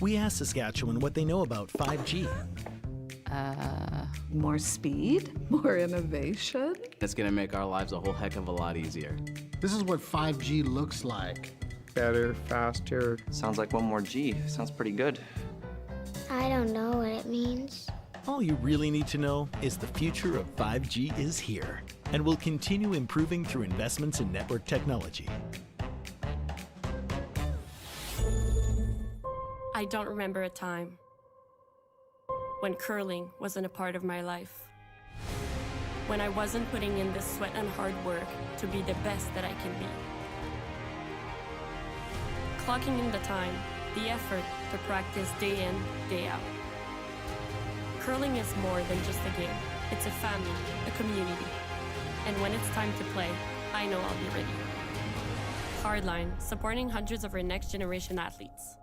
We asked Saskatchewan what they know about 5G. More speed, more innovation. It's gonna make our lives a whole heck of a lot easier. This is what 5G looks like. Better, faster. Sounds like one more G. Sounds pretty good. I don't know what it means. All you really need to know is the future of 5G is here and will continue improving through investments in network technology. I don't remember a time when curling wasn't a part of my life. When I wasn't putting in the sweat and hard work to be the best that I can be. Clocking in the time, the effort to practice day in, day out. Curling is more than just a game. It's a family, a community. And when it's time to play, I know I'll be ready. Hardline, supporting hundreds of our next generation athletes.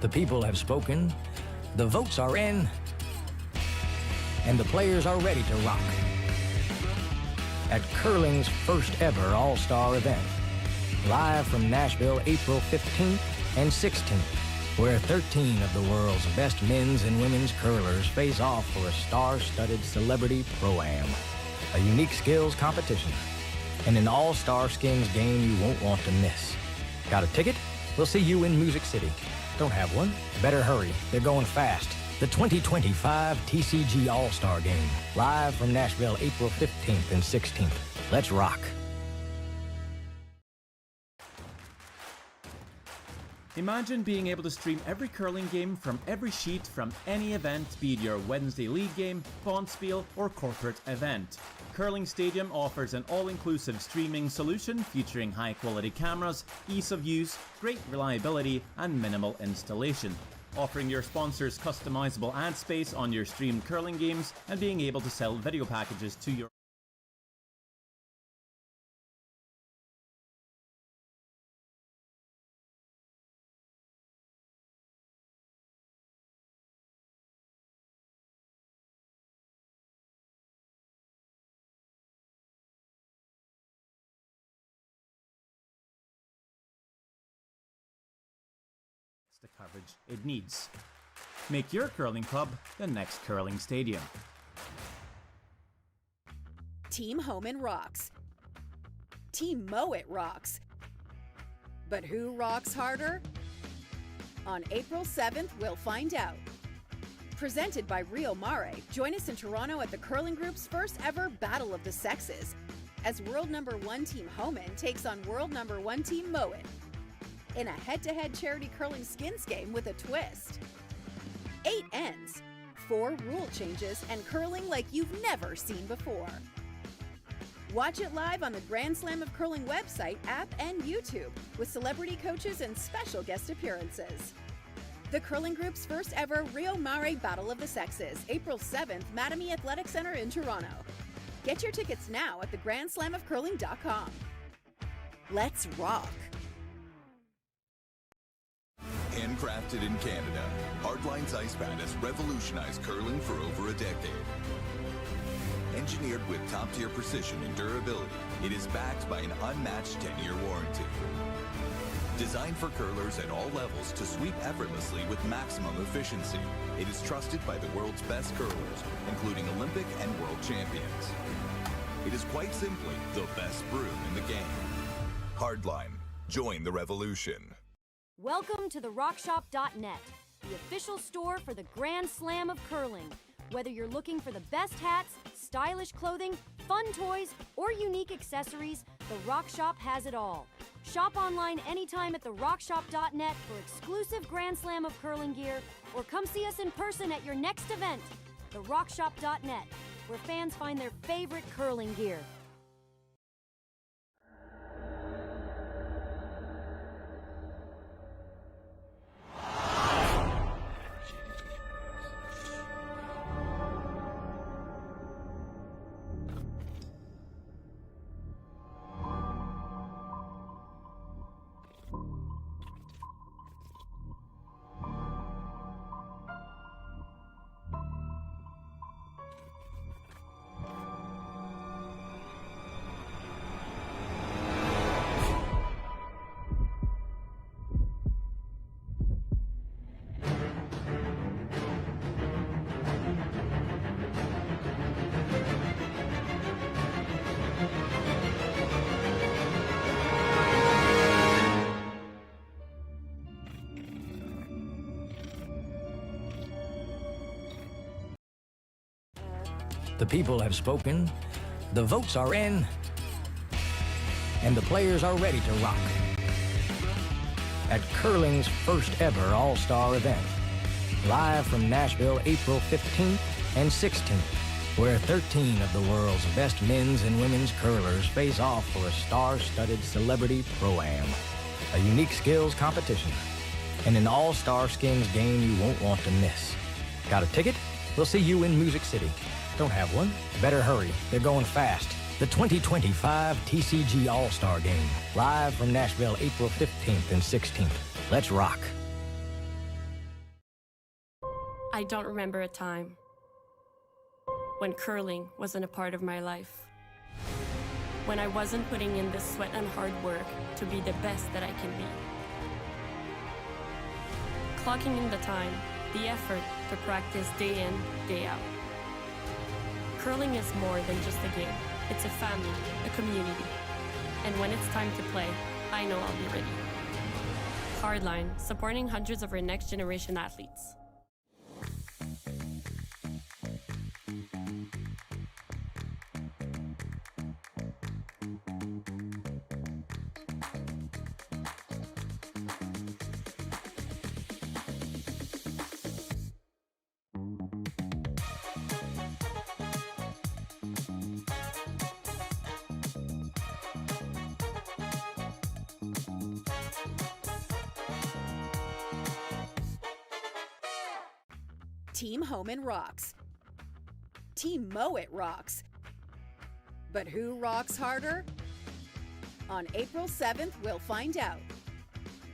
The people have spoken, the votes are in, and the players are ready to rock. At curling's first ever All-Star event, live from Nashville, April 15th and 16th, where 13 of the world's best men's and women's curlers face off for a star-studded celebrity pro-am, a unique skills competition, and an all-star skins game you won't want to miss. Got a ticket? We'll see you in Music City. Don't have one? Better hurry. They're going fast. The 2025 TCG All-Star Game. Live from Nashville, April 15th and 16th. Let's rock. Imagine being able to stream every curling game from every sheet from any event, be it your Wednesday league game, bonspiel, or corporate event. Curling Stadium offers an all-inclusive streaming solution featuring high-quality cameras, ease of use, great reliability, and minimal installation. Offering your sponsors customizable ad space on your streamed curling games and being able to sell video packages to your the coverage it needs. Make your curling club the next curling stadium. Team Homan rocks. Team Mowat rocks. But who rocks harder? On April 7th, we'll find out. Presented by Rio Mare, join us in Toronto at the Curling Group's first ever Battle of the Sexes, as world number 1 Team Homan takes on world number 1 Team Mowat in a head-to-head charity curling skins game with a twist. 8 ends, 4 rule changes, and curling like you've never seen before. Watch it live on the Grand Slam of Curling website, app, and YouTube, with celebrity coaches and special guest appearances. The Curling Group's first ever Rio Mare Battle of the Sexes, April 7th, Mattamy Athletic Center in Toronto. Get your tickets now at thegrandslamofcurling.com. Let's rock. Handcrafted in Canada, Hardline's ice pad has revolutionized curling for over a decade. Engineered with top-tier precision and durability, it is backed by an unmatched 10-year warranty. Designed for curlers at all levels to sweep effortlessly with maximum efficiency, it is trusted by the world's best curlers, including Olympic and world champions. It is quite simply the best broom in the game. Hardline. Join the revolution. Welcome to therockshop.net, the official store for the Grand Slam of Curling. Whether you're looking for the best hats, stylish clothing, fun toys, or unique accessories, the Rock Shop has it all. Shop online anytime at therockshop.net for exclusive Grand Slam of Curling gear, or come see us in person at your next event. Therockshop.net, where fans find their favorite curling gear. The people have spoken, the votes are in, and the players are ready to rock. At curling's first ever all-star event, live from Nashville, April 15th and 16th, where 13 of the world's best men's and women's curlers face off for a star-studded celebrity pro-am, a unique skills competition, and an all-star skins game you won't want to miss. Got a ticket? We'll see you in Music City. Don't have one? Better hurry. They're going fast. The 2025 TCG All-Star Game, live from Nashville, April 15th and 16th. Let's rock. I don't remember a time when curling wasn't a part of my life. When I wasn't putting in the sweat and hard work to be the best that I can be. Clocking in the time, the effort to practice day in, day out. Curling is more than just a game. It's a family, a community. And when it's time to play, I know I'll be ready. Hardline, supporting hundreds of our next generation athletes. Team Homan rocks. Team Mowat rocks. But who rocks harder? On April 7th, we'll find out.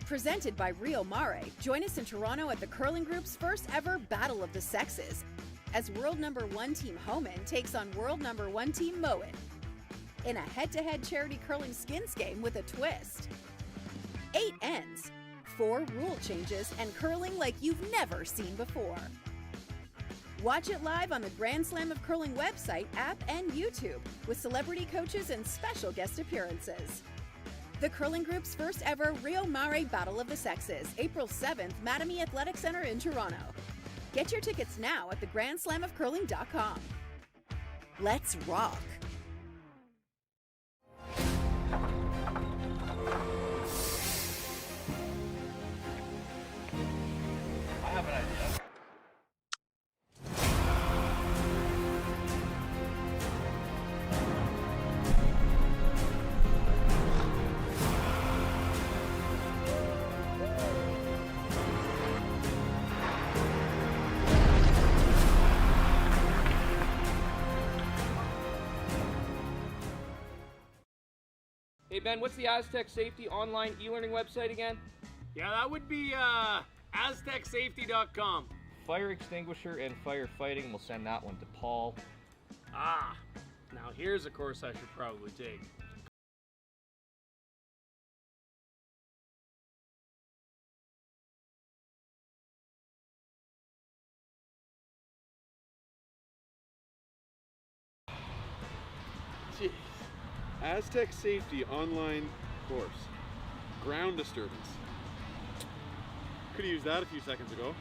Presented by Rio Mare, join us in Toronto at the Curling Group's first ever Battle of the Sexes, as world number 1 Team Homan takes on world number 1 Team Mowat in a head-to-head charity curling skins game with a twist. 8 ends, 4 rule changes, and curling like you've never seen before. Watch it live on the Grand Slam of Curling website, app, and YouTube, with celebrity coaches and special guest appearances. The Curling Group's first ever Rio Mare Battle of the Sexes, April 7th, Mattamy Athletic Center in Toronto. Get your tickets now at theGrandSlamOfCurling.com. Let's rock! I have an idea. Hey Ben, what's the Aztec Safety online e-learning website again? Yeah, that would be aztecsafety.com. Fire extinguisher and firefighting. We'll send that one to Paul. Ah, now here's a course I should probably take. Jeez. Aztec Safety online course. Ground disturbance. Could have used that a few seconds ago.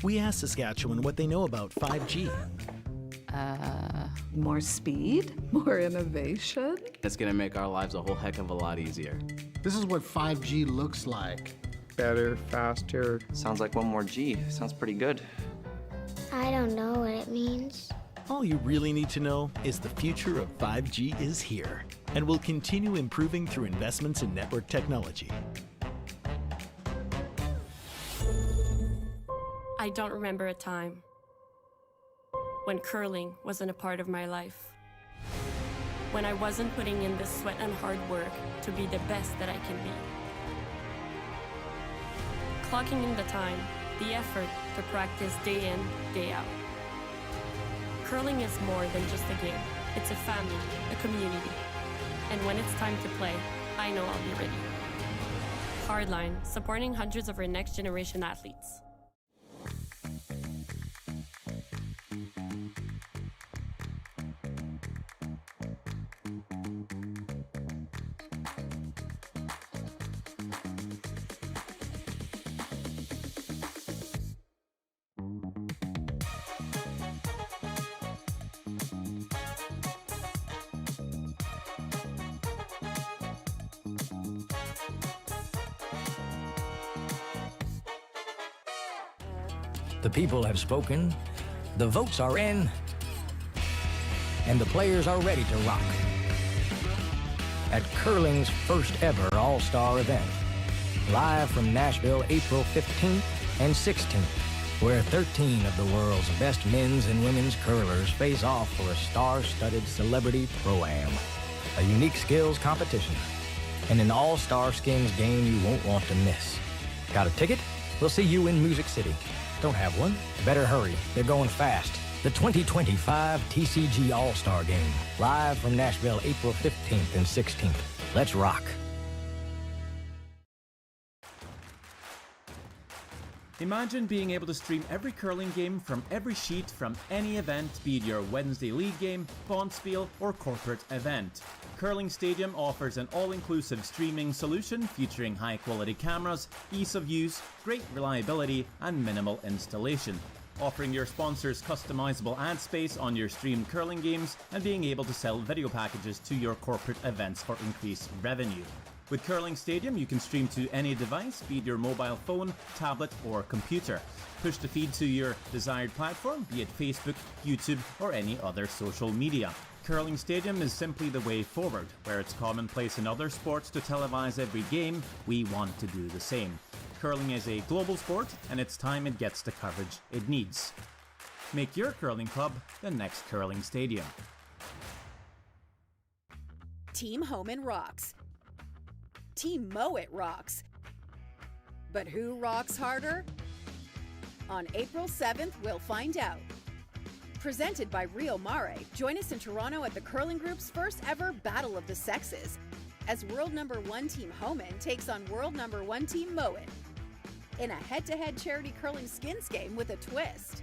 We asked Saskatchewan what they know about 5G. More speed? More innovation? It's gonna make our lives a whole heck of a lot easier. This is what 5G looks like. Better, faster. Sounds like one more G. Sounds pretty good. I don't know what it means. All you really need to know is the future of 5G is here and will continue improving through investments in network technology. I don't remember a time when curling wasn't a part of my life. When I wasn't putting in the sweat and hard work to be the best that I can be. Clocking in the time, the effort to practice day in, day out. Curling is more than just a game. It's a family, a community. And when it's time to play, I know I'll be ready. Hardline, supporting hundreds of our next generation athletes. The people have spoken, the votes are in, and the players are ready to rock. At curling's first ever all-star event, live from Nashville, April 15th and 16th, where 13 of the world's best men's and women's curlers face off for a star-studded celebrity pro-am, a unique skills competition, and an all-star skins game you won't want to miss. Got a ticket? We'll see you in Music City. Don't have one? Better hurry. They're going fast. The 2025 TCG All-Star Game. Live from Nashville, April 15th and 16th. Let's rock. Imagine being able to stream every curling game from every sheet from any event, be it your Wednesday league game, Bonspiel, or corporate event. Curling Stadium offers an all-inclusive streaming solution featuring high-quality cameras, ease of use, great reliability, and minimal installation. Offering your sponsors customizable ad space on your streamed curling games and being able to sell video packages to your corporate events for increased revenue. With Curling Stadium, you can stream to any device, be it your mobile phone, tablet, or computer. Push the feed to your desired platform, be it Facebook, YouTube, or any other social media. Curling Stadium is simply the way forward. Where it's commonplace in other sports to televise every game, we want to do the same. Curling is a global sport, and it's time it gets the coverage it needs. Make your curling club the next Curling Stadium. Team Homan rocks. Team Mowat rocks. But who rocks harder? On April 7th, we'll find out. Presented by Rio Mare, join us in Toronto at the Curling Group's first ever Battle of the Sexes, as world number 1 Team Homan takes on world number 1 Team Mowat in a head-to-head charity curling skins game with a twist.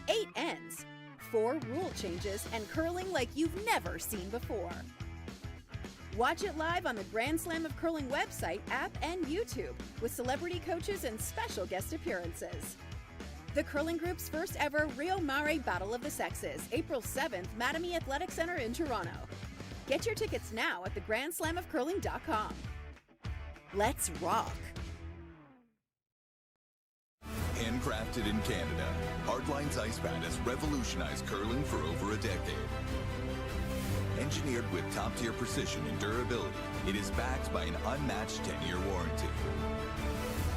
8 ends, 4 rule changes, and curling like you've never seen before. Watch it live on the Grand Slam of Curling website, app, and YouTube, with celebrity coaches and special guest appearances. The Curling Group's first ever Rio Mare Battle of the Sexes, April 7th, Mattamy Athletic Center in Toronto. Get your tickets now at theGrandSlamOfCurling.com. Let's rock! Handcrafted in Canada, Hardline's ice pad has revolutionized curling for over a decade. Engineered with top-tier precision and durability, it is backed by an unmatched 10-year warranty.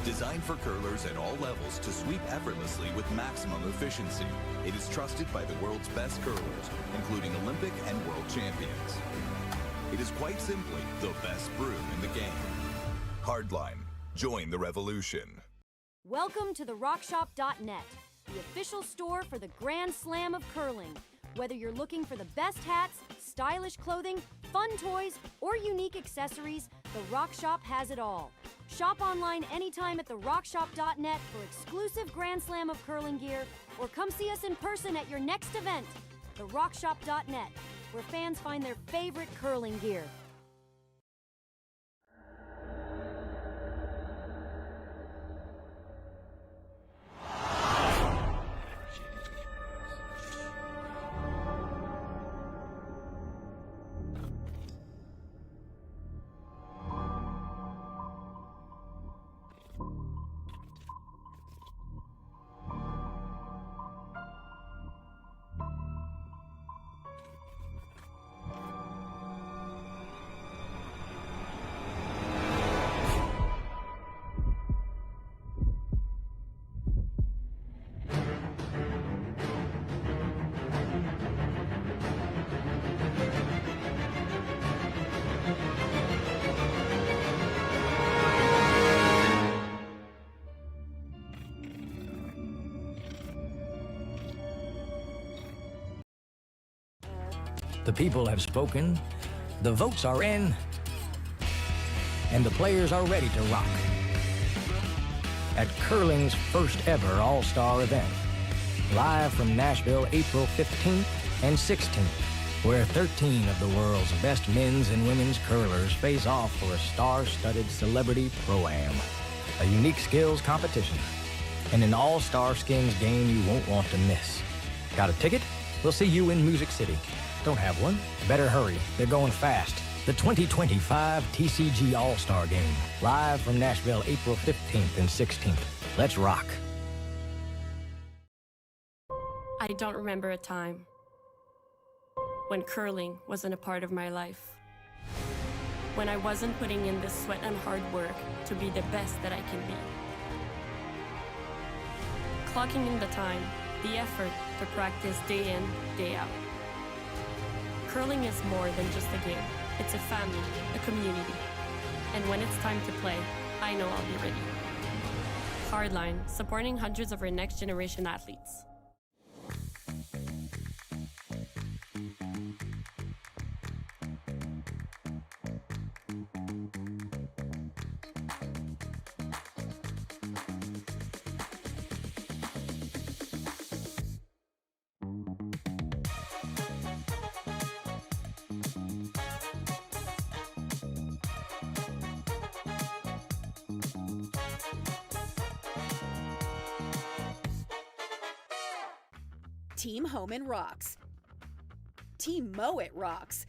Designed for curlers at all levels to sweep effortlessly with maximum efficiency, it is trusted by the world's best curlers, including Olympic and world champions. It is quite simply the best broom in the game. Hardline. Join the revolution. Welcome to therockshop.net, the official store for the Grand Slam of Curling. Whether you're looking for the best hats, stylish clothing, fun toys, or unique accessories, the Rock Shop has it all. Shop online anytime at therockshop.net for exclusive Grand Slam of Curling gear, or come see us in person at your next event. Therockshop.net, where fans find their favorite curling gear. The people have spoken, the votes are in, and the players are ready to rock. At curling's first ever all-star event, live from Nashville, April 15th and 16th, where 13 of the world's best men's and women's curlers face off for a star-studded celebrity pro-am, a unique skills competition, and an all-star skins game you won't want to miss. Got a ticket? We'll see you in Music City. Don't have one? Better hurry. They're going fast. The 2025 TCG All-Star Game, live from Nashville, April 15th and 16th. Let's rock. I don't remember a time when curling wasn't a part of my life. When I wasn't putting in the sweat and hard work to be the best that I can be. Clocking in the time, the effort to practice day in, day out. Curling is more than just a game. It's a family, a community. And when it's time to play, I know I'll be ready. Hardline, supporting hundreds of our next generation athletes. Team Homan rocks. Team Mowat rocks.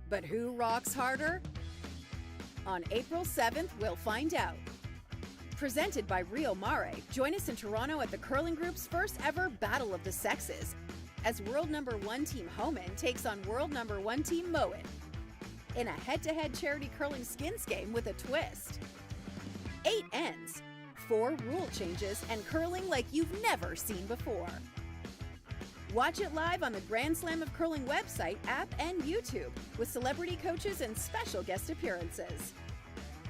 But who rocks harder? On April 7th, we'll find out. Presented by Rio Mare, join us in Toronto at the Curling Group's first ever Battle of the Sexes, as world number 1 Team Homan takes on world number 1 Team Mowat in a head-to-head charity curling skins game with a twist. 8 ends, 4 rule changes, and curling like you've never seen before. Watch it live on the Grand Slam of Curling website, app, and YouTube, with celebrity coaches and special guest appearances.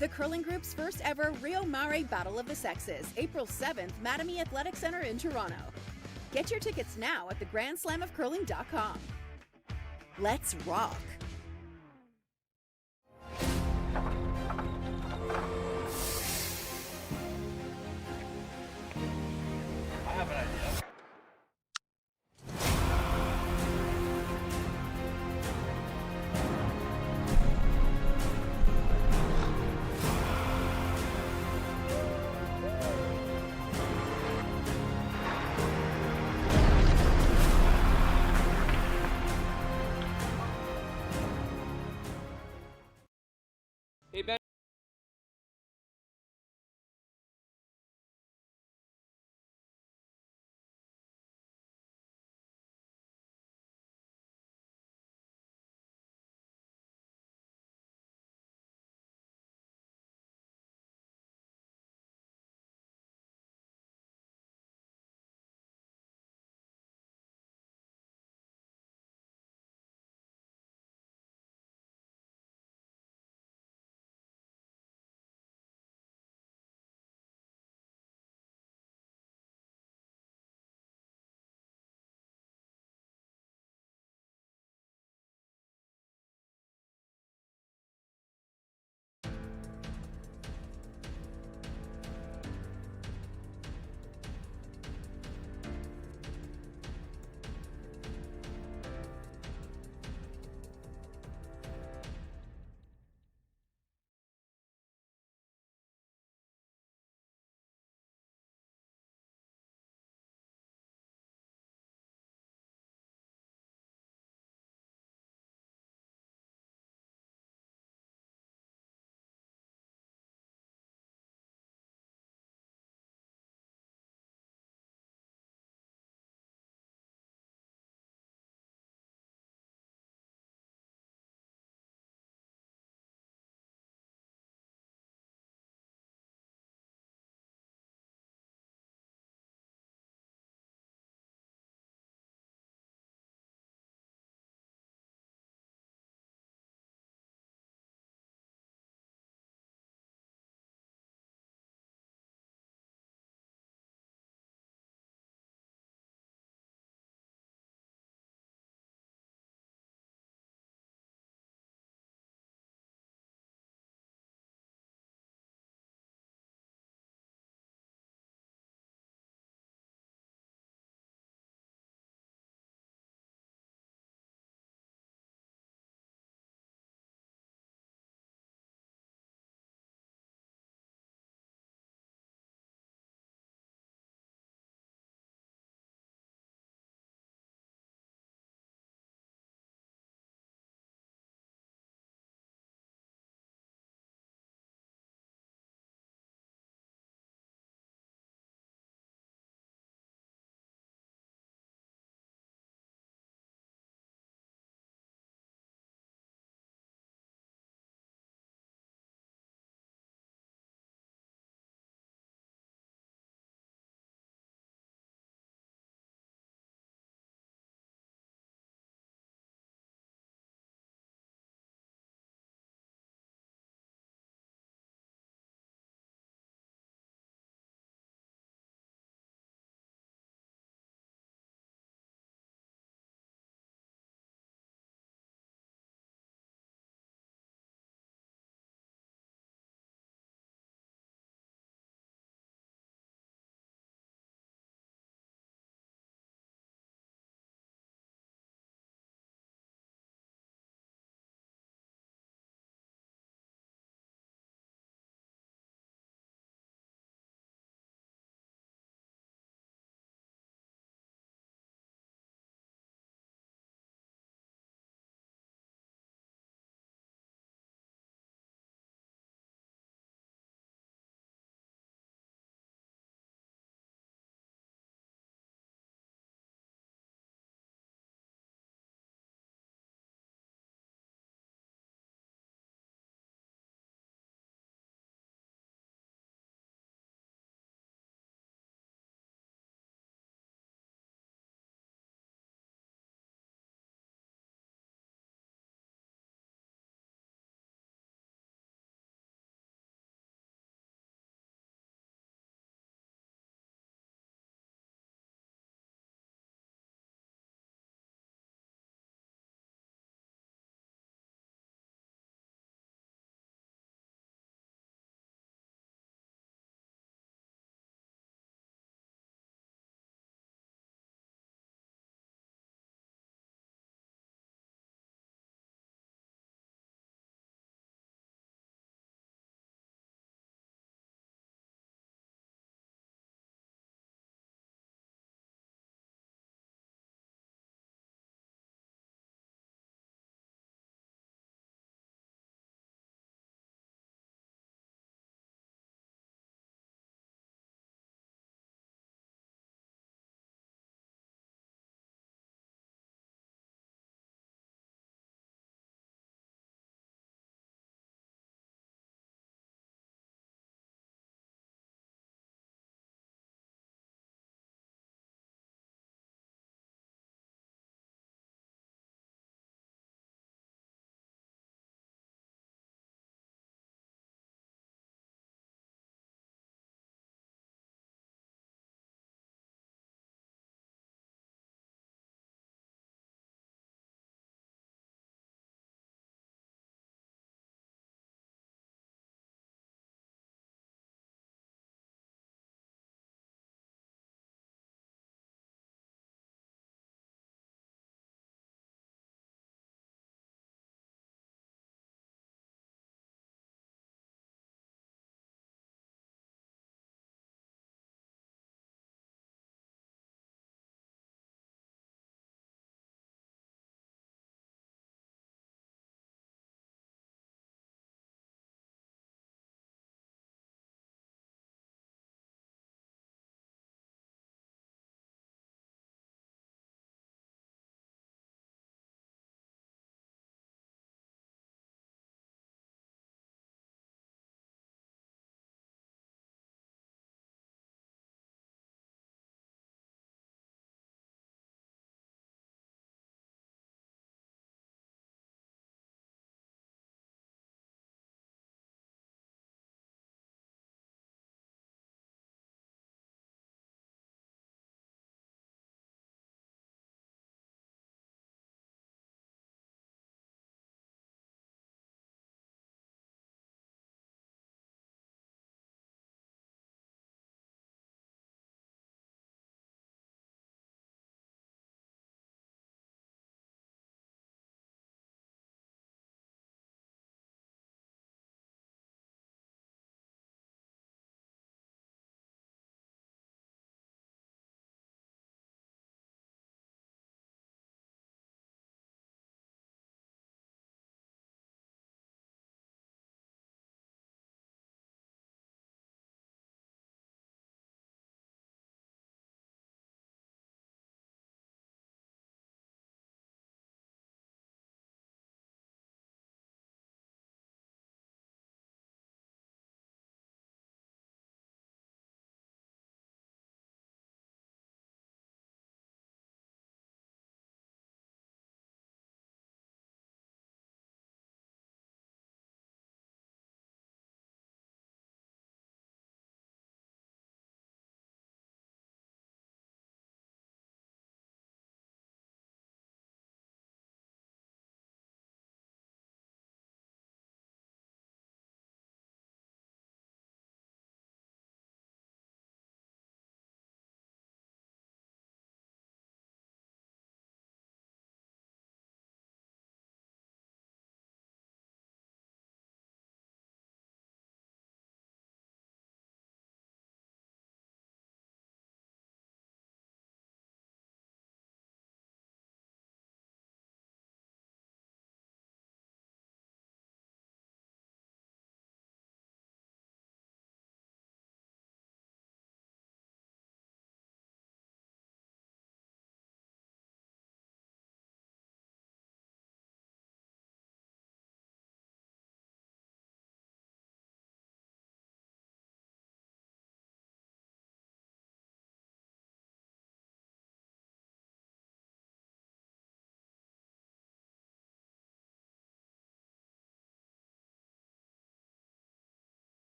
The Curling Group's first ever Rio Mare Battle of the Sexes, April 7th, Mattamy Athletic Center in Toronto. Get your tickets now at thegrandslamofcurling.com. Let's rock! I have an idea.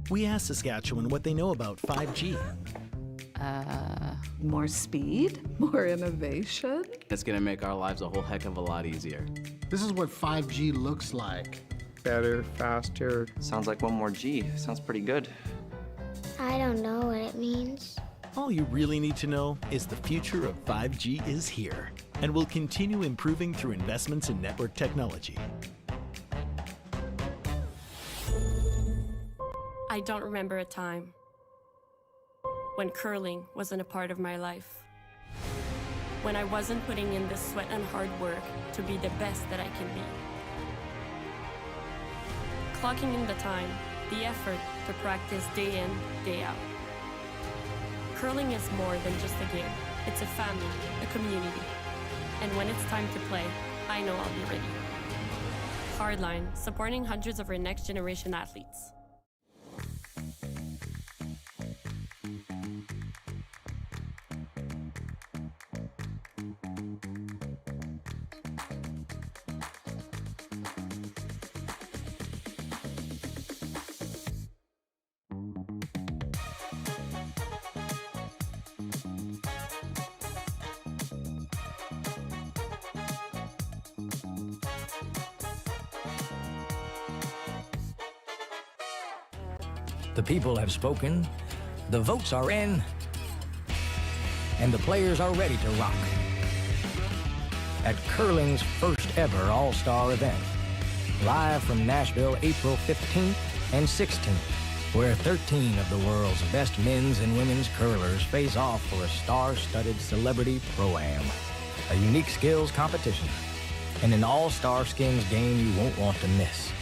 We asked Saskatchewan what they know about 5G. More speed? More innovation? It's gonna make our lives a whole heck of a lot easier. This is what 5G looks like. Better, faster. Sounds like one more G. Sounds pretty good. I don't know what it means. All you really need to know is the future of 5G is here and will continue improving through investments in network technology. I don't remember a time when curling wasn't a part of my life. When I wasn't putting in the sweat and hard work to be the best that I can be. Clocking in the time, the effort to practice day in, day out. Curling is more than just a game. It's a family, a community. And when it's time to play, I know I'll be ready. Hardline, supporting hundreds of our next generation athletes. The people have spoken, the votes are in, and the players are ready to rock. At curling's first ever all-star event, live from Nashville, April 15th and 16th, where 13 of the world's best men's and women's curlers face off for a star-studded celebrity pro-am, a unique skills competition, and an all-star skins game you won't want to miss.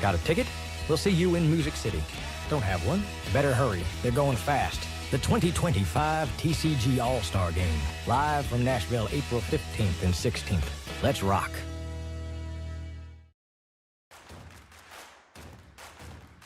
Got a ticket? We'll see you in Music City. Don't have one? Better hurry. They're going fast. The 2025 TCG All-Star Game. Live from Nashville, April 15th and 16th. Let's rock.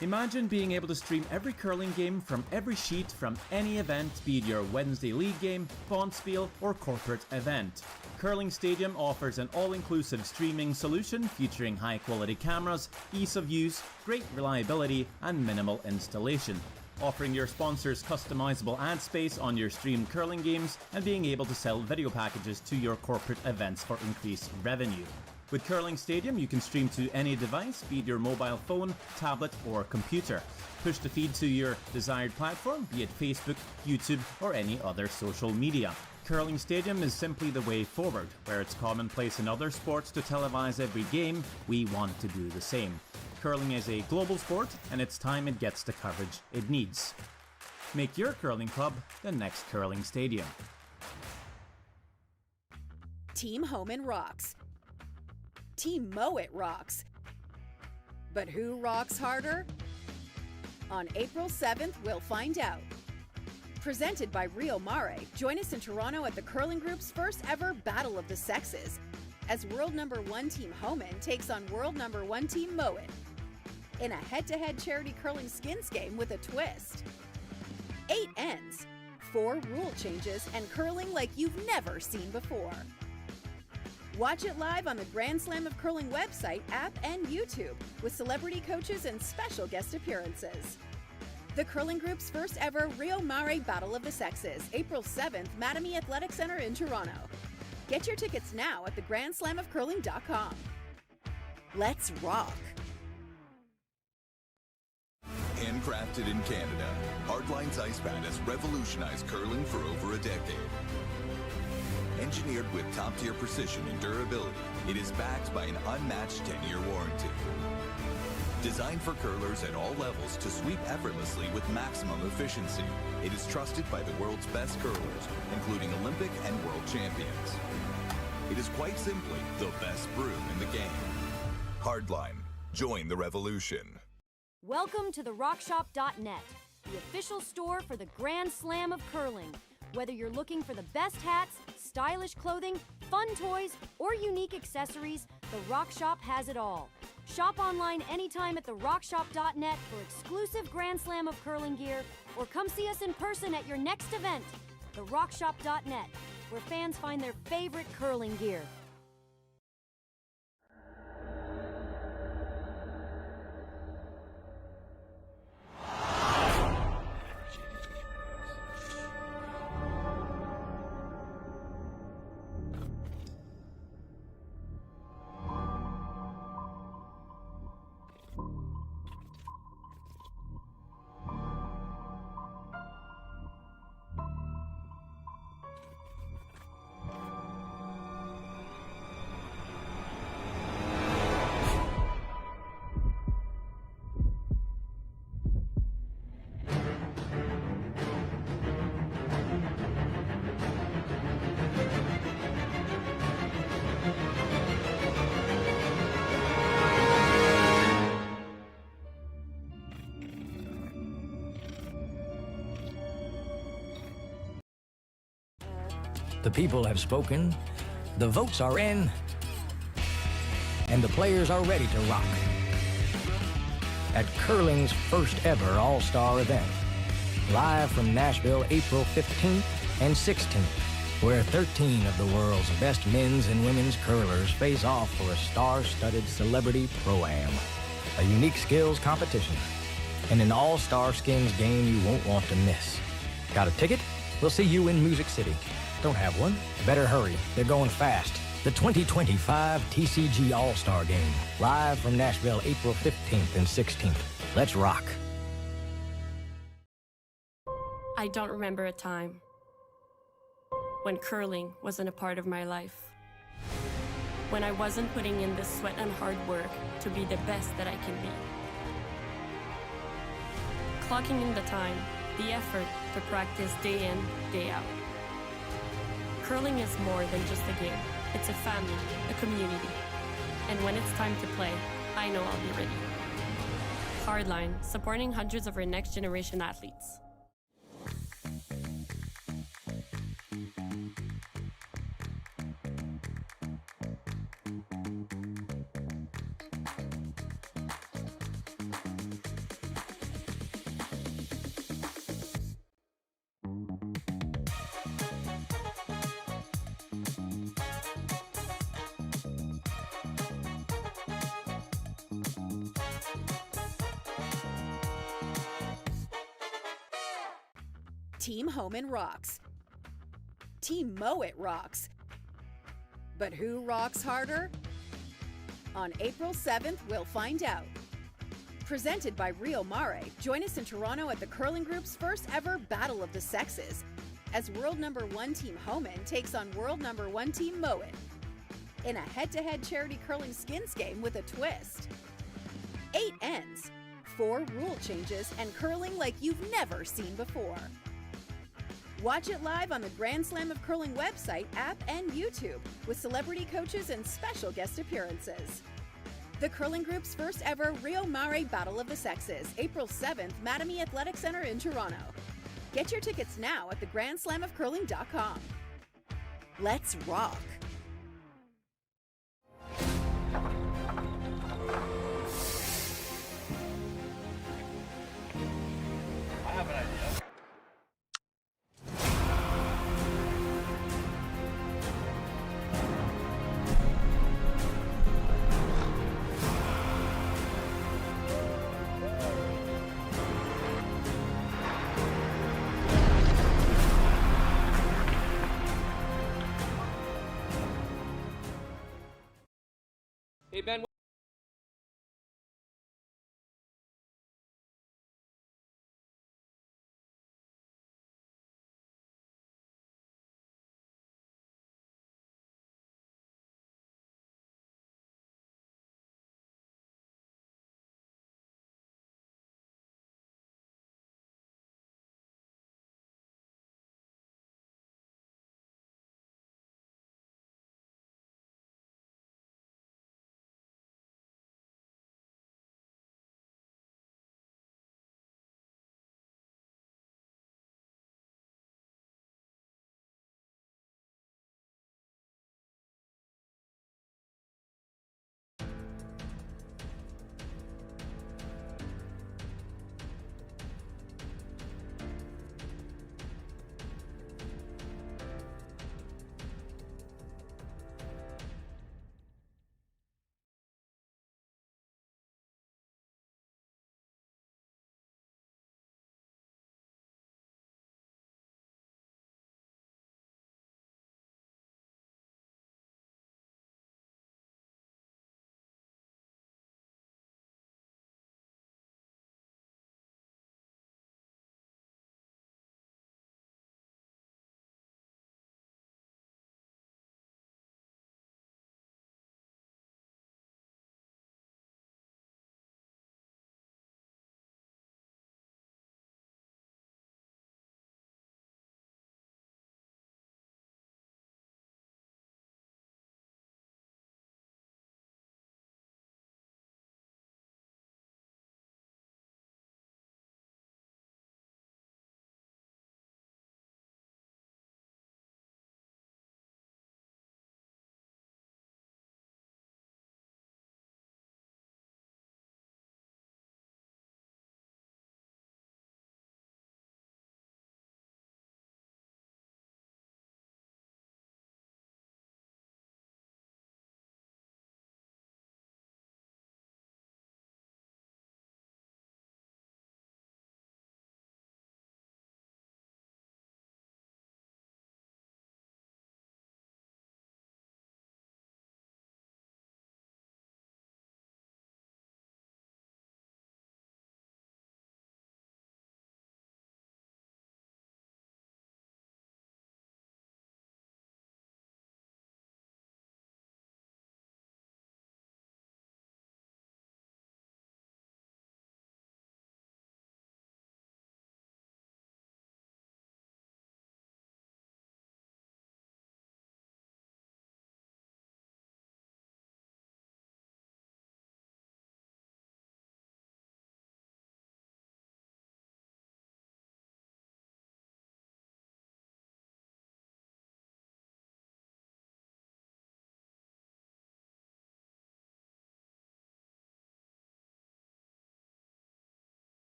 Imagine being able to stream every curling game from every sheet from any event, be it your Wednesday league game, Bonspiel, or corporate event. Curling Stadium offers an all-inclusive streaming solution featuring high-quality cameras, ease of use, great reliability, and minimal installation. Offering your sponsors customizable ad space on your streamed curling games and being able to sell video packages to your corporate events for increased revenue. With Curling Stadium, you can stream to any device, be it your mobile phone, tablet, or computer. Push the feed to your desired platform, be it Facebook, YouTube, or any other social media. Curling Stadium is simply the way forward. Where it's commonplace in other sports to televise every game, we want to do the same. Curling is a global sport, and it's time it gets the coverage it needs. Make your curling club the next Curling Stadium. Team Homan rocks. Team Mowat rocks. But who rocks harder? On April 7th, we'll find out. Presented by Rio Mare, join us in Toronto at the Curling Group's first ever Battle of the Sexes, as world number 1 Team Homan takes on world number 1 Team Mowat in a head-to-head charity curling skins game with a twist. 8 ends, 4 rule changes, and curling like you've never seen before. Watch it live on the Grand Slam of Curling website, app, and YouTube, with celebrity coaches and special guest appearances. The Curling Group's first ever Rio Mare Battle of the Sexes, April 7th, Mattamy Athletic Center in Toronto. Get your tickets now at theGrandSlamOfCurling.com. Let's rock! Handcrafted in Canada, Hardline's ice pad has revolutionized curling for over a decade. Engineered with top-tier precision and durability, it is backed by an unmatched 10-year warranty. Designed for curlers at all levels to sweep effortlessly with maximum efficiency, it is trusted by the world's best curlers, including Olympic and world champions. It is quite simply the best broom in the game. Hardline. Join the revolution. Welcome to the RockShop.net, the official store for the Grand Slam of Curling. Whether you're looking for the best hats, stylish clothing, fun toys, or unique accessories, the Rock Shop has it all. Shop online anytime at therockshop.net for exclusive Grand Slam of Curling gear, or come see us in person at your next event. Therockshop.net, where fans find their favorite curling gear. The people have spoken, the votes are in, and the players are ready to rock. At curling's first ever all-star event, live from Nashville, April 15th and 16th, where 13 of the world's best men's and women's curlers face off for a star-studded celebrity pro-am, a unique skills competition, and an all-star skins game you won't want to miss. Got a ticket? We'll see you in Music City. Don't have one? Better hurry. They're going fast. The 2025 TCG All-Star Game, live from Nashville, April 15th and 16th. Let's rock. I don't remember a time when curling wasn't a part of my life. When I wasn't putting in the sweat and hard work to be the best that I can be. Clocking in the time, the effort to practice day in, day out. Curling is more than just a game. It's a family, a community. And when it's time to play, I know I'll be ready. Hardline, supporting hundreds of our next generation athletes. Team Homan rocks. Team Mowat rocks. But who rocks harder? On April 7th, we'll find out. Presented by Rio Mare, join us in Toronto at the Curling Group's first ever Battle of the Sexes, as world number 1 Team Homan takes on world number 1 Team Mowat in a head-to-head charity curling skins game with a twist. 8 ends, 4 rule changes, and curling like you've never seen before. Watch it live on the Grand Slam of Curling website, app, and YouTube, with celebrity coaches and special guest appearances. The Curling Group's first ever Rio Mare Battle of the Sexes, April 7th, Mattamy Athletic Center in Toronto. Get your tickets now at thegrandslamofcurling.com. Let's rock! I have an idea.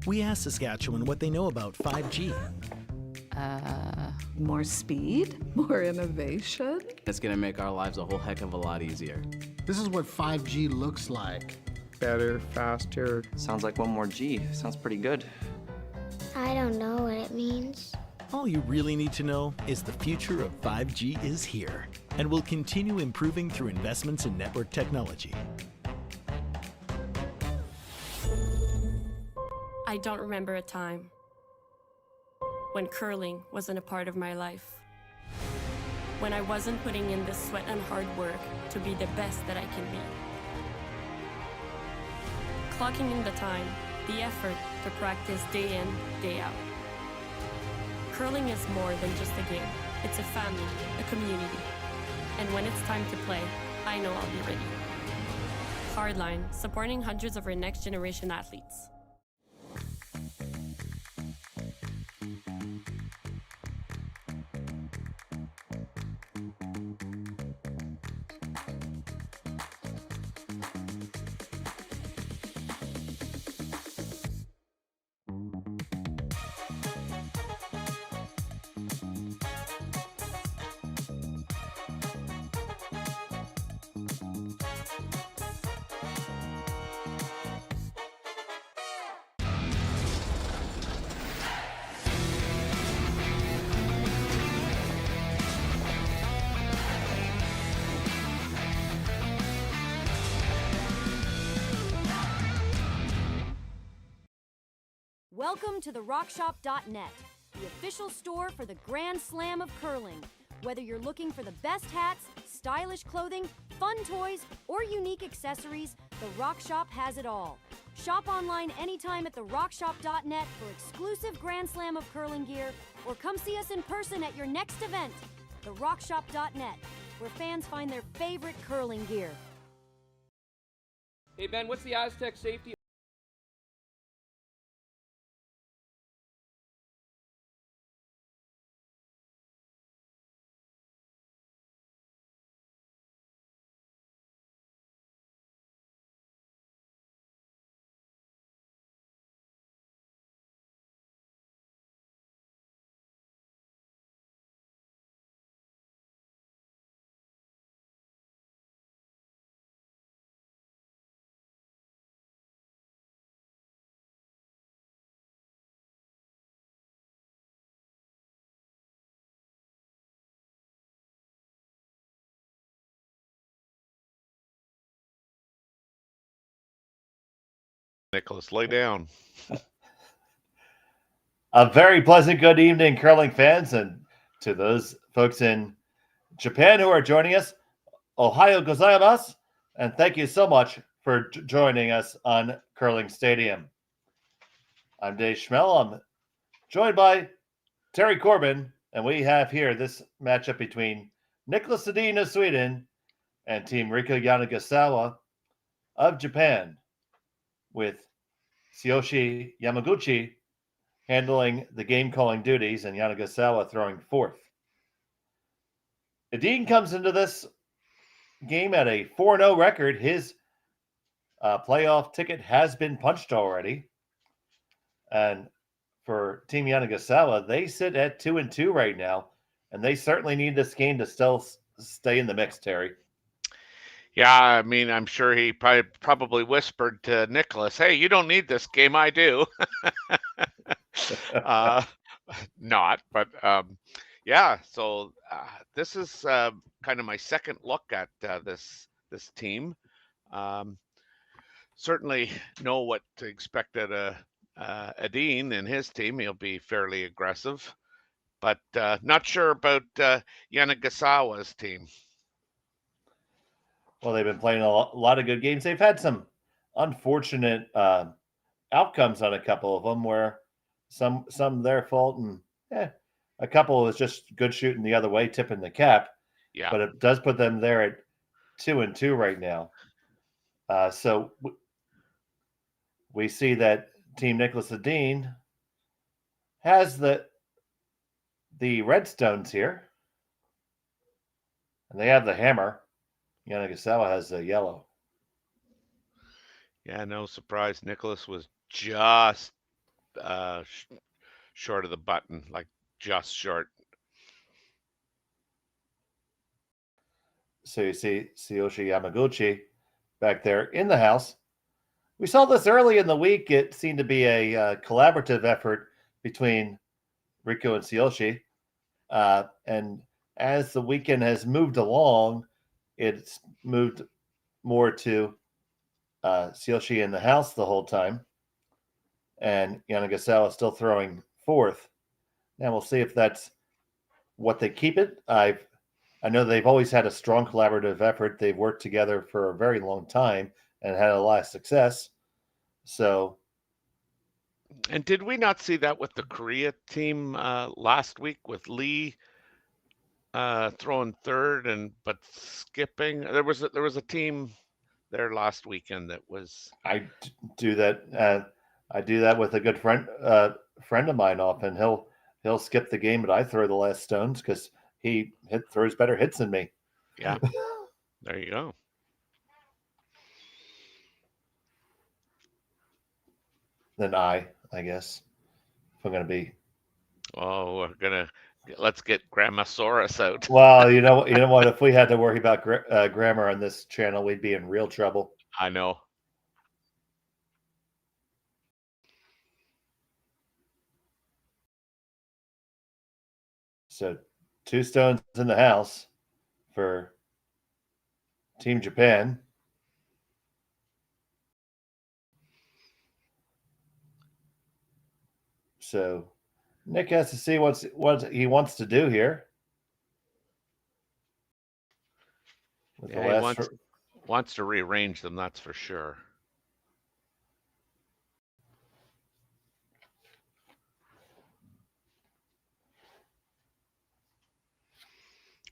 We asked Saskatchewan what they know about 5G. More speed? More innovation? It's gonna make our lives a whole heck of a lot easier. This is what 5G looks like. Better, faster. Sounds like one more G. Sounds pretty good. I don't know what it means. All you really need to know is the future of 5G is here and will continue improving through investments in network technology. I don't remember a time when curling wasn't a part of my life. When I wasn't putting in the sweat and hard work to be the best that I can be. Clocking in the time, the effort to practice day in, day out. Curling is more than just a game. It's a family, a community. And when it's time to play, I know I'll be ready. Hardline, supporting hundreds of our next generation athletes. Welcome to the RockShop.net, the official store for the Grand Slam of curling. Whether you're looking for the best hats, stylish clothing, fun toys, or unique accessories, the Rock Shop has it all. Shop online anytime at the RockShop.net for exclusive Grand Slam of curling gear, or come see us in person at your next event. The RockShop.net, where fans find their favorite curling gear. Hey Ben, what's the Aztec safety? Nicholas, lay down. A very pleasant good evening, curling fans, and to those folks in Japan who are joining us, Ohayo gozaimasu, and thank you so much for joining us on Curling Stadium. I'm Dave Schmel. I'm joined by Terry Corbin, and we have here this matchup between Niklas Edin of Sweden and Team Rika Yanagisawa of Japan, with Tsuyoshi Yamaguchi handling the game calling duties and Yanagisawa throwing fourth. Edin comes into this game at a 4-0 record. His playoff ticket has been punched already. And for Team Yanagisawa, they sit at 2-2 right now, and they certainly need this game to still stay in the mix, Terry. Yeah, I mean, I'm sure he probably whispered to Nicholas, "Hey, you don't need this game, I do." Not, but yeah. So this is kind of my second look at this team. Certainly know what to expect at Edin and his team. He'll be fairly aggressive, but not sure about Yanagisawa's team. Well, they've been playing a lot of good games. They've had some unfortunate outcomes on a couple of them, where some their fault, and a couple was just good shooting the other way, tipping the cap. Yeah. But it does put them there at 2-2 right now. So we see that Team Niklas Edin has the Redstones here, and they have the hammer. Yanagisawa has the yellow. Yeah, no surprise. Nicholas was just short of the button, like just short. So you see Tsuyoshi Yamaguchi back there in the house. We saw this early in the week. It seemed to be a collaborative effort between Riku and Tsuyoshi. And as the weekend has moved along, it's moved more to Tsuyoshi in the house the whole time. And Yanagisawa still throwing fourth. Now we'll see if that's what they keep it. I know they've always had a strong collaborative effort. They've worked together for a very long time and had a lot of success. So, and did we not see that with the Korea team last week with Lee throwing third but skipping? There was a team there last weekend that was. I do that. I do that with a good friend of mine often. He'll skip the game, but I throw the last stones because he throws better hits than me. Yeah, there you go. Than I guess. If I'm going to be. Oh, let's get Grammosaurus out. Well, you know what? If we had to worry about grammar on this channel, we'd be in real trouble. I know. So 2 stones in the house for Team Japan. So Nick has to see what he wants to do here. Yeah, he wants to rearrange them, that's for sure.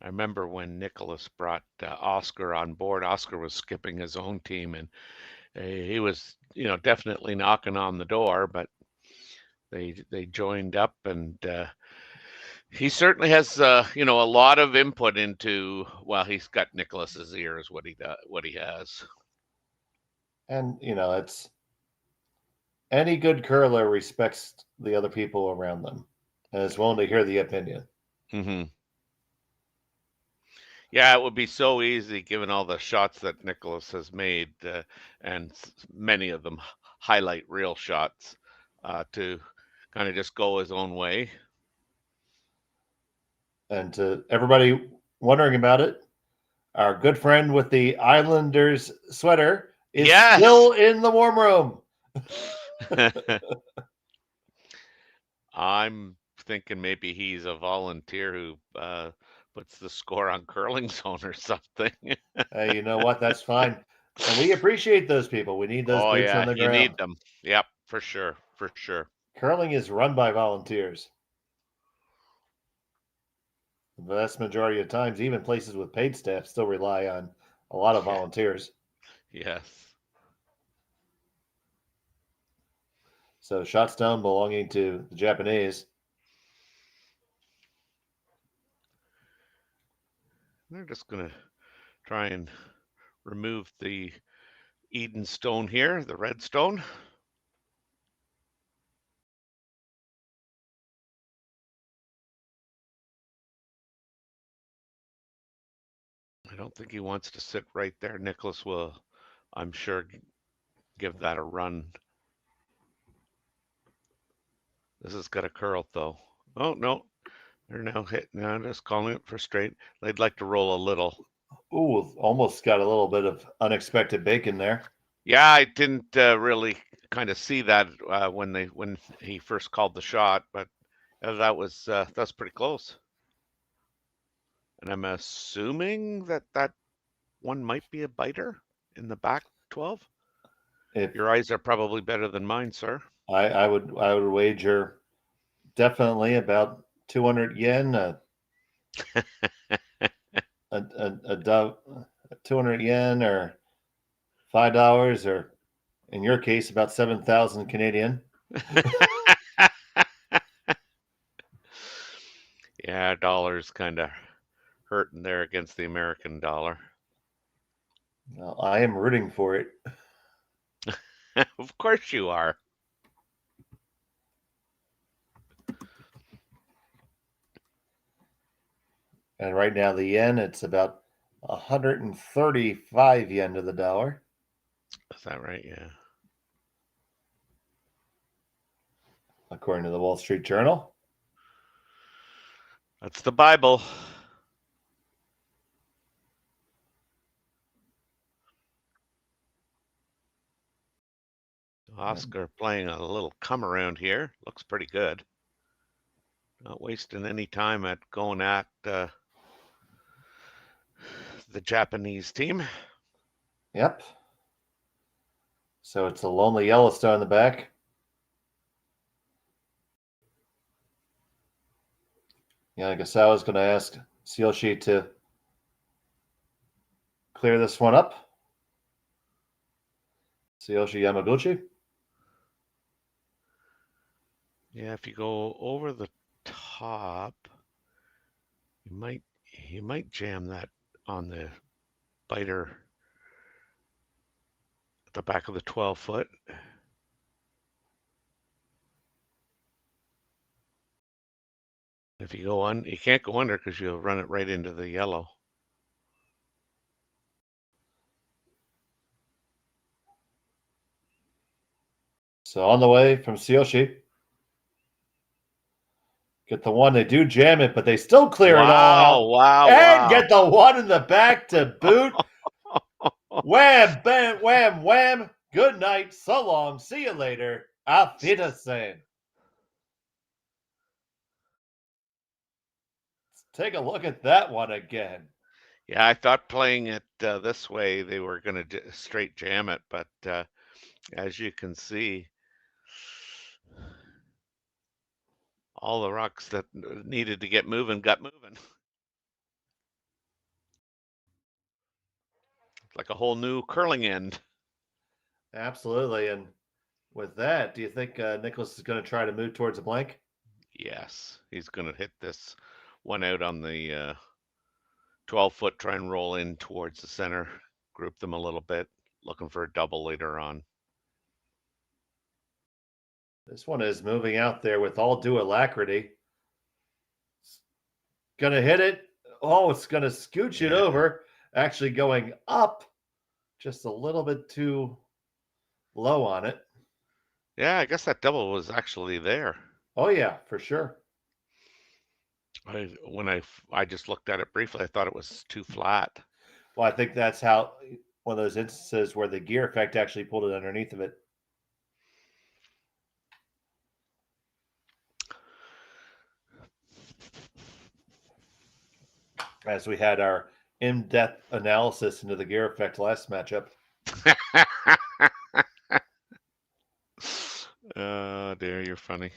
I remember when Nicholas brought Oscar on board. Oscar was skipping his own team, and he was, definitely knocking on the door, but they joined up, and he certainly has, a lot of input into. Well, he's got Nicholas's ear, is what he has. And it's any good curler respects the other people around them, and is willing to hear the opinion. Mm-hmm. Yeah, it would be so easy, given all the shots that Nicholas has made, and many of them highlight real shots, to kind of just go his own way. And to everybody wondering about it, our good friend with the Islanders sweater is still in the warm room. I'm thinking maybe he's a volunteer who puts the score on Curling Zone or something. Hey, you know what? That's fine. And we appreciate those people. We need those boots on the ground. You need them. Yep, for sure. Curling is run by volunteers. The vast majority of times, even places with paid staff still rely on a lot of volunteers. Yes. So shot stone belonging to the Japanese. They're just going to try and remove the Edin stone here, the red stone. I don't think he wants to sit right there. Nicholas will, I'm sure, give that a run. This has got a curl, though. Oh, no. They're now hitting. Now just calling it for straight. They'd like to roll a little. Ooh, almost got a little bit of unexpected bacon there. Yeah, I didn't really kind of see that when he first called the shot, but that's pretty close. And I'm assuming that one might be a biter in the back 12. Your eyes are probably better than mine, sir. I would wager definitely about 200 yen, a dove, 200 yen or $5, or in your case, about 7,000 Canadian. Yeah, dollar's kind of hurting there against the American dollar. Well, I am rooting for it. Of course you are. And right now, the yen, it's about 135 yen to the dollar. Is that right? Yeah. According to the Wall Street Journal. That's the Bible. Oscar playing a little come around here. Looks pretty good. Not wasting any time at going at the Japanese team. Yep. So it's a lonely Yellowstone in the back. Yanagisawa is going to ask Tsuyoshi to clear this one up. Tsuyoshi Yamaguchi. Yeah, if you go over the top, you might jam that on the biter at the back of the 12-foot. If you go on, you can't go under because you'll run it right into the yellow. So on the way from Tsuyoshi. Get the one. They do jam it, but they still clear it all out. Wow, and wow. Get the one in the back to boot. Wham, bam, wham, wham. Good night. So long. See you later. Auf Wiedersehen. Let's take a look at that one again. Yeah, I thought playing it this way, they were going to straight jam it, but as you can see, all the rocks that needed to get moving got moving. Like a whole new curling end. Absolutely. And with that, do you think Niklas is going to try to move towards a blank? Yes, he's going to hit this one out on the 12-foot, try and roll in towards the center, group them a little bit, looking for a double later on. This one is moving out there with all due alacrity. Going to hit it. Oh, it's going to scooch it over. Actually going up just a little bit too low on it. Yeah, I guess that double was actually there. Oh, yeah, for sure. When I just looked at it briefly, I thought it was too flat. Well, I think that's how one of those instances where the gear effect actually pulled it underneath of it. As we had our in-depth analysis into the gear effect last matchup. Oh, dear, you're funny.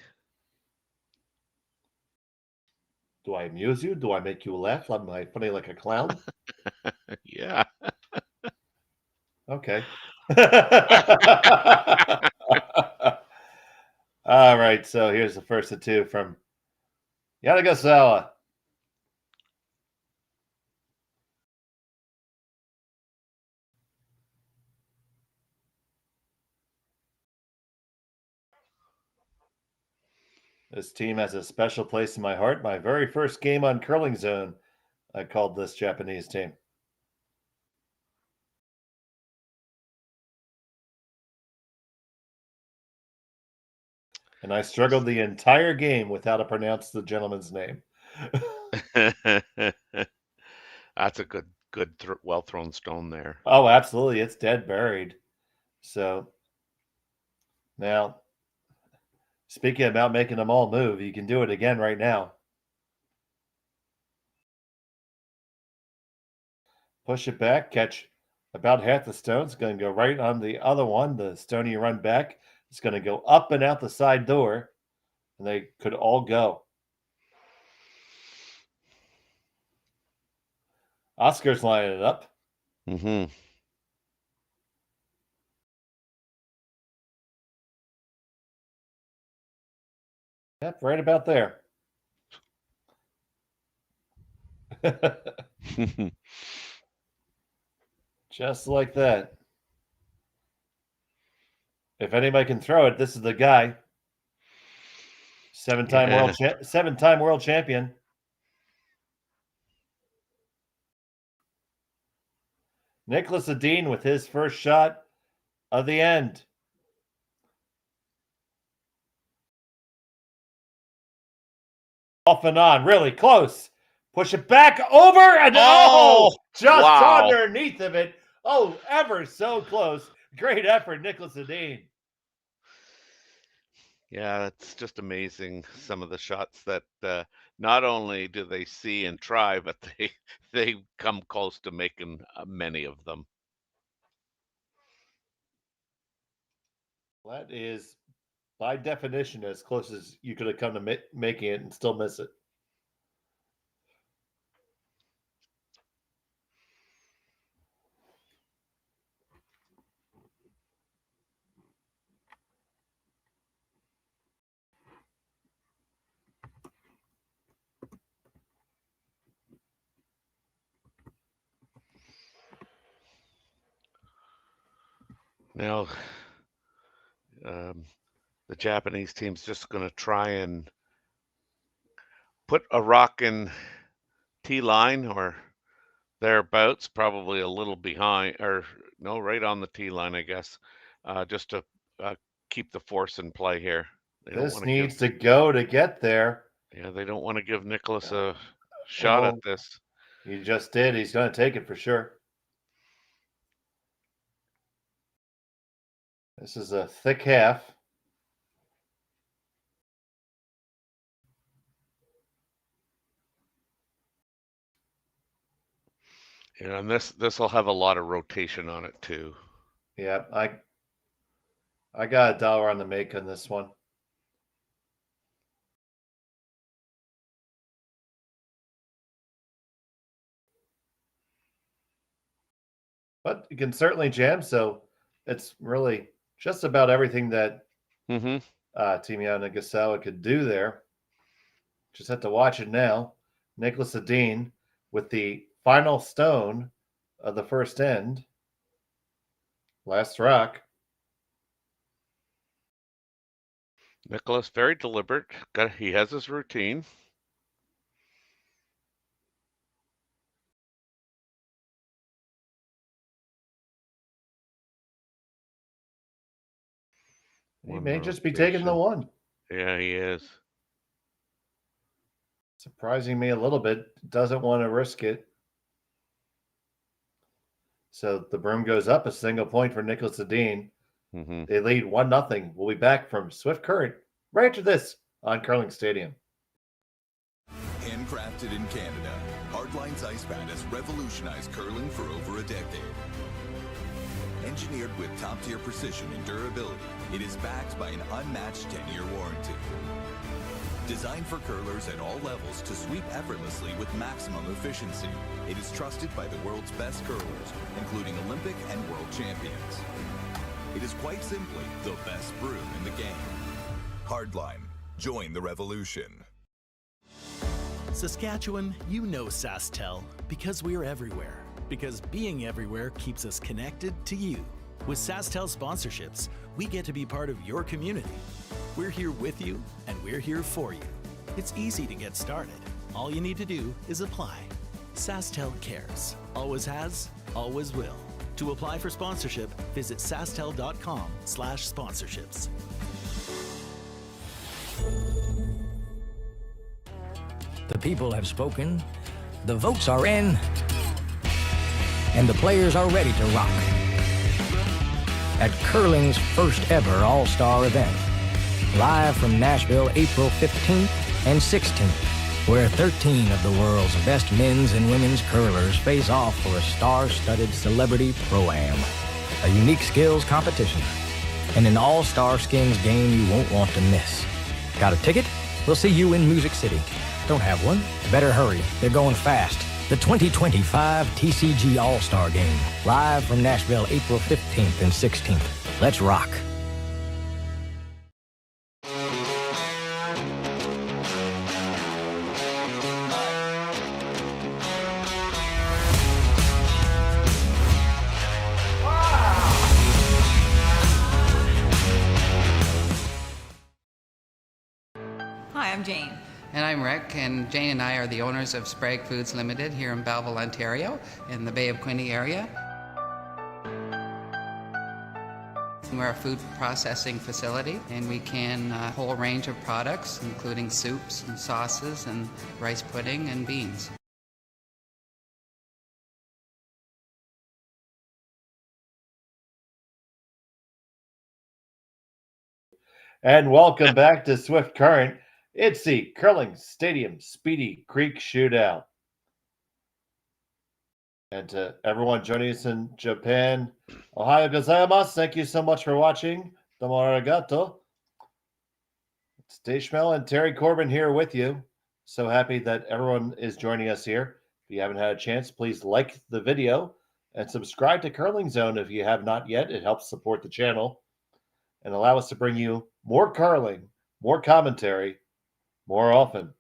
Do I amuse you? Do I make you laugh? Am I funny like a clown? Yeah. Okay. All right, so here's the first of two from Yanagisawa. This team has a special place in my heart. My very first game on Curling Zone, I called this Japanese team. And I struggled the entire game with how to pronounce the gentleman's name. That's a good, well thrown stone there. Oh, absolutely. It's dead buried. So now, speaking about making them all move, you can do it again right now. Push it back, catch about half the stone. It's going to go right on the other one. The stone you run back, it's going to go up and out the side door, and they could all go. Oscar's lining it up. Mm-hmm. Yep, right about there. Just like that. If anybody can throw it, this is the guy. Seven-time world champion. Niklas Edin with his first shot of the end. Off and on, really close. Push it back over and just underneath of it. Oh, ever so close. Great effort, Niklas Edin. Yeah, it's just amazing, some of the shots that not only do they see and try, but they come close to making many of them. That is, by definition, as close as you could have come to making it and still miss it. Now, the Japanese team's just going to try and put a rock in T-line or thereabouts, probably a little behind, or no, right on the T-line, I guess, just to keep the force in play here. This needs to go to get there. Yeah, they don't want to give Niklas a shot at this. He just did. He's going to take it for sure. This is a thick half. Yeah, and this will have a lot of rotation on it too. Yeah, I got $1 on the make on this one. But you can certainly jam, so it's really just about everything that Team Yanagisawa could do there. Just have to watch it now. Niklas Edin with the final stone of the first end. Last rock. Niklas, very deliberate. He has his routine. He may just be taking the one. Yeah, he is. Surprising me a little bit. Doesn't want to risk it. So the broom goes up, a single point for Niklas Edin. They lead 1-0. We'll be back from Swift Current right after this on Curling Stadium. Handcrafted in Canada, Hardline's ice pad has revolutionized curling for over a decade. Engineered with top-tier precision and durability, it is backed by an unmatched 10-year warranty. Designed for curlers at all levels to sweep effortlessly with maximum efficiency, it is trusted by the world's best curlers, including Olympic and world champions. It is quite simply the best broom in the game. Hardline. Join the revolution. Saskatchewan, you know Sasktel because we're everywhere. Because being everywhere keeps us connected to you. With Sasktel sponsorships, we get to be part of your community. We're here with you, and we're here for you. It's easy to get started. All you need to do is apply. Sasktel cares. Always has, always will. To apply for sponsorship, visit sastel.com/sponsorships. The people have spoken. The votes are in. And the players are ready to rock. At curling's first ever all-star event, live from Nashville, April 15th and 16th, where 13 of the world's best men's and women's curlers face off for a star-studded celebrity pro-am, a unique skills competition, and an all-star skins game you won't want to miss. Got a ticket? We'll see you in Music City. Don't have one? Better hurry. They're going fast. The 2025 TCG All-Star Game, live from Nashville, April 15th and 16th. Let's rock. Hi, I'm Jane. And I'm Rick, and Jane and I are the owners of Sprague Foods Limited here in Belleville, Ontario, in the Bay of Quinte area. We're a food processing facility, and we can a whole range of products, including soups and sauces and rice pudding and beans. And welcome back to Swift Current. It's the Curling Stadium Speedy Creek Shootout. And to everyone joining us in Japan, Ohio gozaimasu. Thank you so much for watching. Domo arigato. It's Dave Schmel and Terry Corbin here with you. So happy that everyone is joining us here. If you haven't had a chance, please like the video and subscribe to Curling Zone if you have not yet. It helps support the channel and allow us to bring you more curling, more commentary, more often.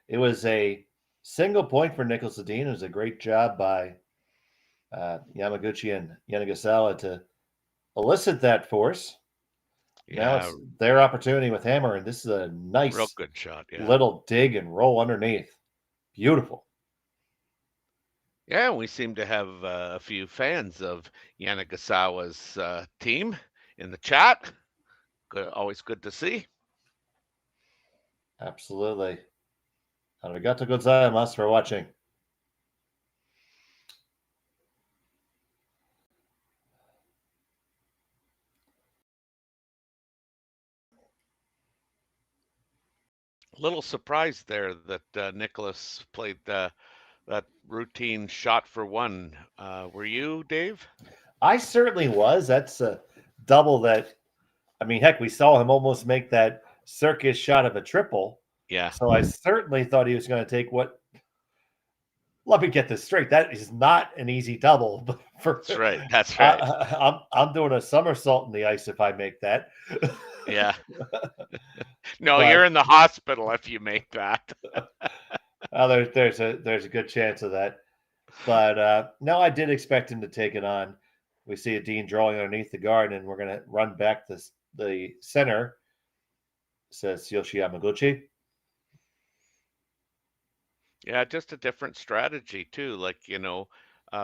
It was a single point for Niklas Edin. It was a great job by Yamaguchi and Yanagisawa to elicit that force. Yeah. Now it's their opportunity with hammer, and this is a nice Real good shot. Yeah. little dig and roll underneath. Beautiful. Yeah, we seem to have a few fans of Yanagisawa's team in the chat. Good, always good to see. Absolutely. Arigato gozaimasu for watching. A little surprised there that Nicholas played that routine shot for one. Were you, Dave? I certainly was. That's a double that, I mean, heck, we saw him almost make that circus shot of a triple. Yeah. So I certainly thought he was going to take what. Let me get this straight. That is not an easy double. That's right. That's right. I'm doing a somersault in the ice if I make that. Yeah. No, you're in the hospital if you make that. There's a good chance of that. But no, I did expect him to take it on. We see Edin drawing underneath the guard, and we're going to run back the center, says Tsuyoshi Yamaguchi. Yeah, just a different strategy too. Like,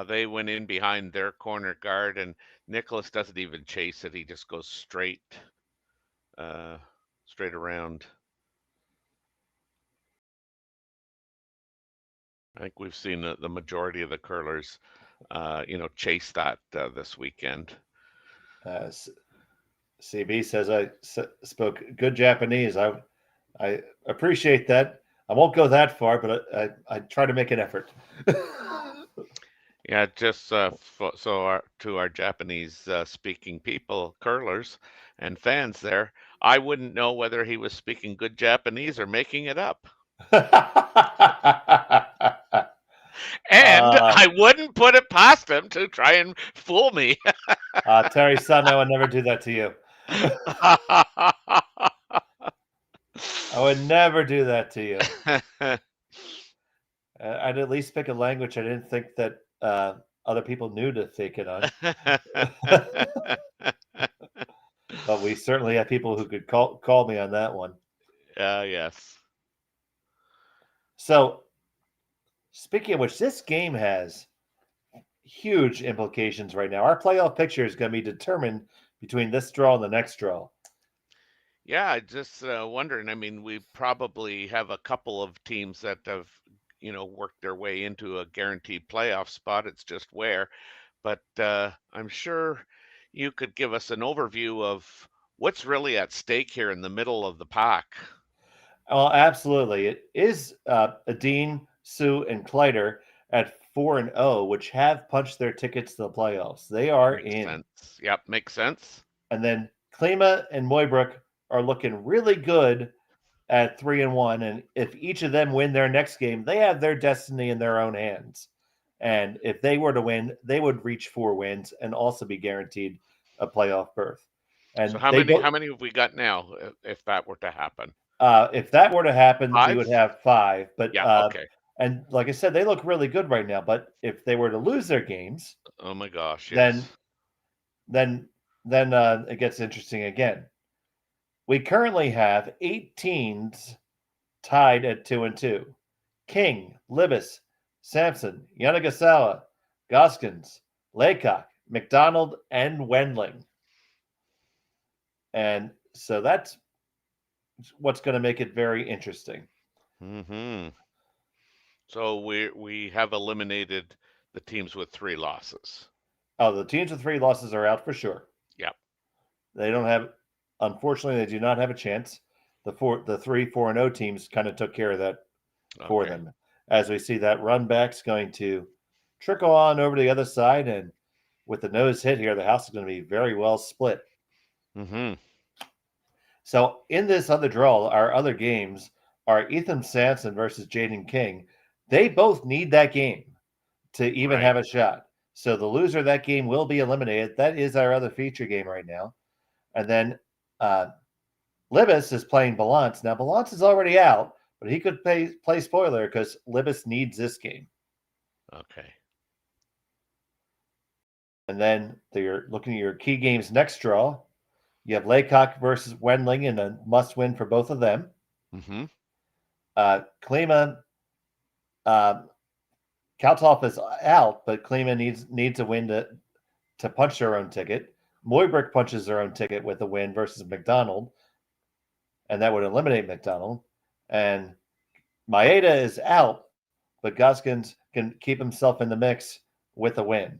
they went in behind their corner guard, and Nicholas doesn't even chase it. He just goes straight around. I think we've seen the majority of the curlers, chase that this weekend. CB says I spoke good Japanese. I appreciate that. I won't go that far, but I try to make an effort. Yeah, just to our Japanese speaking people, curlers and fans there, I wouldn't know whether he was speaking good Japanese or making it up. And I wouldn't put it past him to try and fool me. Terry-san, I would never do that to you. I would never do that to you. I'd at least pick a language I didn't think that other people knew to fake it on. But we certainly have people who could call me on that one. Yes. So, speaking of which, this game has huge implications right now. Our playoff picture is going to be determined between this draw and the next draw. Yeah, I just wondering. I mean, we probably have a couple of teams that have, worked their way into a guaranteed playoff spot. It's just where. But I'm sure you could give us an overview of what's really at stake here in the middle of the pack. Well, absolutely. It is Edin, Sue, and Kleider at 4-0, which have punched their tickets to the playoffs. They are in. Sense. Yep, makes sense. And then Klima and Moybrook are looking really good at 3-1. And if each of them win their next game, they have their destiny in their own hands. And if they were to win, they would reach 4 wins and also be guaranteed a playoff berth. And so how many have we got now if that were to happen? If that were to happen, 5? we would have 5. But yeah, okay. And like I said, they look really good right now. But if they were to lose their games, oh my gosh, yes. then it gets interesting again. We currently have 8 teams tied at 2-2. King, Libas, Sampson, Yanagisawa, Goskins, Laycock, McDonald and Wendling. And so that's what's going to make it very interesting. Mm-hmm. So we have eliminated the teams with 3 losses. Oh, the teams with 3 losses are out for sure. Yep. They don't have, unfortunately, they do not have a chance. The 3 4-0 teams kind of took care of that for them. As we see that run back's going to trickle on over to the other side, and with the nose hit here, the house is going to be very well split. Mm-hmm. So in this other draw, our other games are Ethan Sampson versus Jaden King. They both need that game to even have a shot. So the loser of that game will be eliminated. That is our other feature game right now. And then Libis is playing Balance. Now, Balance is already out, but he could play spoiler because Libis needs this game. Okay. And then you're looking at your key games next draw. You have Laycock versus Wendling in a must-win for both of them. Mm-hmm. Klima, Kaltoff is out, but Klima needs a win to punch their own ticket. Moybrick punches their own ticket with a win versus McDonald, and that would eliminate McDonald. And Maeda is out, but Goskins can keep himself in the mix with a win.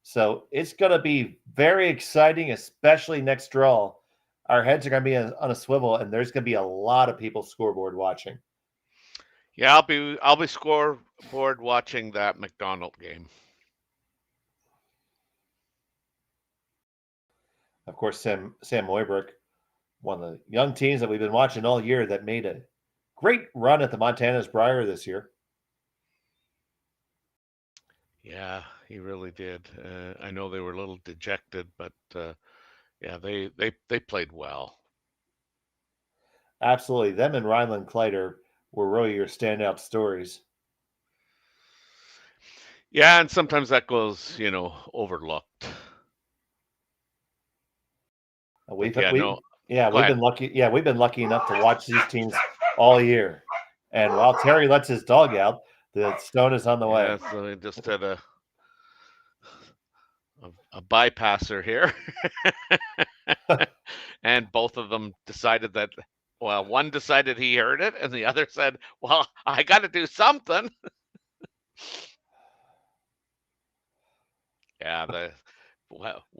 So it's going to be very exciting, especially next draw. Our heads are going to be on a swivel, and there's going to be a lot of people scoreboard watching. Yeah, I'll be scoreboard watching that McDonald game. Of course, Sam Moybrick, one of the young teams that we've been watching all year that made a great run at the Montana's Briar this year. Yeah, he really did. I know they were a little dejected, but yeah, they played well. Absolutely. Them and Ryland Kleider were really your standout stories. Yeah, and sometimes that goes, overlooked. We've been lucky. Yeah, we've been lucky enough to watch these teams all year. And while Terry lets his dog out, the stone is on the way. Yeah, so we just had a bypasser here. And both of them decided that, well, one decided he heard it, and the other said, well, I got to do something. Yeah,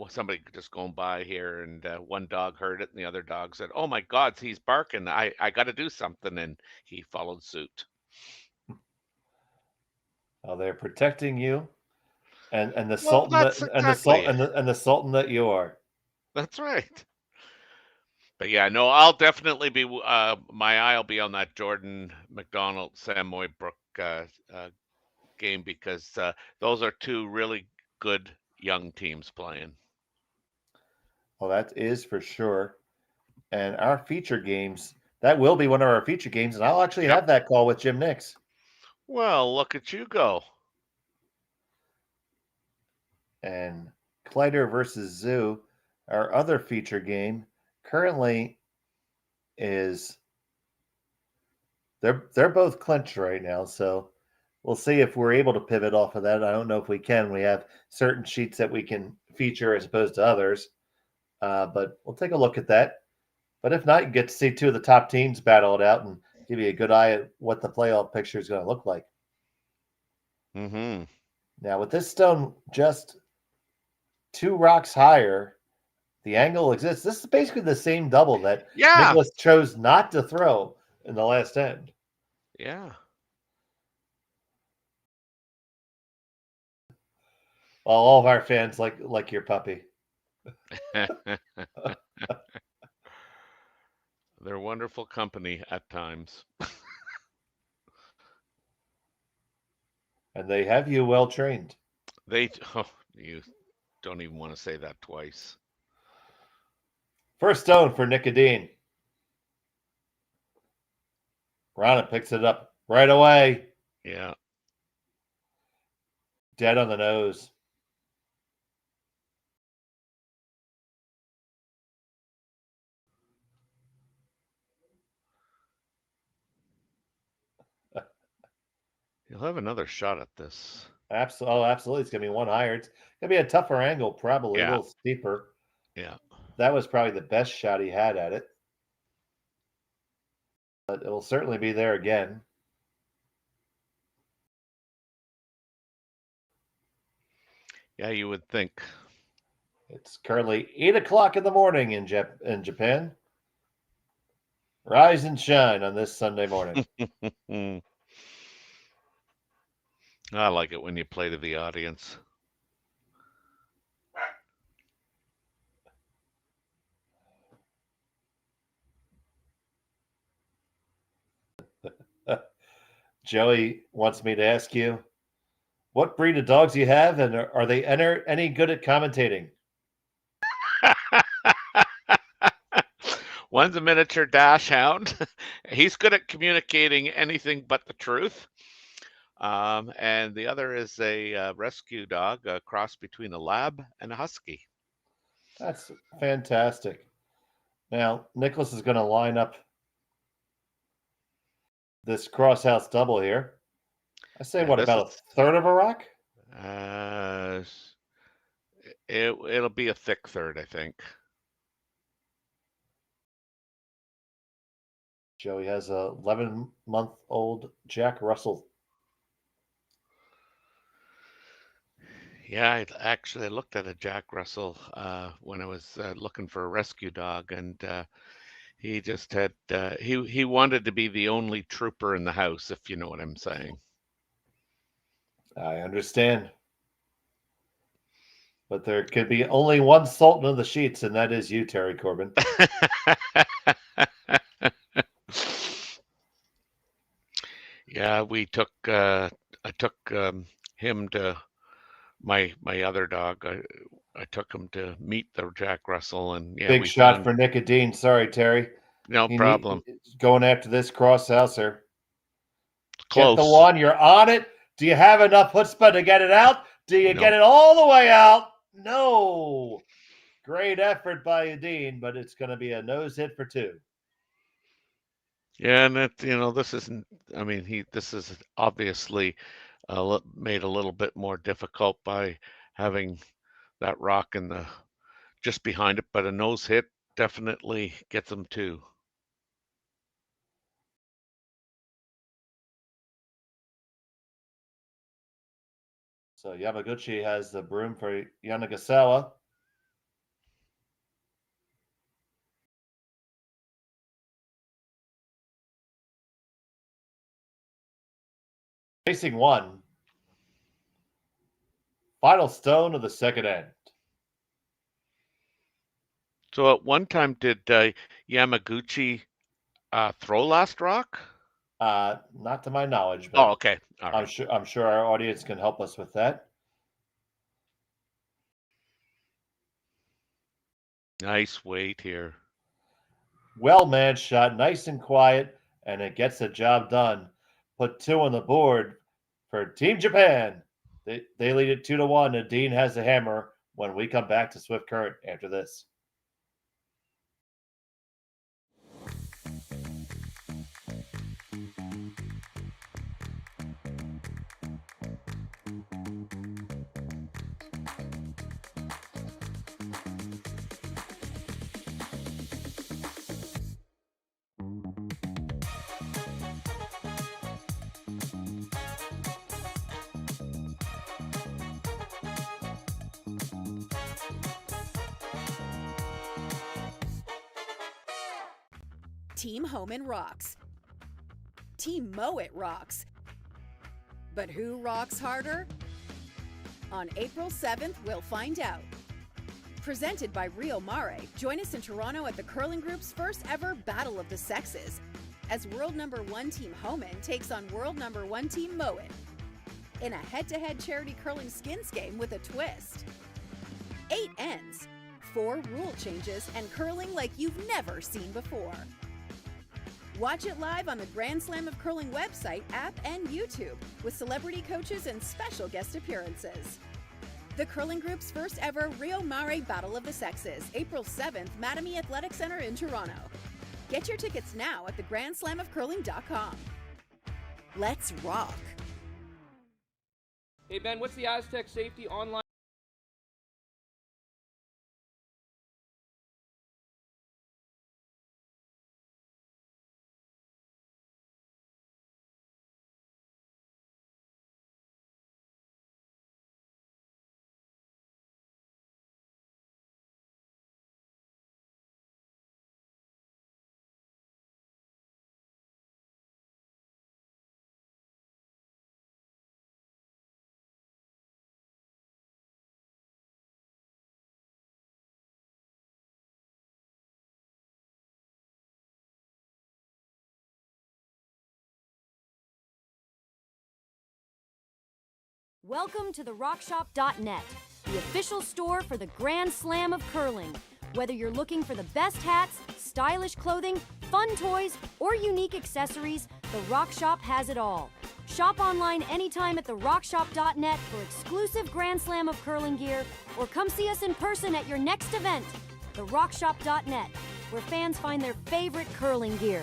somebody just going by here, and one dog heard it, and the other dog said, oh my God, he's barking. I got to do something, and he followed suit. Oh, they're protecting you, and the Well, sultan and the sultan that you are. That's right. But yeah, no, I'll definitely be my eye will be on that Jordan McDonald Sam Moybrook game, because those are 2 really good young teams playing. Well, that is for sure. And our feature games, that will be one of our feature games, and I'll actually have that call with Jim Nix. Well, look at you go. And Kleider versus Zoo, our other feature game, currently is they're both clinched right now, so we'll see if we're able to pivot off of that. I don't know if we can. We have certain sheets that we can feature as opposed to others, but we'll take a look at that. But if not, you get to see 2 of the top teams battle it out and give you a good eye at what the playoff picture is going to look like. Mm-hmm. Now, with this stone just 2 rocks higher, the angle exists. This is basically the same double that Nicholas chose not to throw in the last end. Yeah. Well, all of our fans like your puppy. They're wonderful company at times. And they have you well trained. You don't even want to say that twice. First stone for Nick Edin. Rana picks it up right away. Yeah. Dead on the nose. You'll have another shot at this. Absolutely. It's going to be one higher. It's going to be a tougher angle, probably a little steeper. Yeah. That was probably the best shot he had at it. But it will certainly be there again. Yeah, you would think. It's currently 8 o'clock in the morning in Japan. Rise and shine on this Sunday morning. I like it when you play to the audience. Joey wants me to ask you, what breed of dogs you have, and are they any good at commentating? One's a miniature dash hound. He's good at communicating anything but the truth. And the other is a rescue dog, a cross between a lab and a husky. That's fantastic. Now, Nicholas is going to line up this crosshouse double here. I say, what, about a third of a rock? It'll be a thick third, I think. Joey has a 11-month-old Jack Russell. Yeah, I looked at a Jack Russell when I was looking for a rescue dog, and he just had he wanted to be the only trooper in the house, if you know what I'm saying. I understand. But there could be only one Sultan of the Sheets, and that is you, Terry Corbin. Yeah, I took him to my other dog. I took him to meet the Jack Russell, and yeah, big shot for Niklas Edin. Sorry, Terry. No problem. Going after this crosshouser. Close. Get the one. You're on it. Do you have enough chutzpah to get it out? Do you get it all the way out? No. Great effort by Edin, but it's going to be a nose hit for 2. Yeah, and this isn't. I mean, this is obviously made a little bit more difficult by having that rock in the just behind it, but a nose hit definitely gets them 2. So Yamaguchi has the broom for Yanagisawa. Facing 1. Final stone of the second end. So at one time, did Yamaguchi throw last rock? Not to my knowledge. But okay. All right. I'm sure our audience can help us with that. Nice weight here. Well-managed shot, nice and quiet, and it gets the job done. Put 2 on the board for Team Japan. They lead it 2-1, and Dean has the hammer when we come back to Swift Current after this. Team Homan rocks. Team Mowat rocks. But who rocks harder? On April 7th, we'll find out. Presented by Rio Mare, join us in Toronto at the Curling Group's first ever Battle of the Sexes, as World #1 Team Homan takes on World #1 Team Mowat in a head-to-head charity curling skins game with a twist. 8 ends, 4 rule changes, and curling like you've never seen before. Watch it live on the Grand Slam of Curling website, app, and YouTube with celebrity coaches and special guest appearances. The Curling Group's first ever Rio Mare Battle of the Sexes, April 7th, Mattamy Athletic Center in Toronto. Get your tickets now at thegrandslamofcurling.com. Let's rock! Hey Ben, what's the Aztec Safety online? Welcome to the RockShop.net, the official store for the Grand Slam of curling. Whether you're looking for the best hats, stylish clothing, fun toys, or unique accessories, the Rock Shop has it all. Shop online anytime at therockshop.net for exclusive Grand Slam of curling gear, or come see us in person at your next event. The RockShop.net, where fans find their favorite curling gear.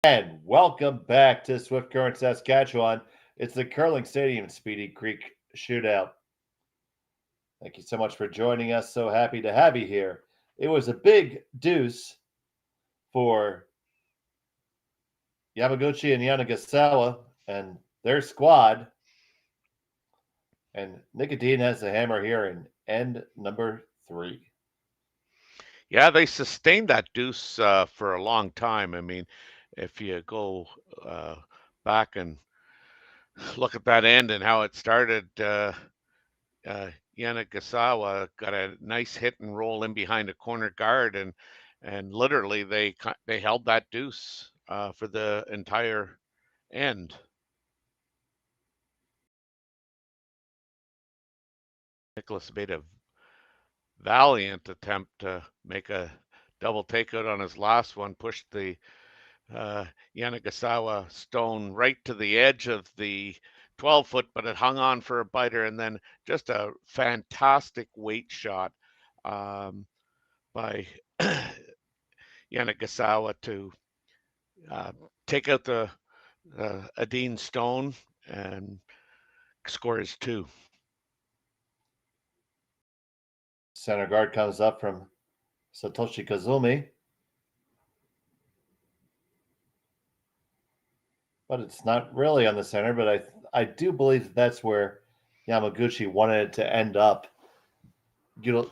And welcome back to Swift Current, Saskatchewan. It's the Curling Stadium Speedy Creek Shootout. Thank you so much for joining us. So happy to have you here. It was a big deuce for Yamaguchi and Yanagisawa and their squad. And Niklas Edin has the hammer here in end number 3. Yeah, they sustained that deuce for a long time. I mean, if you go back and look at that end and how it started, Yanagisawa got a nice hit and roll in behind a corner guard, and literally they held that deuce for the entire end. Niklas made a valiant attempt to make a double takeout on his last one, pushed the Yanagisawa stone right to the edge of the 12-foot, but it hung on for a biter, and then just a fantastic weight shot by Yanagisawa to take out the Edin stone and score his 2. Center guard comes up from Satoshi Kazumi. But it's not really on the center, but I do believe that's where Yamaguchi wanted it to end up,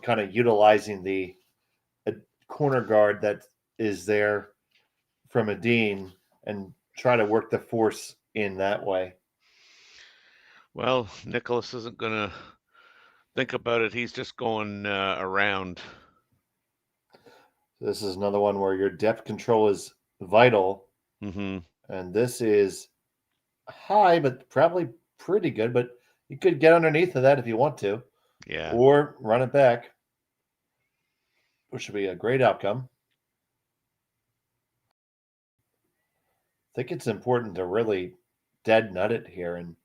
kind of utilizing the corner guard that is there from Edin and try to work the force in that way. Well, Nicholas isn't going to think about it. He's just going around. This is another one where your depth control is vital. Mm-hmm. And this is high, but probably pretty good. But you could get underneath of that if you want to. Yeah. Or run it back, which would be a great outcome. I think it's important to really dead nut it here and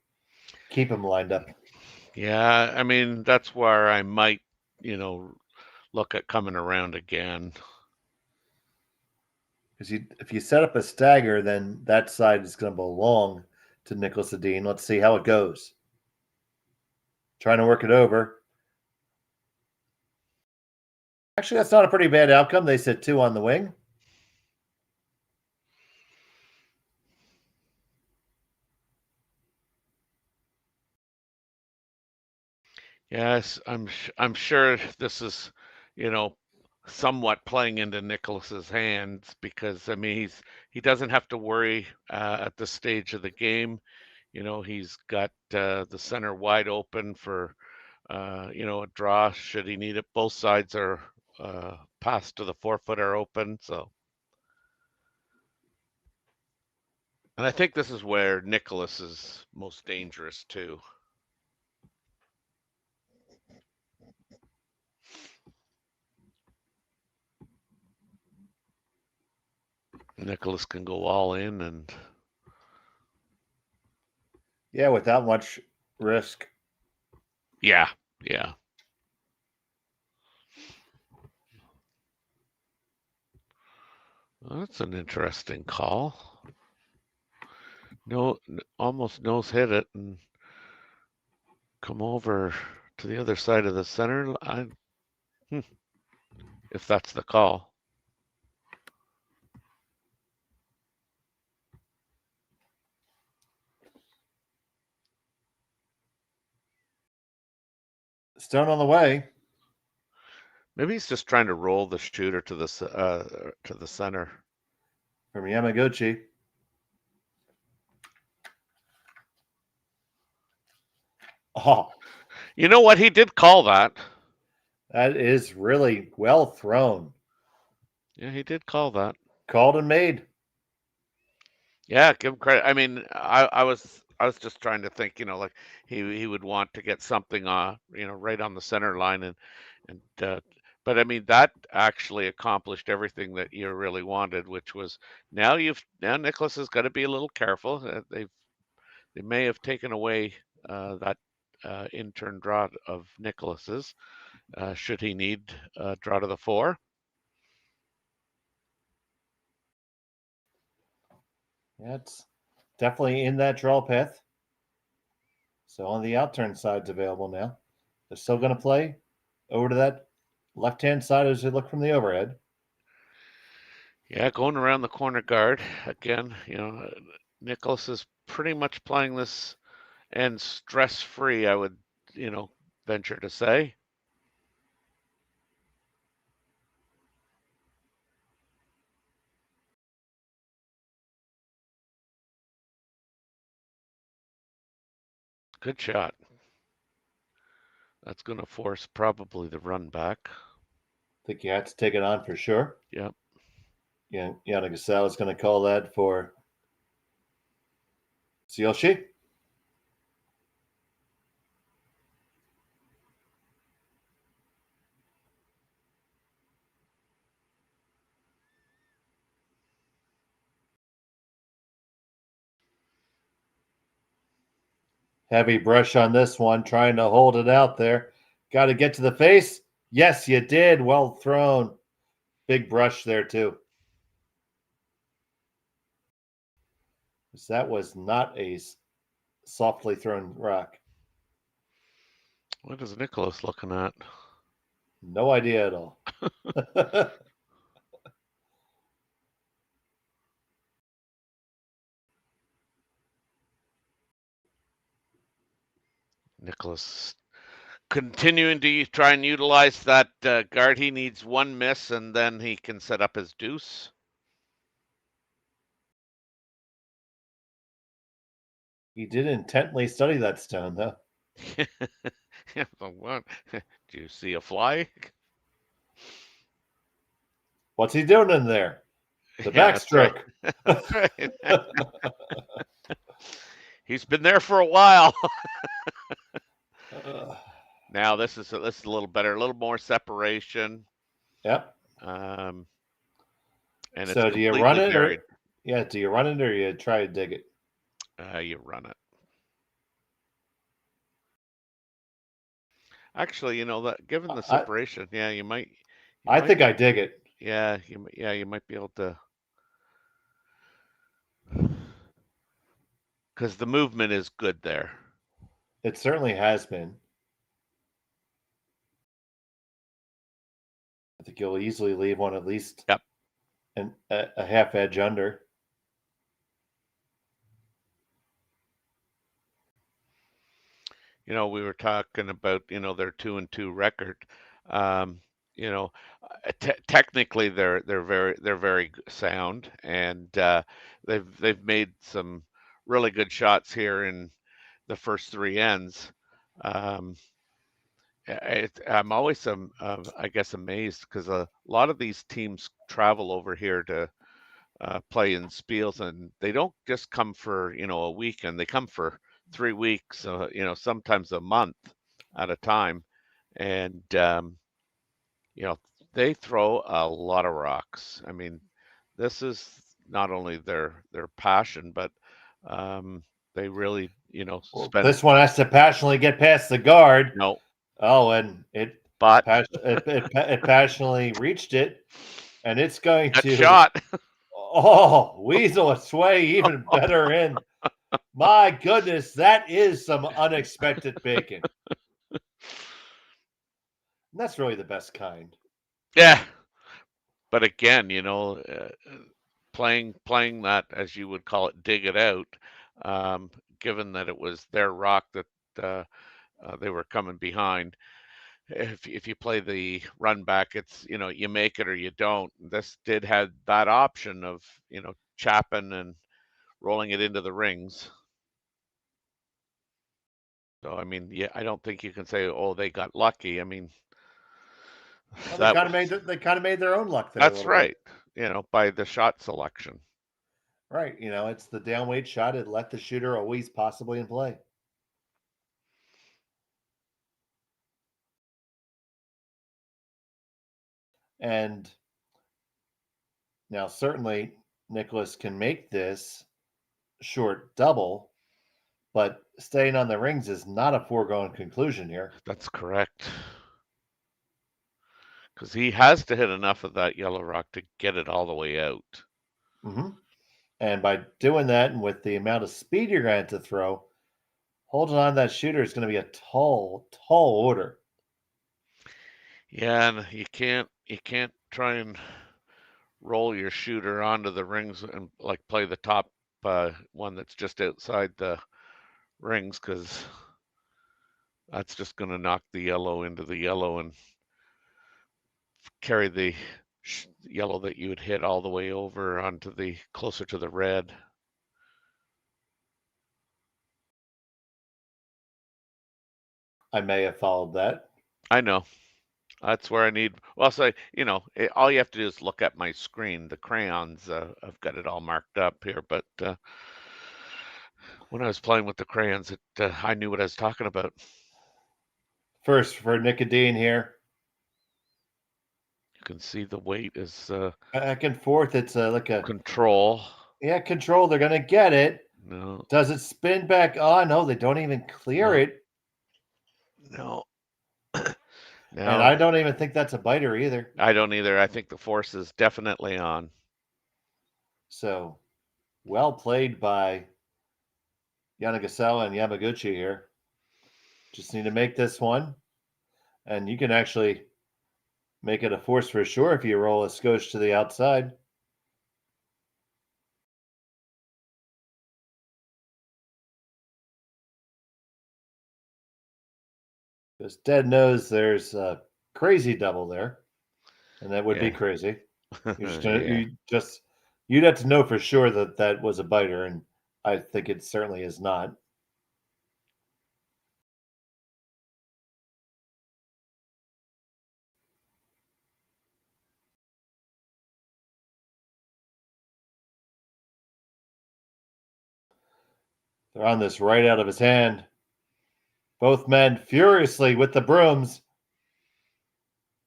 keep them lined up. Yeah, I mean, that's where I might, look at coming around again. Because if you set up a stagger, then that side is going to belong to Niklas Edin. Let's see how it goes. Trying to work it over. Actually, that's not a pretty bad outcome. They sit 2 on the wing. Yes, I'm sure this is, somewhat playing into Nicholas's hands, because I mean he doesn't have to worry at this stage of the game. He's got the center wide open for a draw should he need it. Both sides are passed to the 4-foot are open, so. And I think this is where Nicholas is most dangerous too. Nicholas can go all in and. Yeah, without much risk. Yeah. Well, that's an interesting call. almost nose hit it and come over to the other side of the center. If that's the call. Stone on the way. Maybe he's just trying to roll the shooter to the center. From Yamaguchi. Oh. You know what? He did call that. That is really well thrown. Yeah, he did call that. Called and made. Yeah, give him credit. I mean, I was just trying to think, like he would want to get something right on the center line and but I mean that actually accomplished everything that you really wanted, which was now Niklas has got to be a little careful. They may have taken away that in-turn draw of Niklas's should he need a draw to the 4. Yeah, it's definitely in that draw path. So on the outturn side's available now. They're still going to play over to that left-hand side as they look from the overhead. Yeah, going around the corner guard again. Niklas is pretty much playing this and stress-free, I would, venture to say. Good shot. That's going to force probably the run back. I think you have to take it on for sure. Yep. Yeah, Yanagisawa is going to call that for Tsuyoshi. Heavy brush on this one, trying to hold it out there. Got to get to the face. Yes, you did. Well thrown. Big brush there, too. That was not a softly thrown rock. What is Niklas looking at? No idea at all. Niklas continuing to try and utilize that guard. He needs one miss, and then he can set up his deuce. He did intently study that stone, though. Yeah, what? Do you see a fly? What's he doing in there? The backstroke. That's right. He's been there for a while. Now this is a little better, a little more separation. Yep. And so do you run it? Or, yeah, do you run it or you try to dig it? You run it. Actually, that given the separation, you might. I think I dig it. Yeah, you might be able to, because the movement is good there. It certainly has been. I think you'll easily leave one at least. Yep. And a half edge under. We were talking about, their 2-2 record. Technically they're very sound, and they've made some really good shots here in the first 3 ends. I'm always I guess amazed because a lot of these teams travel over here to play in Spiels, and they don't just come for a weekend. They come for 3 weeks, sometimes a month at a time, and they throw a lot of rocks. I mean, this is not only their passion, but they really spend. This one has to passionately get past the guard. No. Oh, and it passionately reached it, and it's going to shot. Oh, weasel its way even better in. My goodness, that is some unexpected bacon. And that's really the best kind. Yeah. But again, playing that, as you would call it, dig it out, given that it was their rock that they were coming behind. If you play the run back, it's, you make it or you don't. This did have that option of, chapping and rolling it into the rings. So, I mean, yeah, I don't think you can say, oh, they got lucky. I mean, well, they kind of made their own luck there. That's right. By the shot selection. Right. It's the downweight shot. It let the shooter always possibly in play. And now certainly Niklas can make this short double, but staying on the rings is not a foregone conclusion here. That's correct. Because he has to hit enough of that yellow rock to get it all the way out. Mm-hmm. And by doing that, and with the amount of speed you're going to have to throw, holding on that shooter is going to be a tall order. Yeah, and you can't try and roll your shooter onto the rings and like play the top one that's just outside the rings, because that's just going to knock the yellow into the yellow and carry the yellow that you would hit all the way over onto the closer to the red. I may have followed that. I know. That's where I need. Well, so all you have to do is look at my screen. The crayons, I've got it all marked up here. But when I was playing with the crayons, I knew what I was talking about. First for Niklas Edin here. You can see the weight is back and forth. It's like a control. Yeah, control. They're gonna get it. No. Does it spin back on? No, they don't even clear it. No. And I don't even think that's a biter either. I don't either. I think the force is definitely on. So, well played by Yanagisawa and Yamaguchi here. Just need to make this one. And you can actually make it a force for sure if you roll a skosh to the outside. Because Dead knows there's a crazy double there, and that would be crazy. You'd have to know for sure that that was a biter, and I think it certainly is not. They're on this right out of his hand. Both men furiously with the brooms.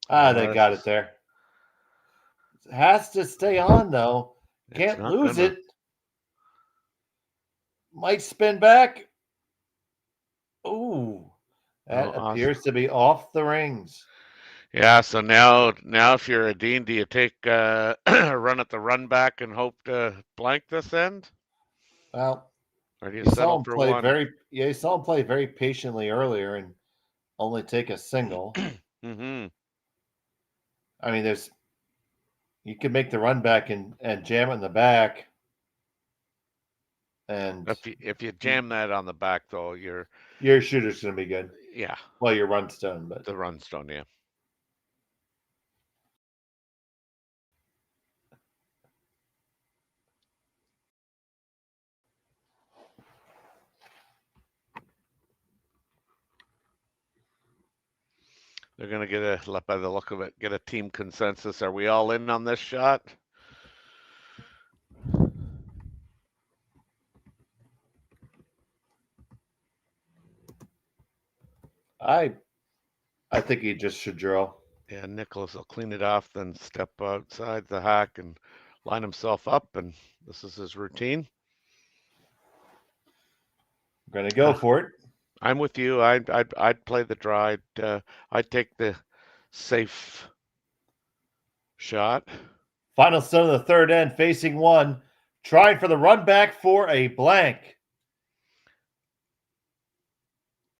They got it there. Has to stay on, though. Can't lose it. Might spin back. Ooh. That appears to be off the rings. Yeah, so now if you're a Dean, do you take a run at the run back and hope to blank this end? Well, or do you settle for one? You saw him play very patiently earlier and only take a single. Mm-hmm. I mean, you can make the run back and jam it in the back. And if you jam that on the back, though, your shooter's going to be good. Yeah. Well, your run stone, but the run stone, yeah. They're going to get by the look of it, get a team consensus. Are we all in on this shot? I think he just should draw. Yeah, Niklas will clean it off, then step outside the hack and line himself up, and this is his routine. I'm going to go for it. I'm with you. I'd play the draw. I'd take the safe shot. Final stone of the third end, facing one, trying for the run back for a blank.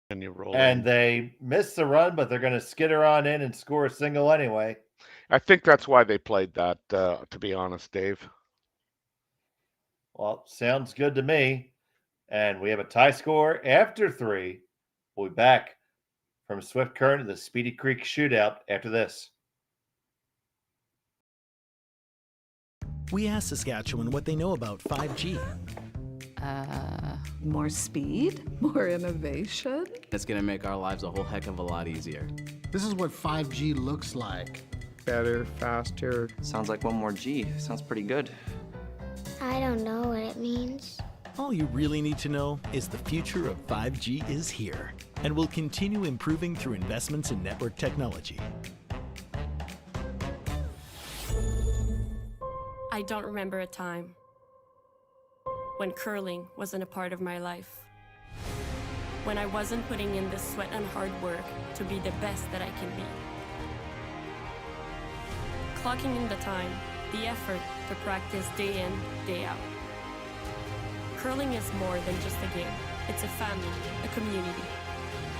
And you roll And in. they miss the run, but they're going to skitter on in and score a single anyway. I think that's why they played that, to be honest, Dave. Well, sounds good to me. And we have a tie score after 3. We'll be back from Swift Current to the Speedy Creek shootout after this. We asked Saskatchewan what they know about 5G. More speed, more innovation. It's gonna make our lives a whole heck of a lot easier. This is what 5G looks like. Better, faster. Sounds like one more G. Sounds pretty good. I don't know what it means. All you really need to know is the future of 5G is here and will continue improving through investments in network technology. I don't remember a time when curling wasn't a part of my life. When I wasn't putting in the sweat and hard work to be the best that I can be. Clocking in the time, the effort to practice day in, day out. Curling is more than just a game. It's a family, a community.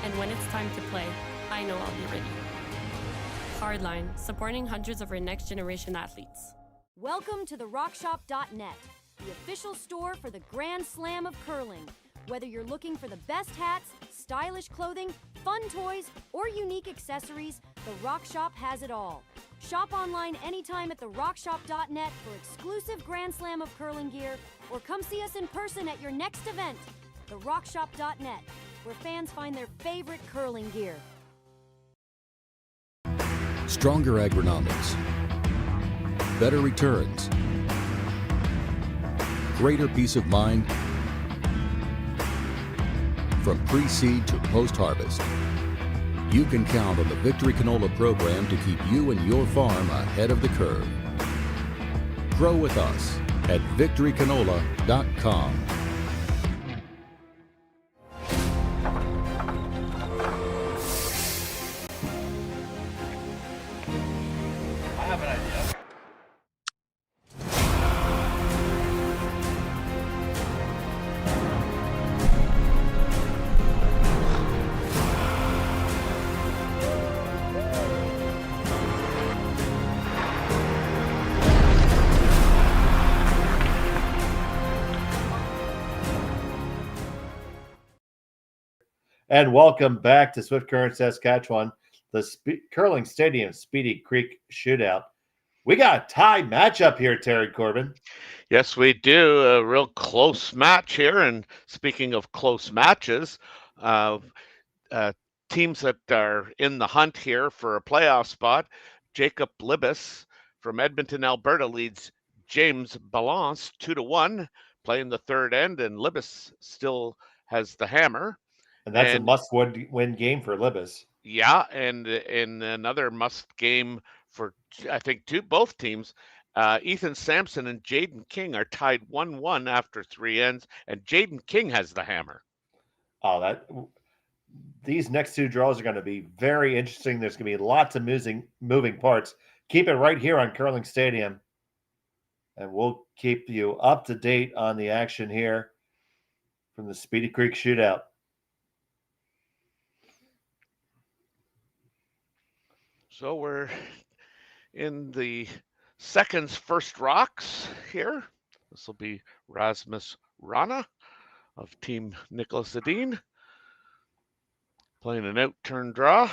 And when it's time to play, I know I'll be ready. Hardline, supporting hundreds of our next generation athletes. Welcome to the RockShop.net, the official store for the Grand Slam of curling. Whether you're looking for the best hats, stylish clothing, fun toys, or unique accessories, the Rock Shop has it all. Shop online anytime at therockshop.net for exclusive Grand Slam of curling gear, or come see us in person at your next event. TheRockShop.net, where fans find their favorite curling gear. Stronger agronomics, better returns, greater peace of mind from pre-seed to post-harvest. You can count on the Victory Canola program to keep you and your farm ahead of the curve. Grow with us at victorycanola.com. I have an idea. And welcome back to Swift Current Saskatchewan, the Curling Stadium Speedy Creek Shootout. We got a tie matchup here, Terry Corbin. Yes, we do. A real close match here. And speaking of close matches, teams that are in the hunt here for a playoff spot, Jacob Libas from Edmonton, Alberta leads James Balance 2-1, playing the third end, and Libas still has the hammer. And that's a must-win game for Libas. Yeah, and in another must game for, I think, both teams, Ethan Sampson and Jaden King are tied 1-1 after 3 ends, and Jaden King has the hammer. Oh, these next 2 draws are going to be very interesting. There's going to be lots of moving parts. Keep it right here on Curling Stadium, and we'll keep you up to date on the action here from the Speedy Creek Shootout. So we're in the seconds first rocks here. This will be Rasmus Rana of Team Niklas Edin playing an out-turn draw.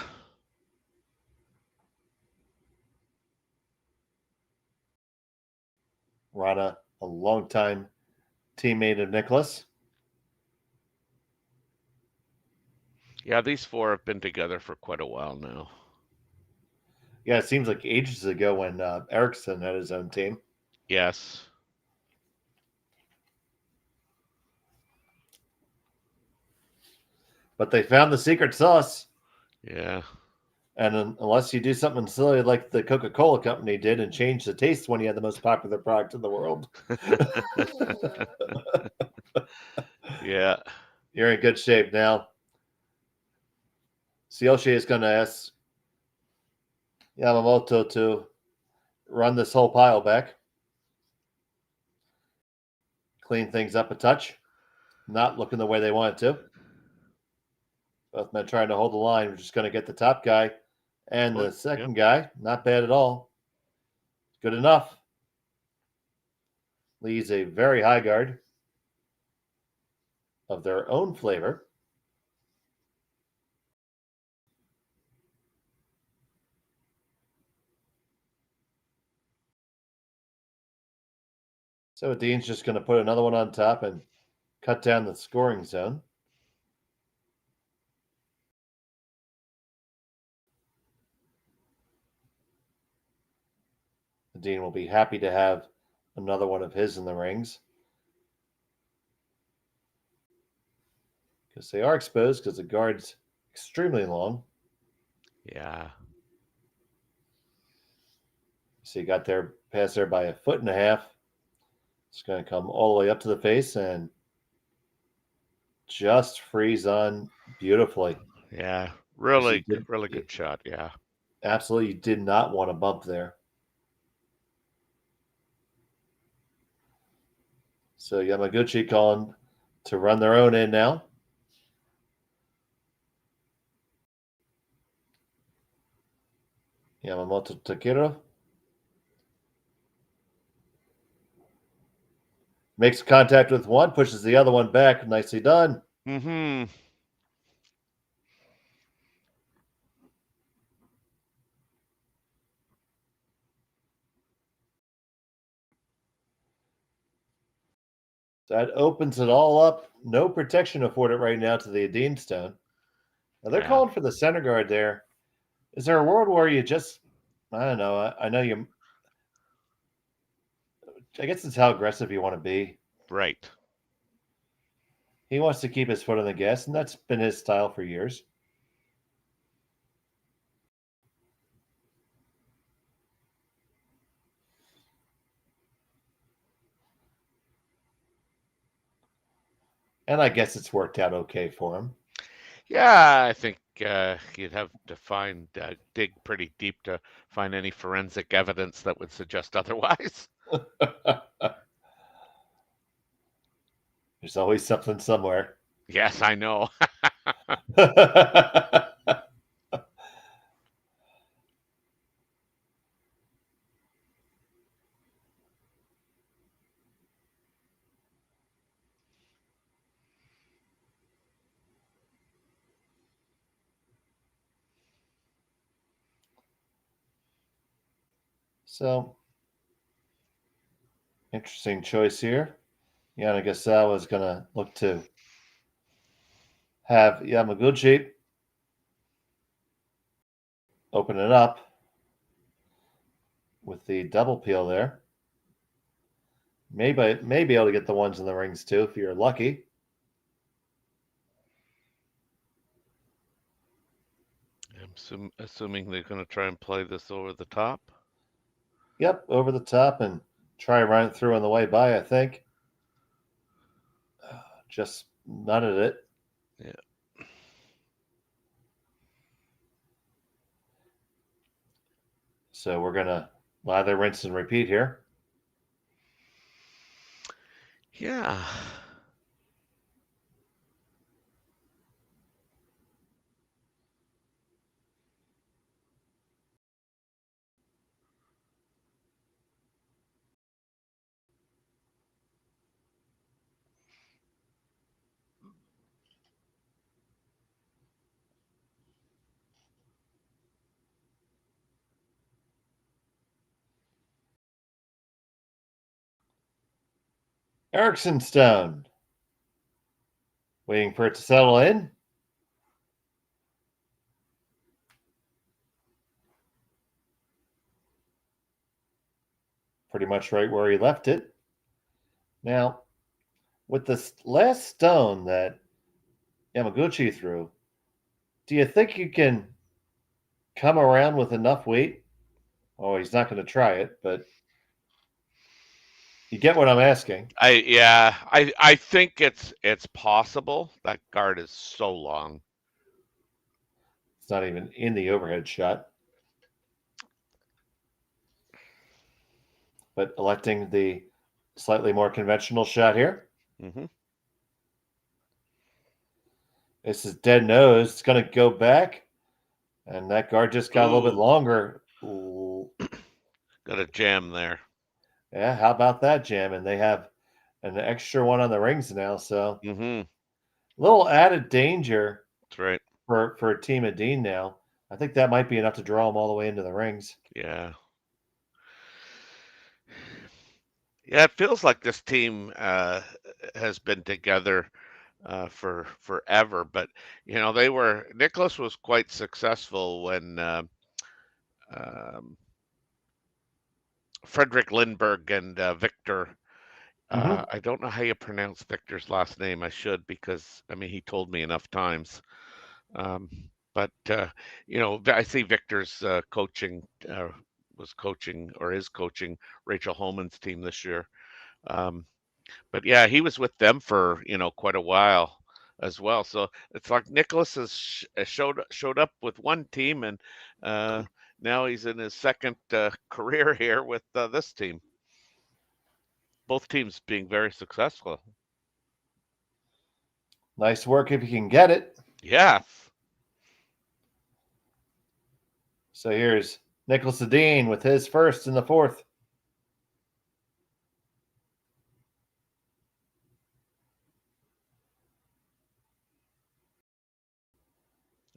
Rana, a longtime teammate of Niklas. Yeah, these 4 have been together for quite a while now. Yeah, it seems like ages ago when Eriksson had his own team. Yes. But they found the secret sauce. Yeah. And unless you do something silly like the Coca-Cola company did and change the taste when you had the most popular product in the world. Yeah. You're in good shape now. Tsuyoshi is going to ask Yamamoto to run this whole pile back. Clean things up a touch. Not looking the way they wanted to. Both men trying to hold the line. We're just going to get the top guy and the second guy. Not bad at all. Good enough. Leaves a very high guard of their own flavor. So Dean's just going to put another one on top and cut down the scoring zone. Dean will be happy to have another one of his in the rings. Because they are exposed because the guard's extremely long. Yeah. So you got their pass there by 1.5 feet. It's going to come all the way up to the face and just freeze on beautifully. Yeah. Really good shot. Yeah. Absolutely. You did not want to bump there. So Yamaguchi calling to run their own in now. Yamamoto Takiro makes contact with one, pushes the other one back. Nicely done. Mm-hmm. That opens it all up. No protection afforded right now to the Edin stone. Now they're calling for the center guard there. Is there a world where you just, I don't know, I know you, I guess it's how aggressive you want to be. Right. He wants to keep his foot on the gas, and that's been his style for years. And I guess it's worked out okay for him. Yeah, I think you'd have to dig pretty deep to find any forensic evidence that would suggest otherwise. There's always something somewhere. Yes, I know. So, interesting choice here. Yanagisawa is going to look to have Yamaguchi open it up with the double peel there. May be able to get the ones in the rings too if you're lucky. I'm assuming they're going to try and play this over the top. Yep, over the top and try run it through on the way by, I think. Just nutted it. Yeah. So we're going to lather, rinse, and repeat here. Yeah. Erickson stone. Waiting for it to settle in. Pretty much right where he left it. Now, with this last stone that Yamaguchi threw, do you think you can come around with enough weight? Oh, he's not going to try it, but you get what I'm asking. I think it's possible. That guard is so long. It's not even in the overhead shot. but electing the slightly more conventional shot here. Mm-hmm. This is dead nose. It's going to go back. And that guard just got a little bit longer. Ooh. Got a jam there. Yeah, how about that jam? And they have an extra one on the rings now. So mm-hmm. little added danger. That's right. For Team Edin now. I think that might be enough to draw them all the way into the rings. Yeah. Yeah, it feels like this team has been together for forever. But Niklas was quite successful when Frederick Lindbergh and Victor. I don't know how you pronounce Victor's last name. I should, because he told me enough times. But I see Victor's was coaching or is coaching Rachel Holman's team this year. But yeah, he was with them for quite a while as well. So it's like Niklas has showed up with one team, and now he's in his second career here with this team. Both teams being very successful. Nice work if you can get it. Yeah. So here's Niklas Edin with his first in the fourth.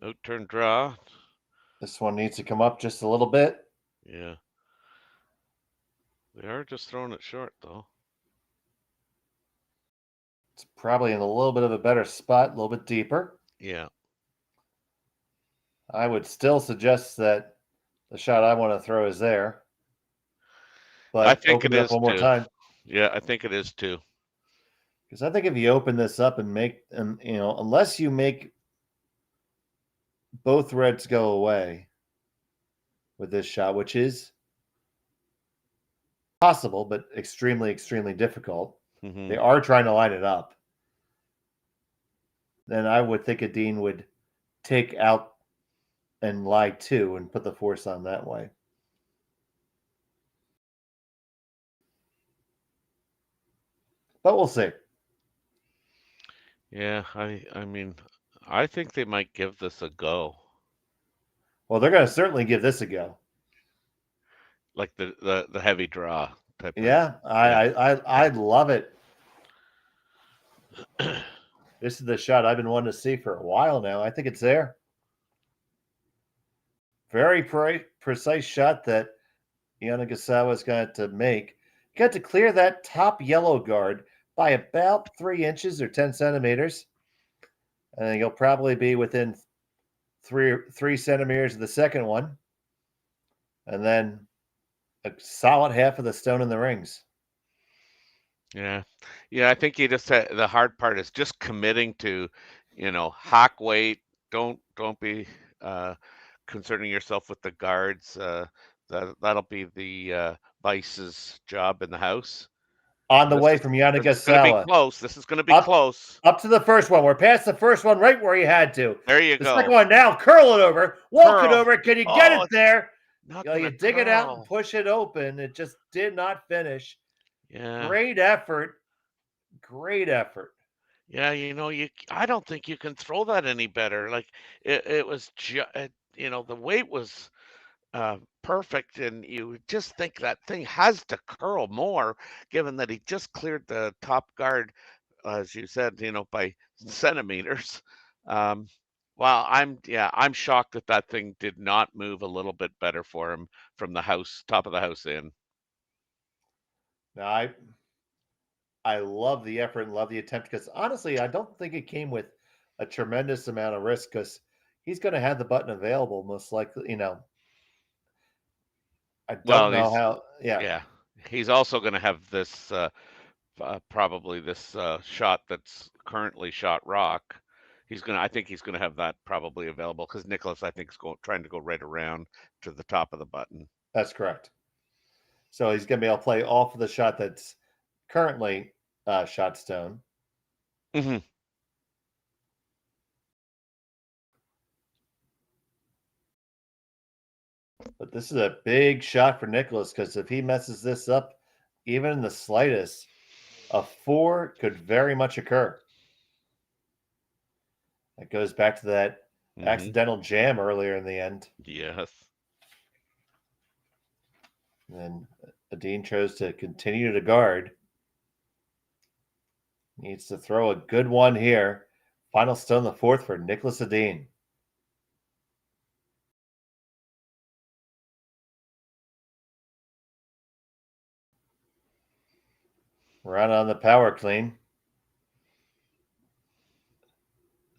Out turn draw. This one needs to come up just a little bit. Yeah. They are just throwing it short, though. It's probably in a little bit of a better spot, a little bit deeper. Yeah. I would still suggest that the shot I want to throw is there. But I think it is one more time. Yeah, I think it is too. Because I think if you open this up and make, unless you make both reds go away with this shot, which is possible, but extremely, extremely difficult. Mm-hmm. They are trying to line it up. Then I would think Edin would take out and lie two and put the force on that way. But we'll see. Yeah, I think they might give this a go. Well, they're going to certainly give this a go. Like the heavy draw type. Yeah, I love it. This is the shot I've been wanting to see for a while now. I think it's there. Very precise shot that Yanagisawa is going to make. Got to clear that top yellow guard by about 3 inches or 10 centimeters. And you'll probably be within 3 centimeters of the second one. And then a solid half of the stone in the rings. Yeah. I think you just the hard part is just committing to, hock weight. Don't be concerning yourself with the guards. That'll be the Vice's job in the house. On the way from Yanagisawa. This is going to be close. This is going to be close. Up to the first one. We're past the first one right where he had to. There you go. go. The second one now. Curl it over. Walk it over. Can you get it there? You dig it out and push it open. It just did not finish. Yeah. Great effort. Great effort. Yeah, I don't think you can throw that any better. Like it was, the weight was perfect, and you just think that thing has to curl more, given that he just cleared the top guard, as you said, by centimeters. Well, I'm shocked that thing did not move a little bit better for him from the top of the house in. Now, I love the effort and love the attempt, because honestly, I don't think it came with a tremendous amount of risk, because he's going to have the button available most likely, I don't know how. Yeah. He's also going to have this probably this shot that's currently shot rock. I think he's going to have that probably available, because Niklas, I think, is trying to go right around to the top of the button. That's correct. So he's going to be able to play off of the shot that's currently shot stone. Mm-hmm. But this is a big shot for Niklas, because if he messes this up, even in the slightest, a 4 could very much occur. That goes back to that accidental jam earlier in the end. Yes. And then Edin chose to continue to guard. Needs to throw a good one here. Final stone the fourth for Niklas Edin. Run on the power clean.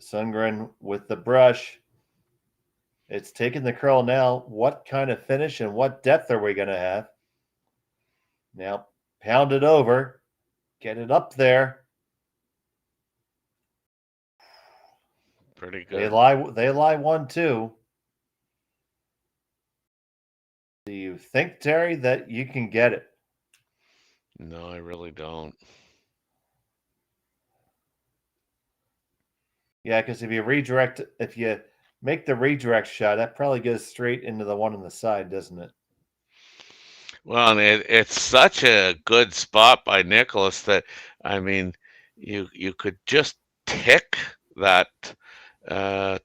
Sundgren with the brush. It's taking the curl now. What kind of finish and what depth are we going to have? Now, pound it over. Get it up there. Pretty good. They lie 1-2. Do you think, Terry, that you can get it? No, I really don't. Yeah, because if you make the redirect shot, that probably goes straight into the one on the side, doesn't it? Well, and it's such a good spot by Nicholas that, I mean, you could just tick that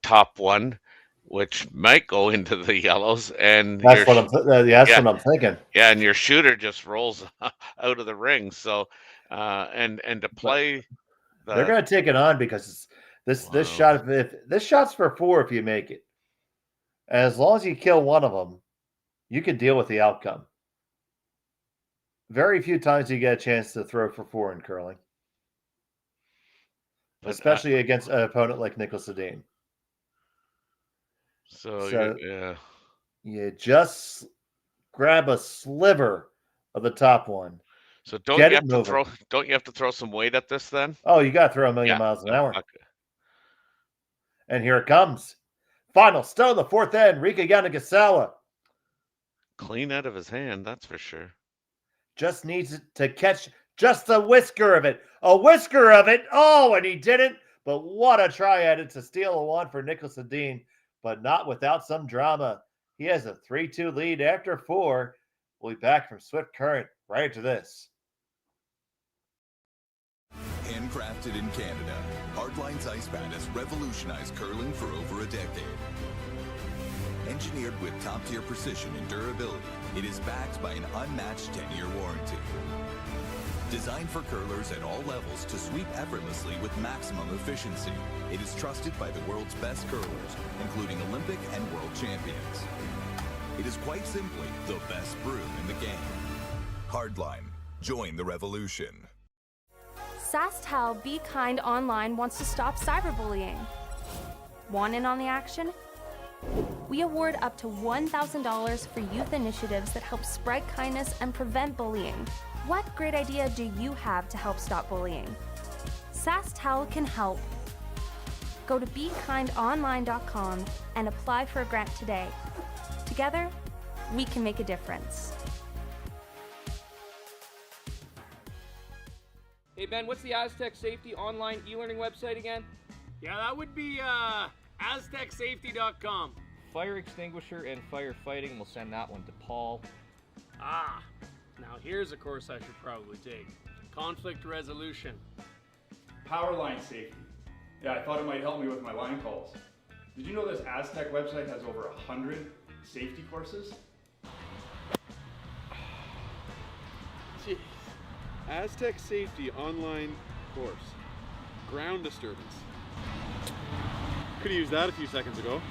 top one, which might go into the yellows, and that's what I'm thinking. Yeah, and your shooter just rolls out of the ring. So, and to play, they're going to take it on because this shot. If this shot's for 4, if you make it, as long as you kill one of them, you can deal with the outcome. Very few times you get a chance to throw for 4 in curling, especially against an opponent like Niklas Edin. So yeah, you just grab a sliver of the top one. So don't you have to throw some weight at this then? Oh, you got to throw a million miles an hour. Okay. And here it comes. Final stone, the fourth end, Rika Yanagisawa. Clean out of his hand, that's for sure. Just needs to catch just a whisker of it. A whisker of it. Oh, and he didn't. But what a try at it to steal a one for Niklas Edin, but not without some drama. He has a 3-2 lead after 4. We'll be back from Swift Current right after this. Handcrafted in Canada, Hardline's Ice Pad has revolutionized curling for over a decade. Engineered with top-tier precision and durability, it is backed by an unmatched 10-year warranty. Designed for curlers at all levels to sweep effortlessly with maximum efficiency, it is trusted by the world's best curlers, including Olympic and world champions. It is quite simply the best brew in the game. Hardline. Join the revolution. Sasktel Be Kind Online wants to stop cyberbullying. Want in on the action? We award up to $1,000 for youth initiatives that help spread kindness and prevent bullying. What great idea do you have to help stop bullying? Sasktel can help. Go to BeKindOnline.com and apply for a grant today. Together, we can make a difference. Hey Ben, what's the Aztec Safety online e-learning website again? Yeah, that would be aztecsafety.com. Fire extinguisher and firefighting, we'll send that one to Paul. Ah, now here's a course I should probably take. Conflict resolution. Power line safety. Yeah, I thought it might help me with my line calls. Did you know this Aztec website has over 100 safety courses? Jeez. Aztec Safety online course. Ground disturbance. Could have used that a few seconds ago.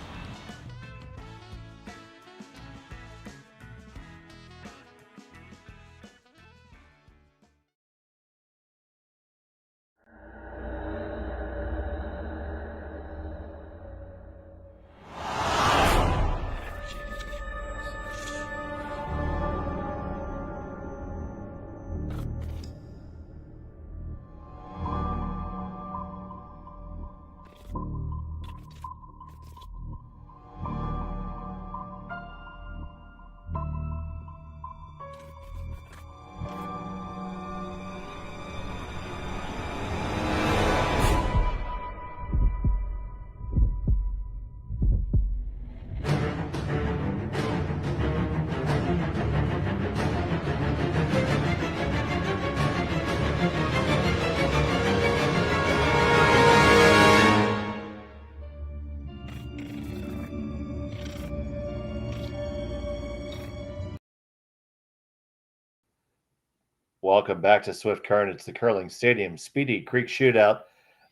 welcome back to Swift Current. It's the Curling Stadium Speedy Creek Shootout.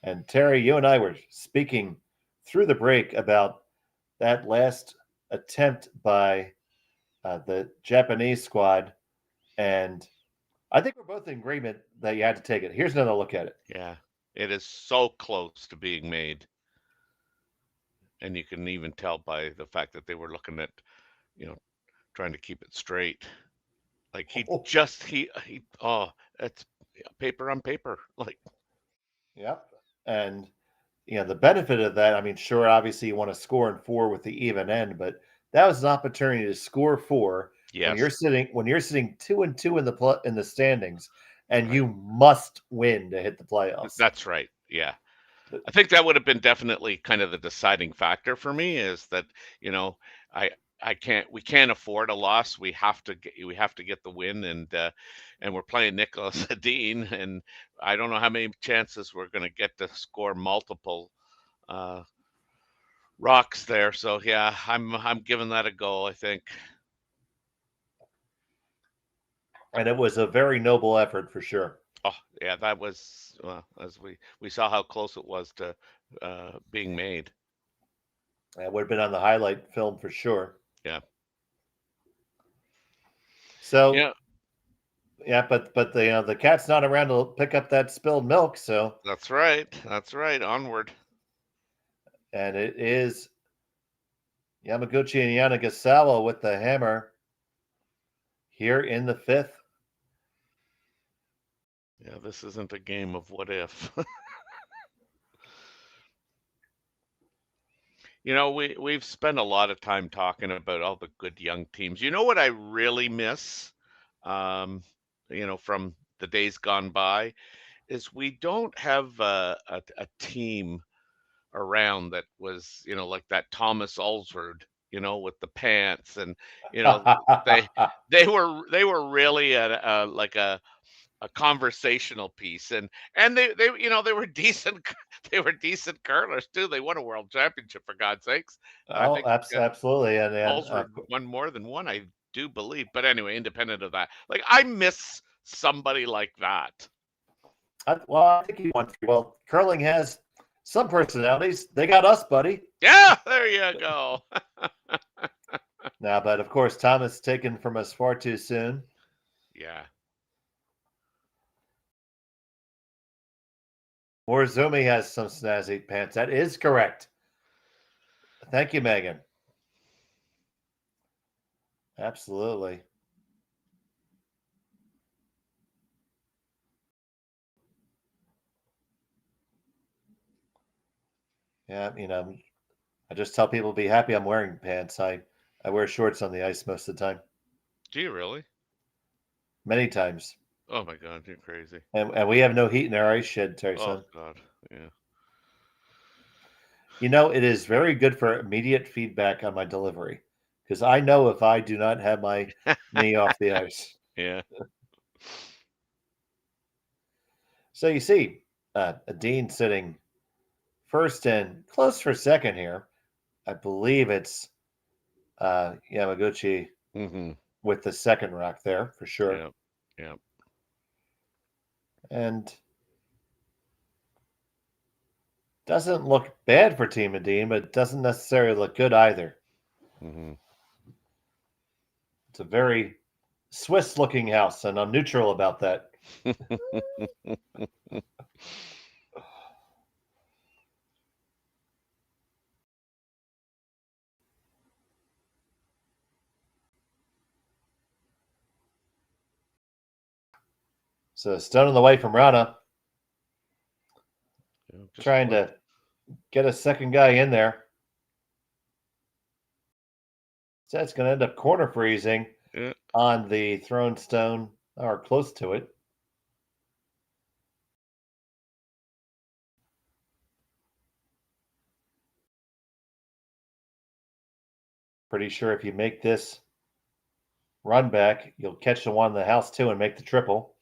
And Terry, you and I were speaking through the break about that last attempt by the Japanese squad. And I think we're both in agreement that you had to take it. Here's another look at it. Yeah, it is so close to being made. And you can even tell by the fact that they were looking at, trying to keep it straight. Like it's paper on paper. Like, yep. And the benefit of that, I mean, sure, obviously you want to score in 4 with the even end, but that was an opportunity to score 4 yes, when you're sitting 2-2 in the standings, and you must win to hit the playoffs. That's right. Yeah. I think that would have been definitely kind of the deciding factor for me, is that, we can't afford a loss. We have to get the win, and we're playing Niklas Edin, and I don't know how many chances we're going to get to score multiple rocks there. So yeah, I'm giving that a go, I think. And it was a very noble effort for sure. Oh yeah, that was, as we saw how close it was to being made. It would have been on the highlight film for sure. Yeah. So but the cat's not around to pick up that spilled milk. So that's right. Onward. And it is Yamaguchi and Yanagisawa with the hammer here in the 5th. Yeah, this isn't a game of what if. We've spent a lot of time talking about all the good young teams. You know what I really miss, from the days gone by, is we don't have a team around that was, like that Thomas Ulsford, with the pants, and they were really like a conversational piece, and they were decent. They were decent curlers too. They won a world championship, for God's sakes. I think absolutely. And Ulsford won more than one, I do believe. But anyway, independent of that, like, I miss somebody like that. I think he wants. Well, curling has some personalities. They got us, buddy. Yeah, there you go. Now, but of course, Thomas taken from us far too soon. Yeah. Morizumi has some snazzy pants. That is correct. Thank you, Megan. Absolutely. Yeah, I just tell people to be happy I'm wearing pants. I wear shorts on the ice most of the time. Do you really? Many times. Oh my God, you're crazy. And we have no heat in our ice shed, Terry. Oh God, yeah. It is very good for immediate feedback on my delivery, because I know if I do not have my knee off the ice. Yeah. So you see, Edin sitting first and close for second here. I believe it's Yamaguchi with the second rock there for sure. Yeah. And doesn't look bad for Team Edin, but it doesn't necessarily look good either. It's a very Swiss-looking house, and I'm neutral about that. So stone on the way from Rana. Trying to get a second guy in there. So it's going to end up corner freezing on the thrown stone, or close to it. Pretty sure if you make this run back, you'll catch the one in the house too and make the triple.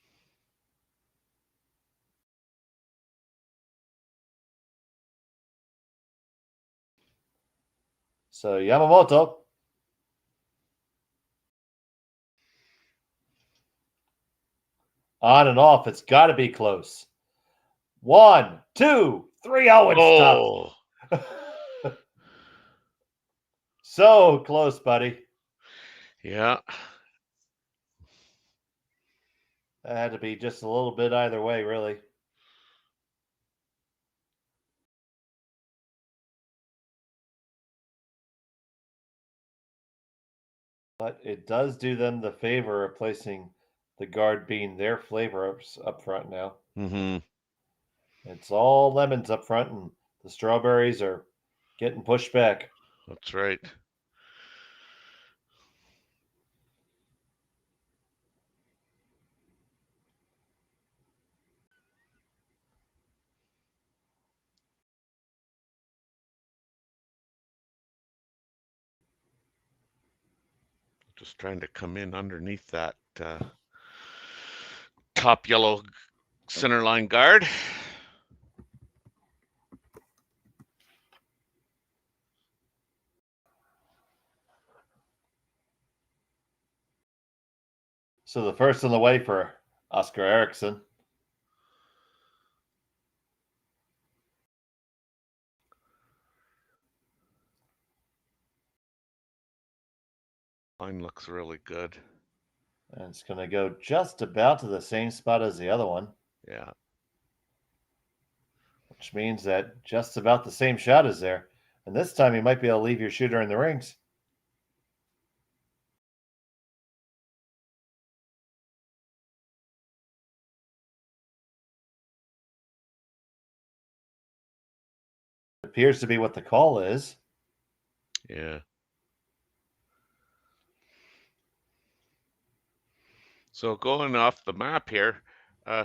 So Yamamoto On and off. It's got to be close. 1, 2, 3. Oh, it's stopped. So close, buddy. Yeah. That had to be just a little bit either way, really. But it does do them the favor of placing the guard being their flavor up front now. Mm-hmm. It's all lemons up front, and the strawberries are getting pushed back. That's right. Just trying to come in underneath that top yellow center line guard. So the first on the way for Oscar Eriksson. Line looks really good. And it's going to go just about to the same spot as the other one. Yeah. Which means that just about the same shot is there. And this time you might be able to leave your shooter in the rings. Appears to be what the call is. Yeah. So going off the map here,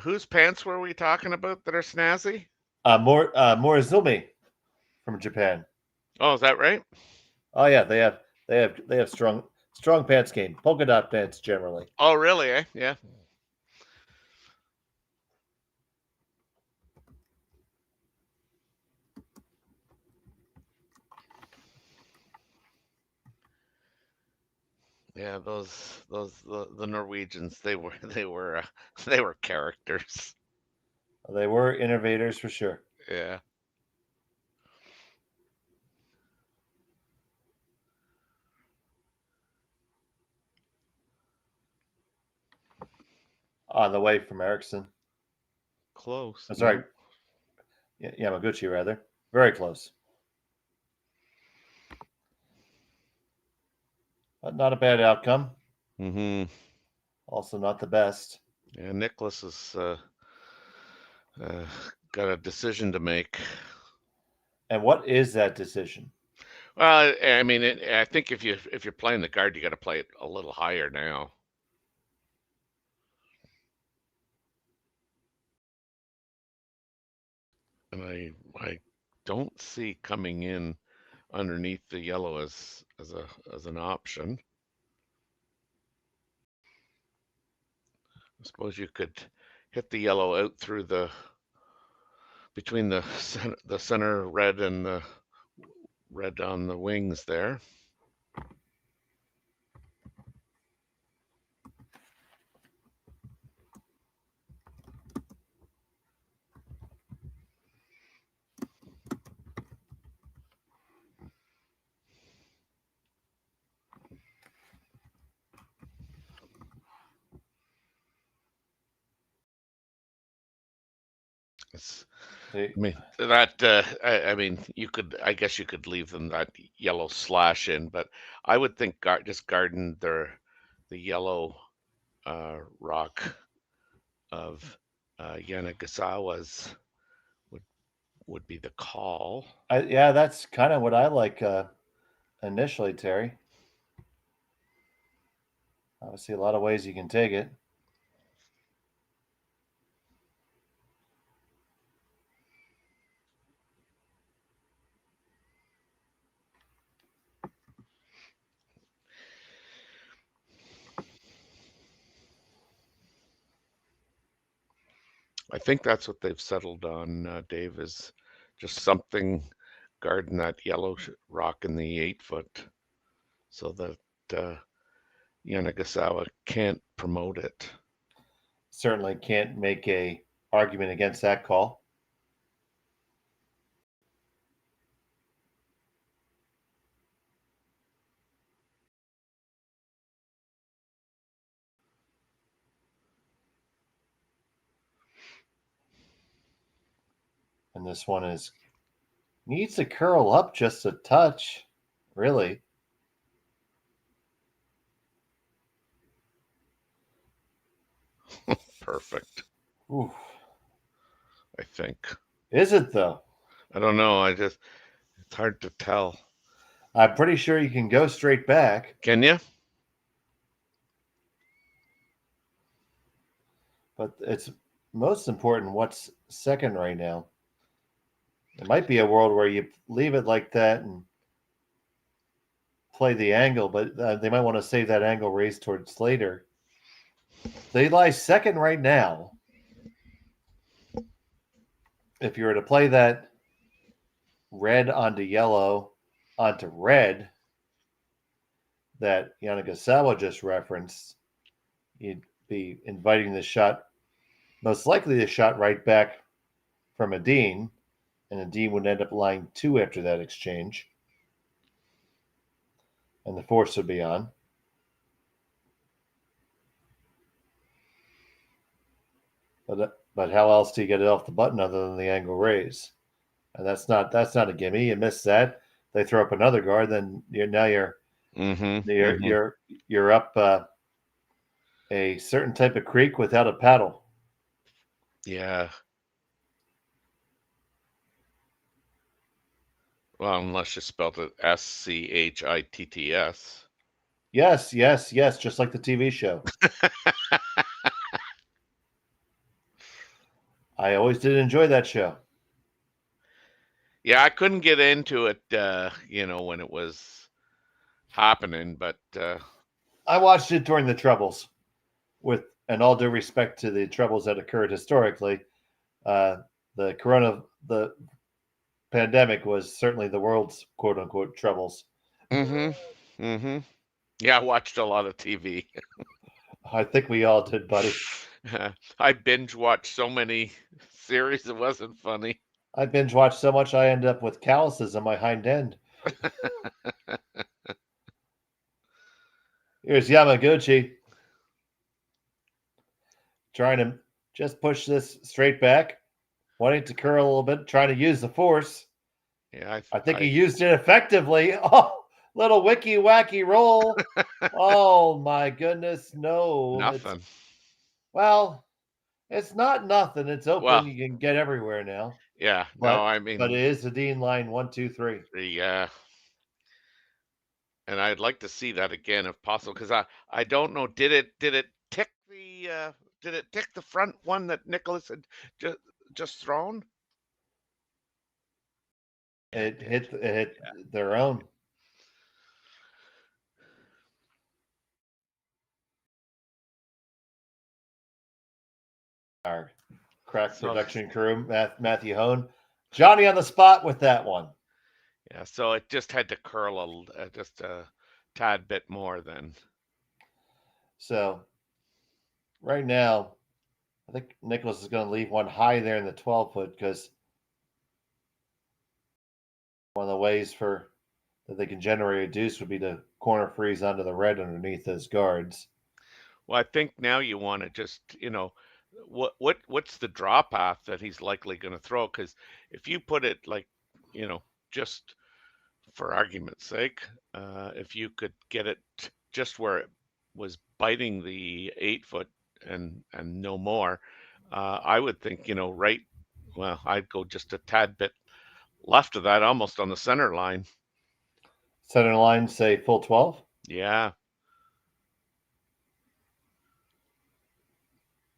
whose pants were we talking about that are snazzy? Morizumi from Japan. Oh, is that right? Oh yeah, they have strong pants game. Polka dot pants generally. Oh really? Eh? Yeah. Yeah, the Norwegians, they were characters. They were innovators for sure. Yeah. On the way from Eriksson. Close. I'm sorry. Yamaguchi, rather. Very close. But not a bad outcome. Mm-hmm. Also not the best. Yeah, Niklas has got a decision to make. And what is that decision? Well, I mean, I think if you're playing the guard, you got to play it a little higher now. And I don't see coming in underneath the yellow as an option. I suppose you could hit the yellow out through between the center red and the red on the wings there. I mean that. I mean, I guess you could leave them that yellow slash in, but I would think just guarding the yellow rock of Yanagisawa's would be the call. Yeah, that's kind of what I like initially, Terry. Obviously, a lot of ways you can take it. I think that's what they've settled on, Dave, is just something guarding that yellow rock in the 8-foot so that Yanagisawa can't promote it. certainly can't make a argument against that call. And this one needs to curl up just a touch, really. Perfect. Ooh. I think. Is it though? I don't know. It's hard to tell. I'm pretty sure you can go straight back. Can you? But it's most important what's second right now. It might be a world where you leave it like that and play the angle, but they might want to save that angle raised towards later. They lie second right now. If you were to play that red onto yellow onto red that Yanagisawa just referenced, you'd be inviting the shot, most likely the shot right back from Edin, and Edin would end up lying 2 after that exchange. And the force would be on. But how else do you get it off the button other than the angle raise? And that's not a gimme. You miss that, they throw up another guard, then you're up a certain type of creek without a paddle. Yeah. Well, unless you spelled it SCHITTS. Yes, just like the TV show. I always did enjoy that show. Yeah, I couldn't get into it, when it was happening, but I watched it during the Troubles, and all due respect to the Troubles that occurred historically. The pandemic was certainly the world's quote unquote troubles. Yeah, I watched a lot of TV. I think we all did, buddy. I binge watched so many series it wasn't funny. I binge watched so much I end up with calluses on my hind end. Here's Yamaguchi trying to just push this straight back, wanting to curl a little bit, trying to use the force. Yeah, I think he used it effectively. Oh, little wicky wacky roll. Oh my goodness, no. Nothing. It's not nothing. It's open. Well, you can get everywhere now. Yeah, But it is the Dean line 1, 2, 3. Yeah. And I'd like to see that again if possible, because I don't know. Did it tick the front one that Nicholas had just thrown? It hit their own. Our crack production crew, Matthew Hone, Johnny on the spot with that one. Yeah, so it just had to curl just a tad bit more then. So right now, I think Nicholas is going to leave one high there in the 12-foot, because one of the ways that they can generate a deuce would be to corner freeze onto the red underneath those guards. Well, I think now you want to just, what's the draw path that he's likely going to throw? Because if you put it like, just for argument's sake, if you could get it just where it was biting the 8-foot and no more, I would think, right. Well, I'd go just a tad bit left of that, almost on the center line. Center line, say full 12? Yeah.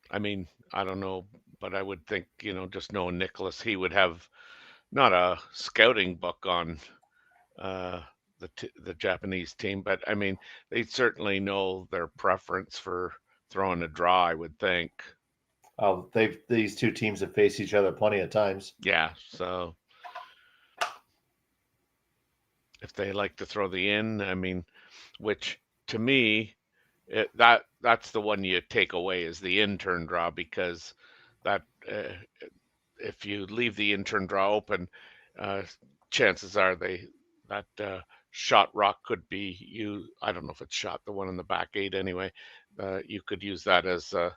I mean, I don't know, but I would think, just knowing Nicholas, he would have not a scouting book on the Japanese team, but I mean, they certainly know their preference for throwing a draw, I would think. Oh, these two teams have faced each other plenty of times. Yeah, so if they like to throw the in, I mean, which to me, that's the one you take away is the in-turn draw, because that if you leave the in-turn draw open, uh, chances are that shot rock could be you. I don't know if it's shot, the one in the back 8 anyway. You could use that as a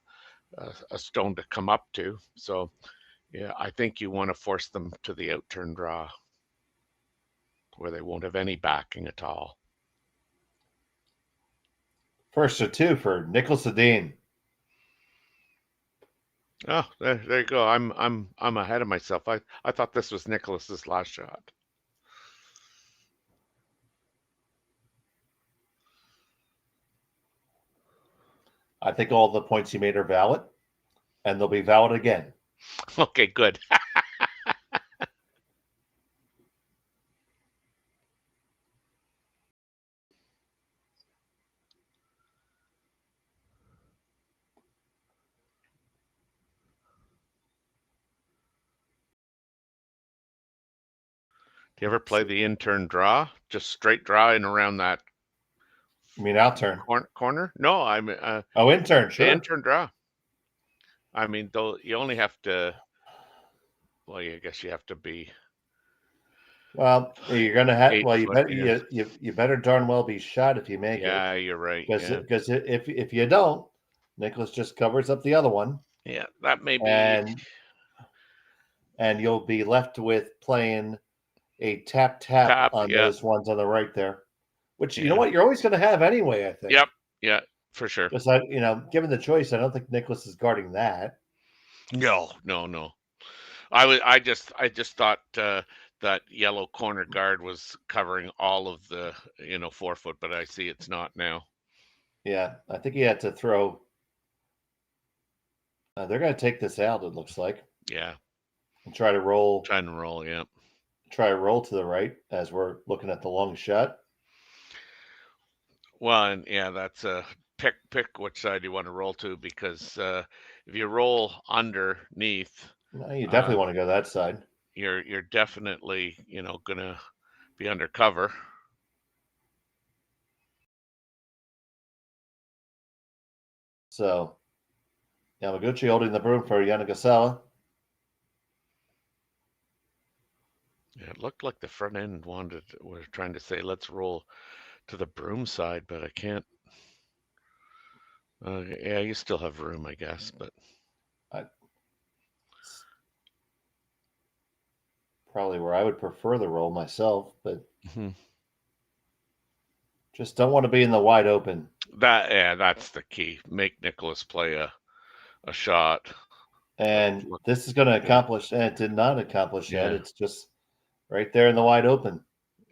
stone to come up to. So yeah, I think you want to force them to the out-turn draw where they won't have any backing at all. First to 2 for Niklas Edin. Oh, there you go. I'm ahead of myself. I thought this was Nicholas's last shot. I think all the points he made are valid, and they'll be valid again. Okay, good. Do you ever play the in-turn draw? Just straight draw in around that. You mean out-turn? Corner? No, I'm. In-turn, sure. In-turn draw. I mean, though, you only have to. Well, I guess you have to be. Well, you're gonna have. Well, you 8 better foot, you better darn well be shot if you make it. Yeah, you're right. Because if you don't, Nicholas just covers up the other one. Yeah, that may be. And you'll be left with playing a tap on those ones on the right there, which you know what you're always going to have anyway. I think. Yep. Yeah, for sure. Because given the choice, I don't think Nicholas is guarding that. No. I just thought that yellow corner guard was covering all of the 4 foot, but I see it's not now. Yeah, I think he had to throw. They're going to take this out. It looks like. Yeah. And try to roll. Trying to roll, yeah. Try to roll to the right as we're looking at the long shot. Well, and yeah, that's a pick which side you want to roll to, because if you roll underneath, you definitely want to go that side. You're definitely gonna be undercover. So Yamaguchi holding the broom for Yanagisawa. Yeah, it looked like the front end was trying to say, let's roll to the broom side, but I can't. Yeah, you still have room, I guess, but probably where I would prefer the roll myself, but just don't want to be in the wide open. That's the key. Make Nicholas play a shot. And this is going to accomplish, and it did not accomplish that. It's just right there in the wide open.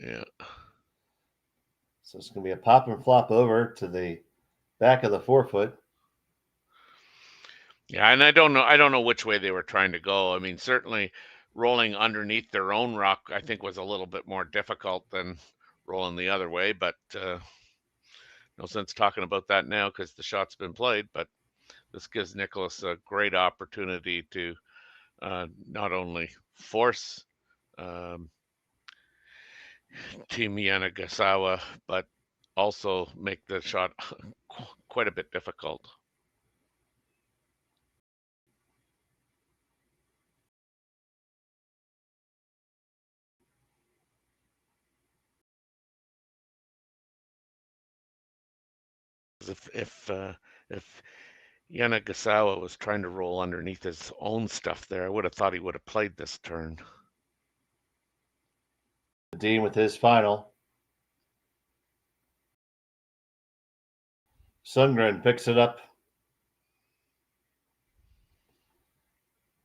Yeah. So it's going to be a pop and flop over to the back of the 4 foot. Yeah, and I don't know which way they were trying to go. I mean, certainly rolling underneath their own rock, I think, was a little bit more difficult than rolling the other way, but no sense talking about that now because the shot's been played. But this gives Nicholas a great opportunity to not only force Team Yanagisawa, but also make the shot quite a bit difficult. If Yanagisawa was trying to roll underneath his own stuff there, I would have thought he would have played this turn. Dean with his final. Sundgren picks it up.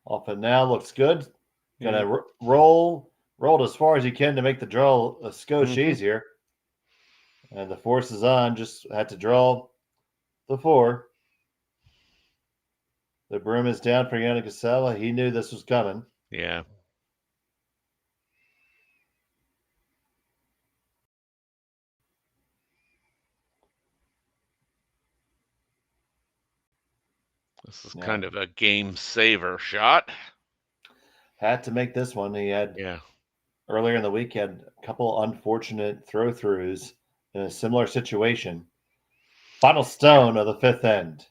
Off and now, looks good. Gonna roll as far as he can to make the draw a skosh easier. And the force is on. Just had to draw the 4. The broom is down for Yanagisawa. He knew this was coming. Yeah. This is kind of a game saver shot. Had to make this one. He had earlier in the week, he had a couple unfortunate throw-throughs in a similar situation. Final stone of the fifth end.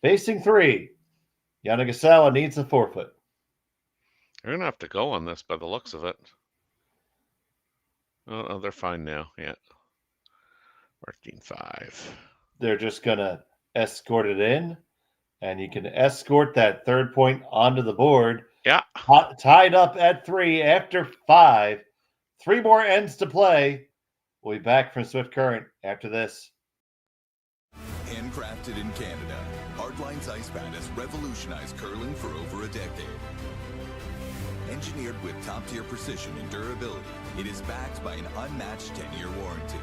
Facing 3. Yanagisawa needs a forfeit. They're going to have to go on this by the looks of it. Oh, they're fine now. Yeah. 14-5. They're just going to escort it in, and you can escort that third point onto the board. Yeah. Tied up at 3 after 5. 3 more ends to play. We'll be back from Swift Current after this. Handcrafted in Canada, Hardline's ice pad has revolutionized curling for over a decade. Engineered with top-tier precision and durability, it is backed by an unmatched 10-year warranty.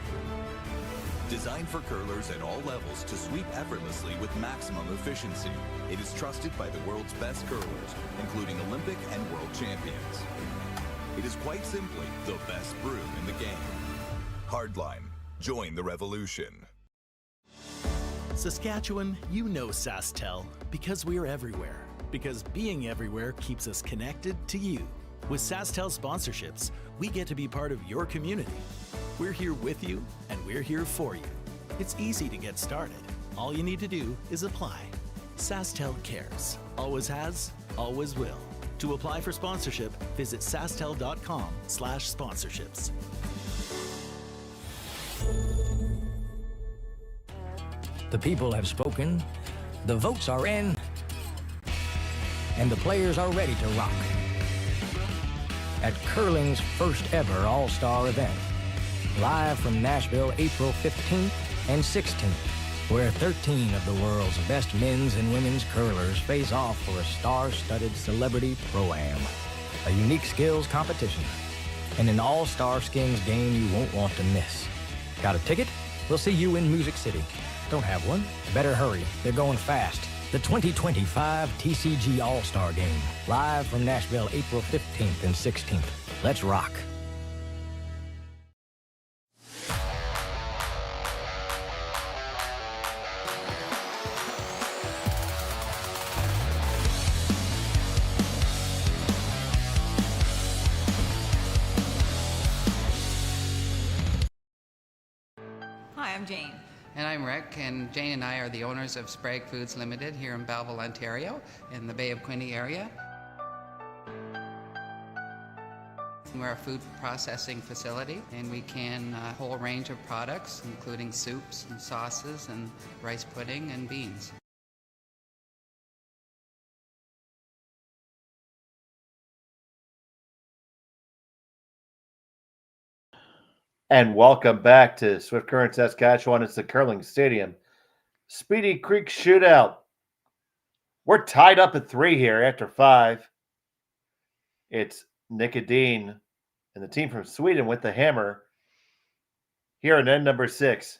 Designed for curlers at all levels to sweep effortlessly with maximum efficiency, it is trusted by the world's best curlers, including Olympic and world champions. It is quite simply the best brew in the game. Hardline. Join the revolution. Saskatchewan, you know Sasktel because we're everywhere. Because being everywhere keeps us connected to you. With Sasktel sponsorships, we get to be part of your community. We're here with you, and we're here for you. It's easy to get started. All you need to do is apply. Sasktel cares. Always has, always will. To apply for sponsorship, visit sastel.com/sponsorships. The people have spoken, the votes are in, and the players are ready to rock. At curling's first ever All-Star event, live from Nashville, April 15th and 16th, where 13 of the world's best men's and women's curlers face off for a star-studded celebrity pro-am, a unique skills competition, and an all-star skins game you won't want to miss. Got a ticket? We'll see you in Music City. Don't have one? Better hurry. They're going fast. The 2025 TCG All-Star Game, live from Nashville, April 15th and 16th. Let's rock. Hi, I'm Jane. And I'm Rick, and Jane and I are the owners of Sprague Foods Limited here in Belleville, Ontario, in the Bay of Quinte area. We're a food processing facility, and we can a whole range of products, including soups and sauces and rice pudding and beans. And welcome back to Swift Current, Saskatchewan. It's the Curling Stadium. Speedy Creek Shootout. We're tied up at 3 here after 5. It's Niklas Edin and the team from Sweden with the hammer here in end number 6.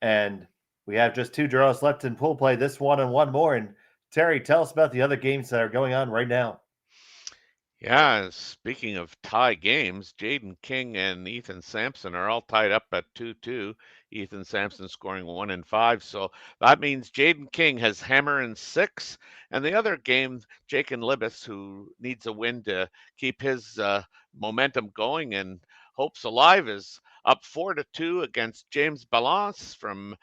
And we have just 2 draws left in pool play. This one and one more. And Terry, tell us about the other games that are going on right now. Yeah, speaking of tie games, Jaden King and Ethan Sampson are all tied up at 2-2. Ethan Sampson scoring 1 and 5. So that means Jaden King has hammer in 6. And the other game, Jake and Libis, who needs a win to keep his momentum going and hopes alive, is up 4-2 against James Balance from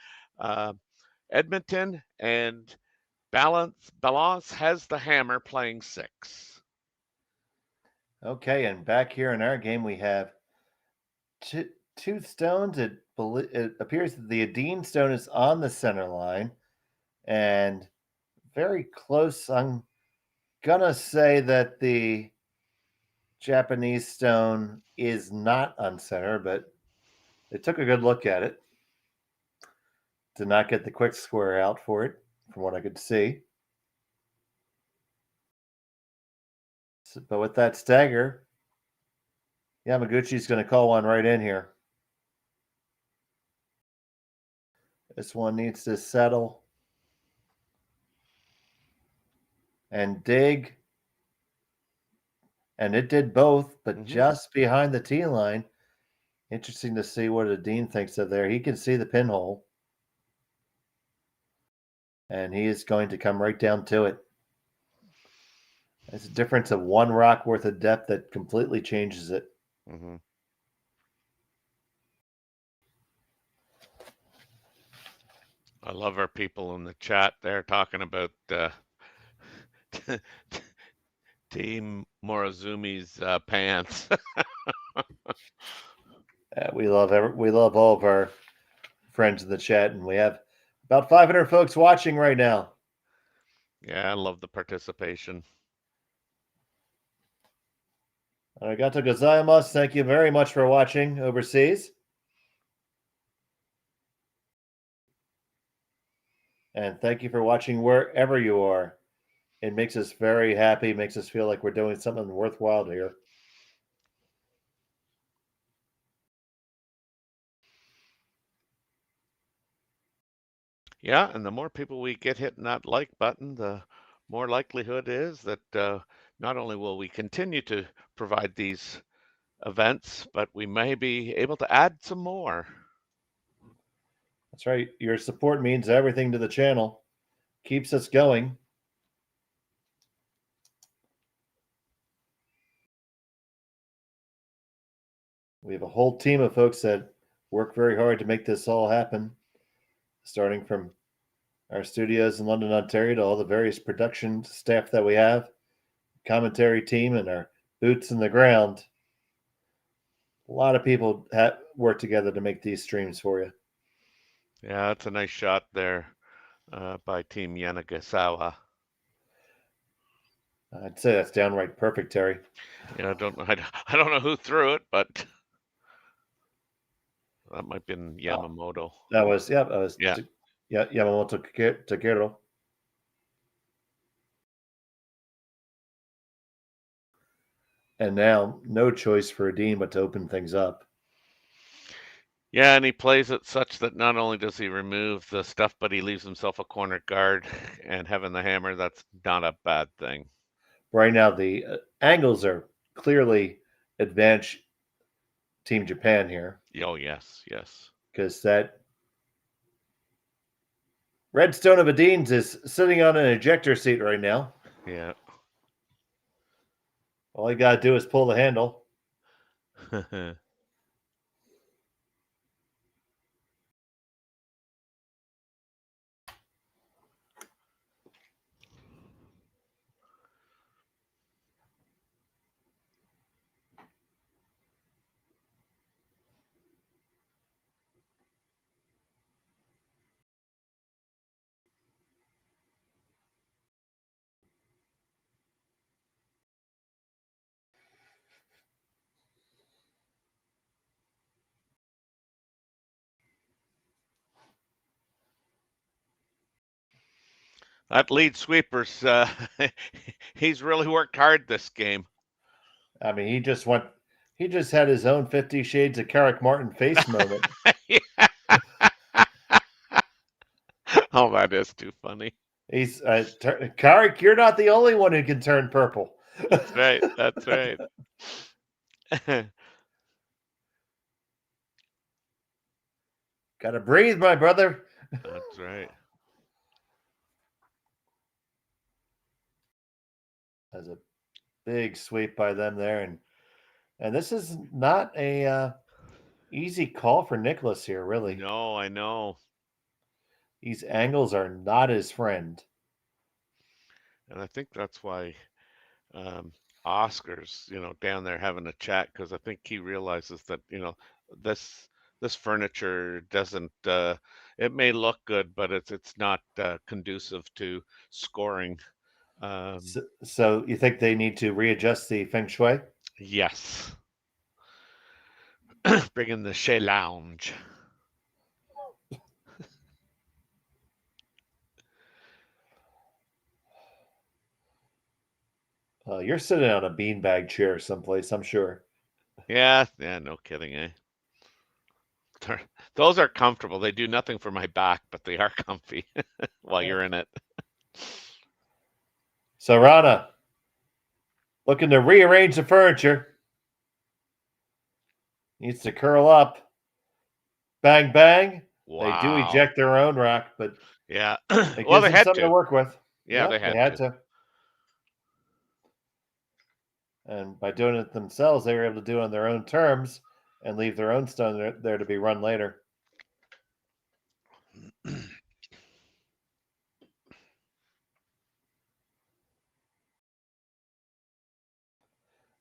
Edmonton. And Balance has the hammer playing 6. Okay, and back here in our game, we have two stones. It appears that the Edin stone is on the center line and very close. I'm going to say that the Japanese stone is not on center, but they took a good look at it. Did not get the quick square out for it, from what I could see. But with that stagger, Yamaguchi's going to call one right in here. This one needs to settle and dig. And it did both, but just behind the tee line. Interesting to see what Edin thinks of there. He can see the pinhole. And he is going to come right down to it. It's a difference of 1 rock worth of depth that completely changes it. Mm-hmm. I love our people in the chat there talking about Team Morozumi's pants. We love all of our friends in the chat, and we have about 500 folks watching right now. Yeah, I love the participation. Arigato gozaimasu. Thank you very much for watching overseas. And thank you for watching wherever you are. It makes us very happy, makes us feel like we're doing something worthwhile here. Yeah, and the more people we get hitting that like button, the more likelihood is that not only will we continue to provide these events, but we may be able to add some more. That's right. Your support means everything to the channel. Keeps us going. We have a whole team of folks that work very hard to make this all happen, starting from our studios in London, Ontario, to all the various production staff that we have, commentary team, and our boots in the ground. A lot of people work together to make these streams for you. Yeah, that's a nice shot there by Team Yanagisawa. I'd say that's downright perfect, Terry. Yeah, I don't know who threw it, but that might have been Yamamoto. That was Yamamoto Takeru. And now, no choice for Edin but to open things up. Yeah, and he plays it such that not only does he remove the stuff, but he leaves himself a corner guard, and having the hammer, that's not a bad thing. Right now, the angles are clearly advantage Team Japan here. Oh, yes. Because that Redstone of Edin's is sitting on an ejector seat right now. Yeah. All you got to do is pull the handle. That lead sweeper's he's really worked hard this game. I mean, he just had his own 50 Shades of Carrick Martin face moment. Oh, that is too funny. He's Carrick, you're not the only one who can turn purple. That's right. That's right. Gotta breathe, my brother. That's right. That's a big sweep by them there, and this is not a easy call for Niklas here, really. No, I know. These angles are not his friend. And I think that's why Oscar's, down there having a chat, because I think he realizes that, this furniture doesn't it may look good, but it's not conducive to scoring. So you think they need to readjust the feng shui? Yes. Bring in the Chez Lounge. You're sitting on a beanbag chair someplace, I'm sure. Yeah, no kidding, eh? Those are comfortable. They do nothing for my back, but they are comfy while you're in it. So Rana, looking to rearrange the furniture. Needs to curl up. Bang, bang. Wow. They do eject their own rack, but yeah, well, they had something to work with. Yeah, they had to. And by doing it themselves, they were able to do it on their own terms and leave their own stone there to be run later.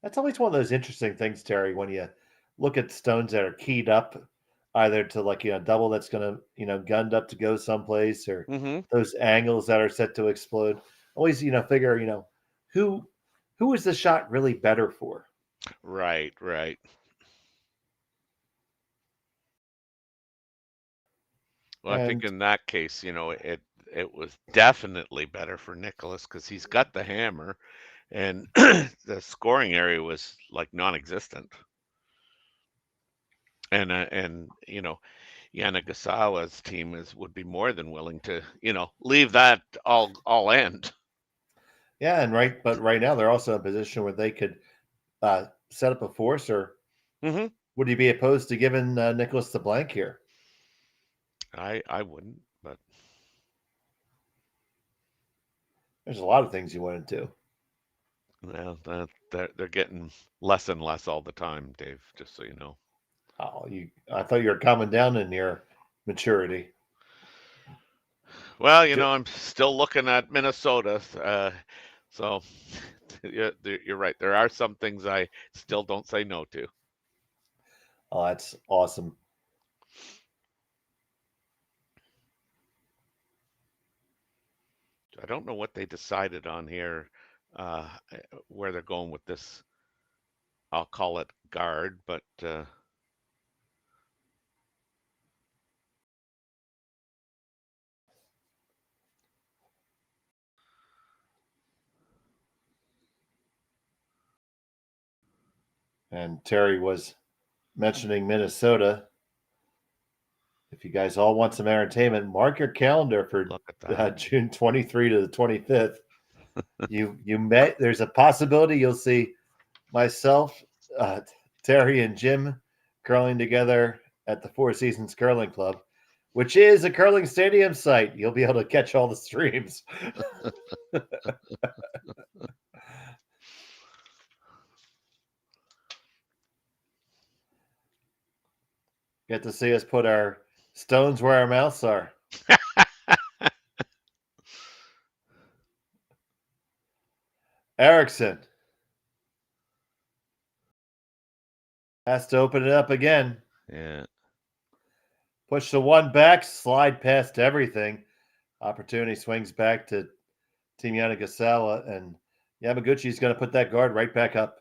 That's always one of those interesting things, Terry, when you look at stones that are keyed up either to like, double that's going to, gunned up to go someplace or those angles that are set to explode. Always, figure, who is the shot really better for? Right. Well, I think in that case, it was definitely better for Nicholas because he's got the hammer, and the scoring area was like non-existent. And Yanagisawa's team would be more than willing to, leave that all end. Yeah, but right now they're also in a position where they could set up a force, or would you be opposed to giving Nicholas the blank here? I wouldn't, but there's a lot of things you wouldn't do. Well, they're getting less and less all the time, Dave, just so you know. Oh, I thought you were coming down in your maturity. Well, I'm still looking at Minnesota, so you're right. There are some things I still don't say no to. Oh, that's awesome. I don't know what they decided on here, where they're going with this. I'll call it guard, but and Terry was mentioning Minnesota. If you guys all want some entertainment, mark your calendar for June 23 to the 25th. There's a possibility you'll see myself, Terry, and Jim curling together at the Four Seasons Curling Club, which is a curling stadium site. You'll be able to catch all the streams. Get to see us put our stones where our mouths are. Erickson has to open it up again. Yeah. Push the one back, slide past everything. Opportunity swings back to Team Yanagisawa, and Yamaguchi's going to put that guard right back up.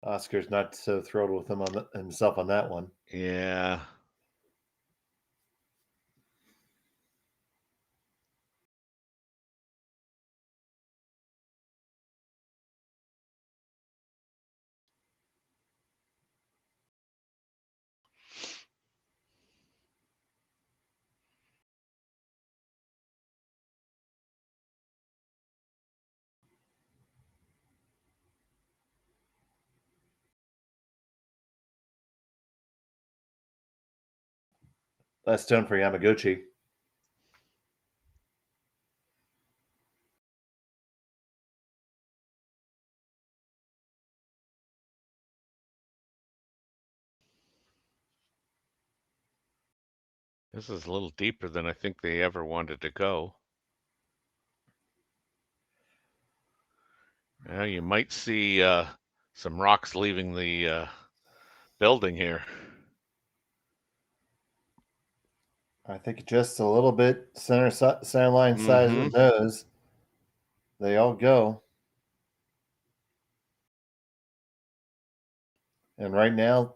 Oscar's not so thrilled with himself on that one. Yeah. Last stone for Yamaguchi. This is a little deeper than I think they ever wanted to go. Yeah, you might see some rocks leaving the building here. I think just a little bit center line size of the nose. They all go. And right now,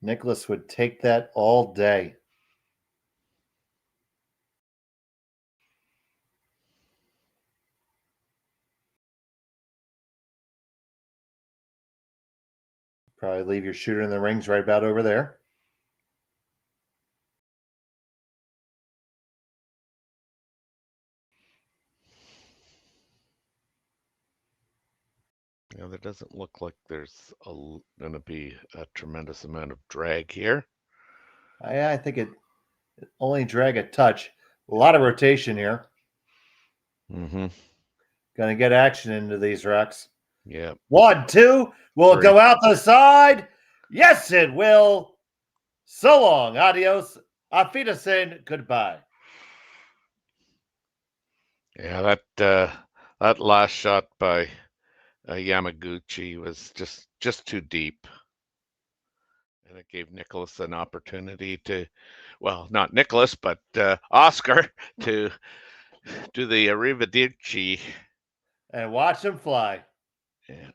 Nicholas would take that all day. Probably leave your shooter in the rings right about over there. Yeah, there doesn't look like there's going to be a tremendous amount of drag here. I think it only drag a touch. A lot of rotation here. Going to get action into these rocks. Yeah. 1, 2. Will it go out the side? Yes, it will. So long. Adios. Auf Wiedersehen. Goodbye. Yeah, that last shot by Yamaguchi was just too deep, and it gave Nicholas an opportunity to, well, not Nicholas, but Oscar to do the arrivederci. And watch him fly. Yeah.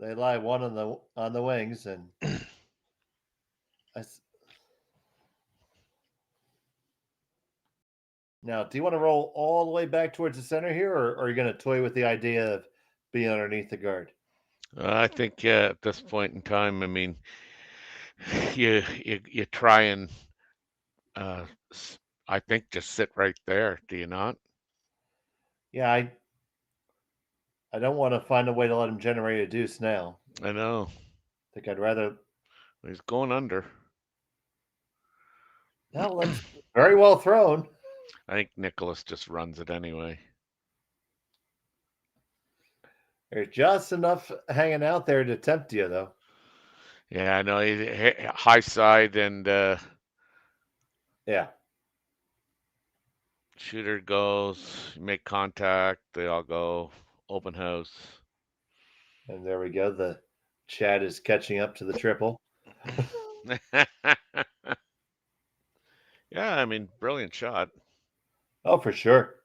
They lie one on the wings, and now, do you want to roll all the way back towards the center here, or are you going to toy with the idea of being underneath the guard? I think at this point in time, I mean, you try and I think just sit right there. Do you not? Yeah, I don't want to find a way to let him generate a deuce now. I know. I think I'd rather. He's going under. No, that's very well thrown. I think Nicholas just runs it anyway. There's just enough hanging out there to tempt you, though. Yeah, I know. High side and yeah. Shooter goes, make contact. They all go open house. And there we go. The Chad is catching up to the triple. Yeah, I mean, brilliant shot. Oh, for sure.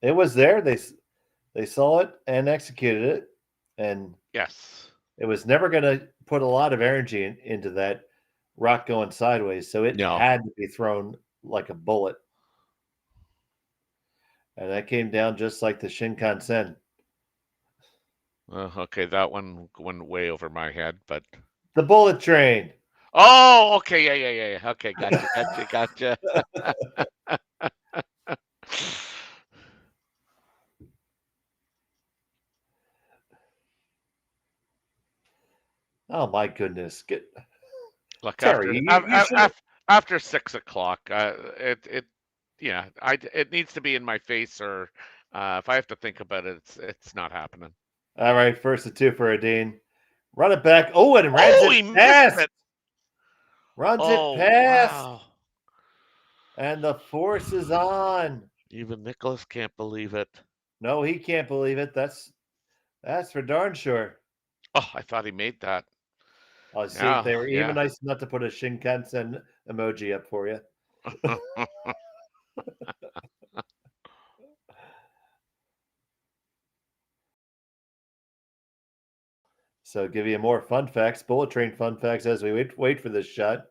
It was there. They saw it and executed it. And yes, it was never going to put a lot of energy into that rock going sideways. So it had to be thrown like a bullet. And that came down just like the Shinkansen. Okay, that one went way over my head, but the bullet train. Oh, okay, yeah. Okay, gotcha. Oh my goodness! Look, Terry, after 6 o'clock, it needs to be in my face, or if I have to think about it, it's not happening. All right, first and 2 for Edin. Run it back. Oh, and runs it past. It. Runs it past. Wow. And the force is on. Even Nicholas can't believe it. No, he can't believe it. That's for darn sure. Oh, I thought he made that. Oh, see, they were even nice enough to put a Shinkansen emoji up for you. So, give you more fun facts, bullet train fun facts as we wait for this shot.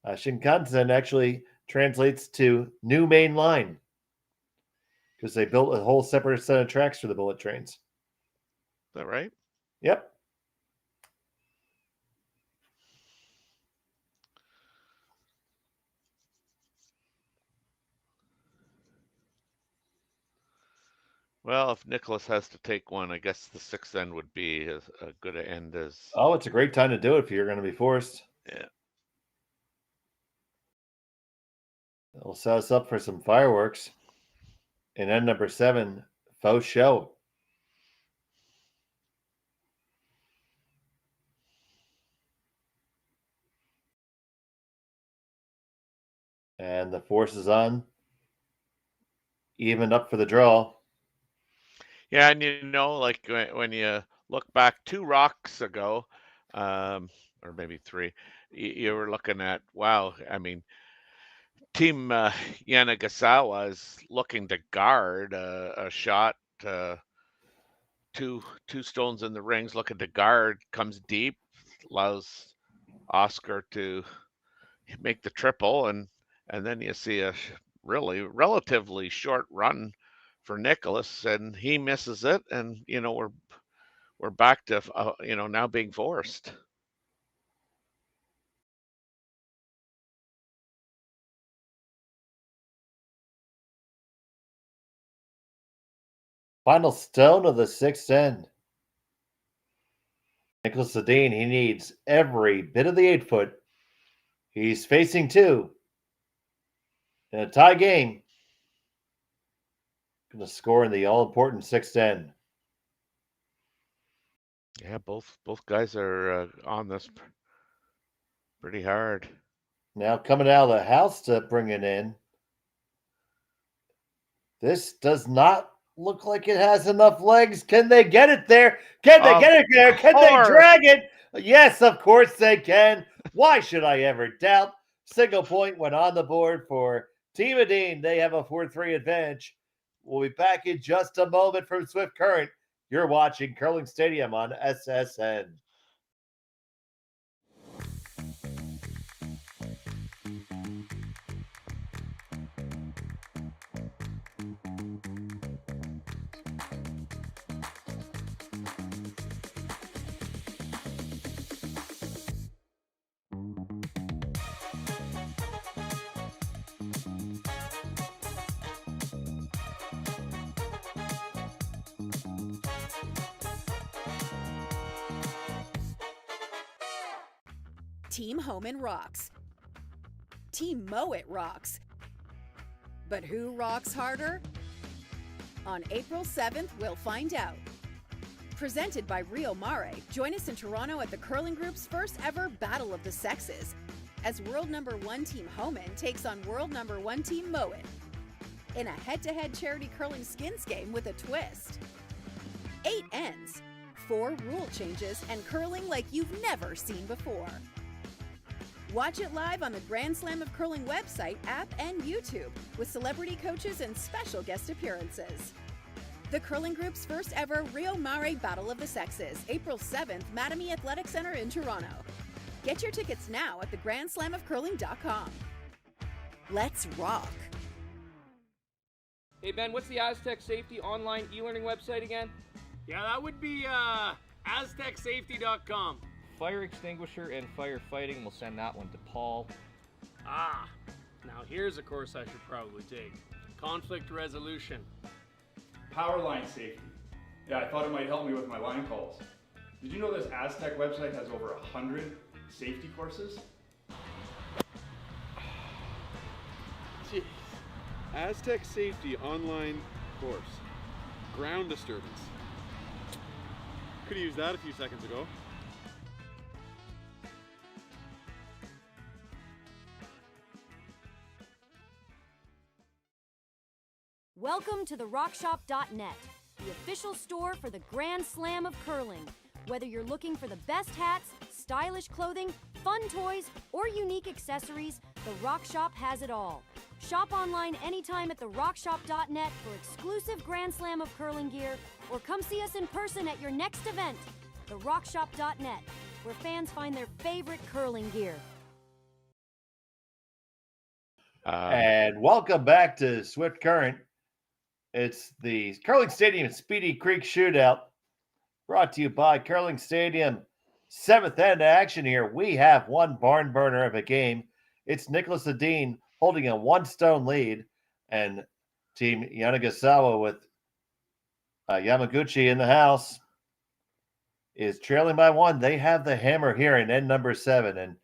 Shinkansen actually translates to new main line because they built a whole separate set of tracks for the bullet trains. Is that right? Yep. Well, if Nicholas has to take one, I guess the 6th end would be as a good end as. Oh, it's a great time to do it if you're going to be forced. Yeah. It'll set us up for some fireworks. And end number 7, faux show. And the force is on. Even up for the draw. Yeah, and like when you look back 2 rocks ago, or maybe 3, you were looking at, wow, I mean, Team Yanagisawa is looking to guard a shot, 2 stones in the rings, looking to guard, comes deep, allows Oscar to make the triple, and then you see a really relatively short run for Nicholas, and he misses it, and we're back to now being forced. Final stone of the 6th end. Niklas Edin, he needs every bit of the 8-foot. He's facing 2 in a tie game. Going to score in the all-important 6th end. Yeah, both guys are on this pretty hard. Now coming out of the house to bring it in. This does not look like it has enough legs. Can they get it there? Can they get it there? Can they drag it? Yes, of course they can. Why should I ever doubt? Single point went on the board for Team Edin. They have a 4-3 advantage. We'll be back in just a moment from Swift Current. You're watching Curling Stadium on SSN. Team Homan rocks. Team Mowat rocks. But who rocks harder? On April 7th, we'll find out. Presented by Rio Mare, join us in Toronto at the Curling Group's first ever Battle of the Sexes, as world number 1 Team Homan takes on world number 1 Team Mowat in a head-to-head charity curling skins game with a twist. 8 ends, 4 rule changes, and curling like you've never seen before. Watch it live on the Grand Slam of Curling website, app, and YouTube with celebrity coaches and special guest appearances. The Curling Group's first ever Rio Mare Battle of the Sexes, April 7th, Mattamy Athletic Center in Toronto. Get your tickets now at thegrandslamofcurling.com. Let's rock. Hey Ben, what's the Aztec Safety online e-learning website again? Yeah, that would be aztecsafety.com. Fire extinguisher and firefighting, we'll send that one to Paul. Now here's a course I should probably take. Conflict resolution. Power line safety. Yeah, I thought it might help me with my line calls. Did you know this Aztec website has over 100 safety courses? Jeez. Aztec Safety online course. Ground disturbance. Could have used that a few seconds ago. Welcome to therockshop.net, the official store for the Grand Slam of Curling. Whether you're looking for the best hats, stylish clothing, fun toys, or unique accessories, the Rock Shop has it all. Shop online anytime at therockshop.net for exclusive Grand Slam of Curling gear, or come see us in person at your next event. Therockshop.net, where fans find their favorite curling gear. And welcome back to Swift Current. It's the Curling Stadium Speedy Creek Shootout, brought to you by Curling Stadium. 7th end action here. We have one barn burner of a game. It's Niklas Edin holding a 1-stone lead, and Team Yanagisawa with Yamaguchi in the house is trailing by 1. They have the hammer here in end number 7. And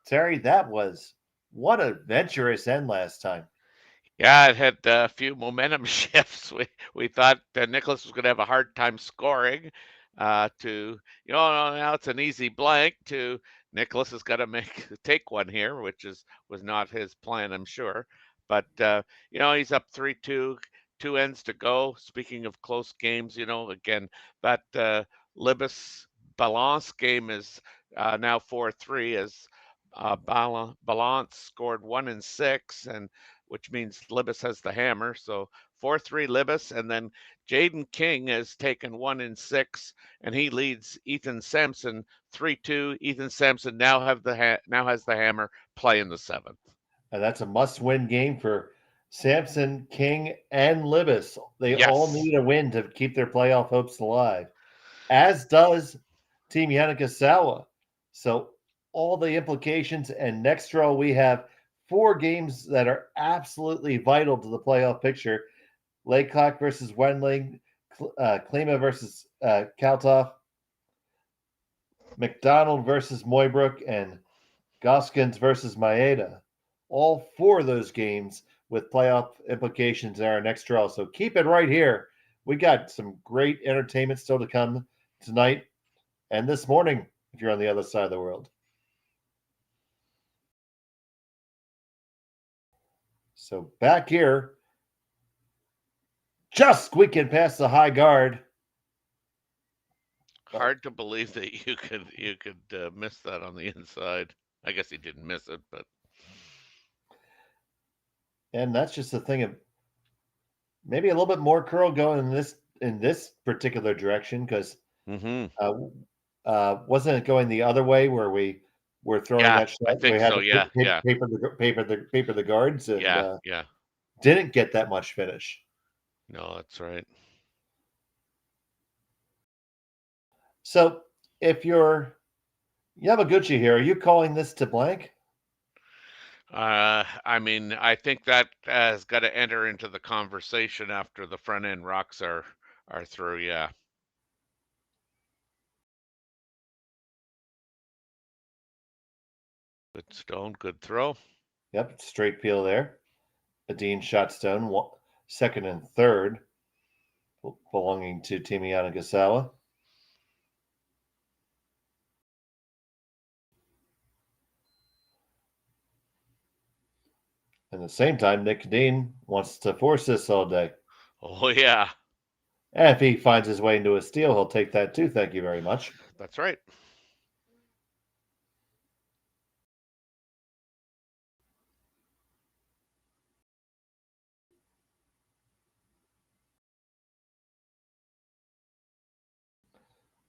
Terry, that was what a adventurous end last time. Yeah, it had a few momentum shifts. We thought Nicholas was going to have a hard time scoring. Now it's an easy blank. To Nicholas has got to take one here, which was not his plan, I'm sure. But he's up 3-2, 2 ends to go. Speaking of close games, again that Libas Balance game is now 4-3 as Balance scored 1 and 6 and. Which means Libas has the hammer. So 4-3 Libas. And then Jaden King has taken 1 and 6, and he leads Ethan Sampson 3-2. Ethan Sampson now has the hammer, playing the 7th. And that's a must-win game for Sampson, King, and Libas. They all need a win to keep their playoff hopes alive, as does Team Yanagisawa. So all the implications, and next draw we have 4 games that are absolutely vital to the playoff picture. Laycock versus Wendling, Klima versus Kaltoff, McDonald versus Moybrook, and Goskins versus Maeda. All 4 of those games with playoff implications in our next draw. So keep it right here. We got some great entertainment still to come tonight and this morning if you're on the other side of the world. So back here, just squeaking past the high guard. Hard to believe that you could miss that on the inside. I guess he didn't miss it, but And that's just the thing of maybe a little bit more curl going in this particular direction because wasn't it going the other way where we were throwing that shot? I think we had so. to Yeah. paper the guards and Yeah. didn't get that much finish. No, that's right. So if you're Yamaguchi here, are you calling this to blank? I mean, I think that has got to enter into the conversation after the front end rocks are through. Yeah. Good stone, good throw. Yep, straight peel there. Edin shot stone, second and third, belonging to Team Yanagisawa. At the same time, Nick Edin wants to force this all day. Oh, yeah. And if he finds his way into a steal, he'll take that too. Thank you very much. That's right.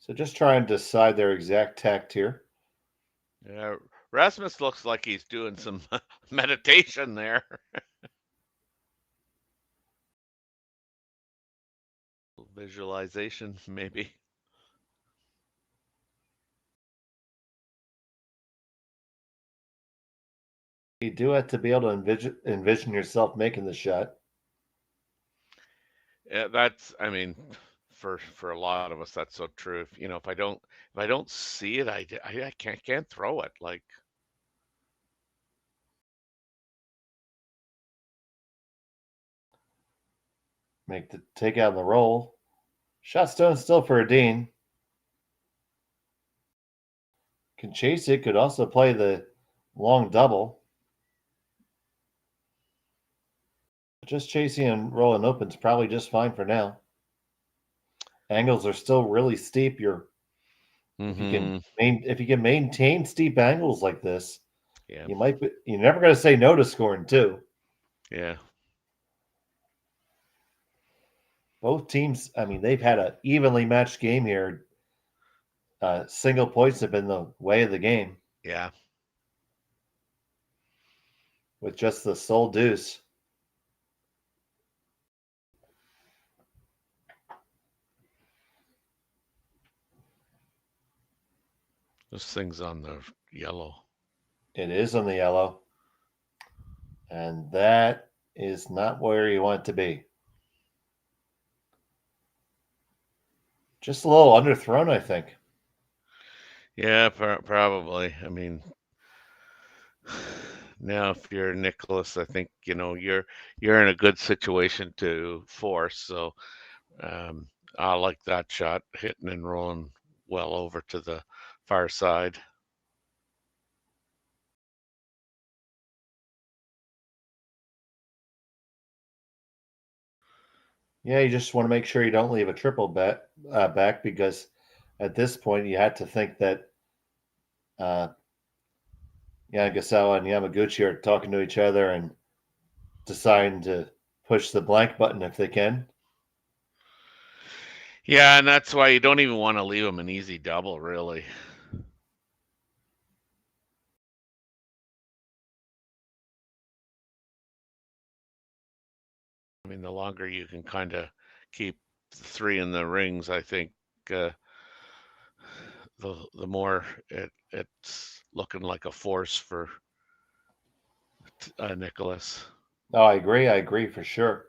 So just try and decide their exact tact here. Yeah, Rasmus looks like he's doing some meditation there. Visualization, maybe. You do have to be able to envision yourself making the shot. Yeah, that's, I mean, for a lot of us, that's so true. If I don't see it, I can't throw it. Like, make the takeout and the roll. Shot stone still for Edin. Can chase it, could also play the long double. Just chasing and rolling open's probably just fine for now. Angles are still really steep. If you can maintain steep angles like this, yeah, you're never going to say no to scoring two. Yeah. Both teams, I mean, they've had an evenly matched game here. Single points have been the way of the game. Yeah. With just the sole deuce. This thing's on the yellow. It is on the yellow. And that is not where you want it to be. Just a little underthrown, I think. Yeah, probably. I mean, now if you're Nicholas, I think you're in a good situation to force. So I like that shot, hitting and rolling well over to the far side. Yeah, you just want to make sure you don't leave a triple back because at this point you had to think that Yanagisawa and Yamaguchi are talking to each other and deciding to push the blank button if they can. Yeah, and that's why you don't even want to leave them an easy double, really. I mean, the longer you can kind of keep three in the rings, I think the more it's looking like a force for Nicholas. Oh, I agree for sure.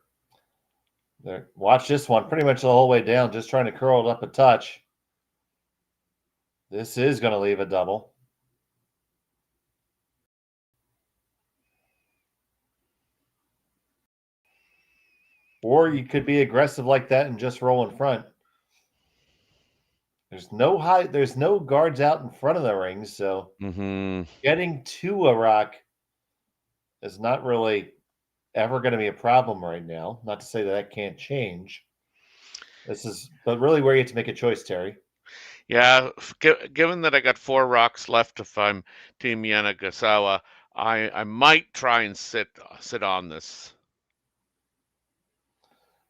There, watch this one pretty much the whole way down, just trying to curl it up a touch. This is going to leave a double. Or you could be aggressive like that and just roll in front. There's no guards out in front of the rings, so getting to a rock is not really ever going to be a problem right now. Not to say that can't change. But really where you have to make a choice, Terry. Yeah, given that I got 4 rocks left if I'm Team Yanagisawa, I might try and sit on this.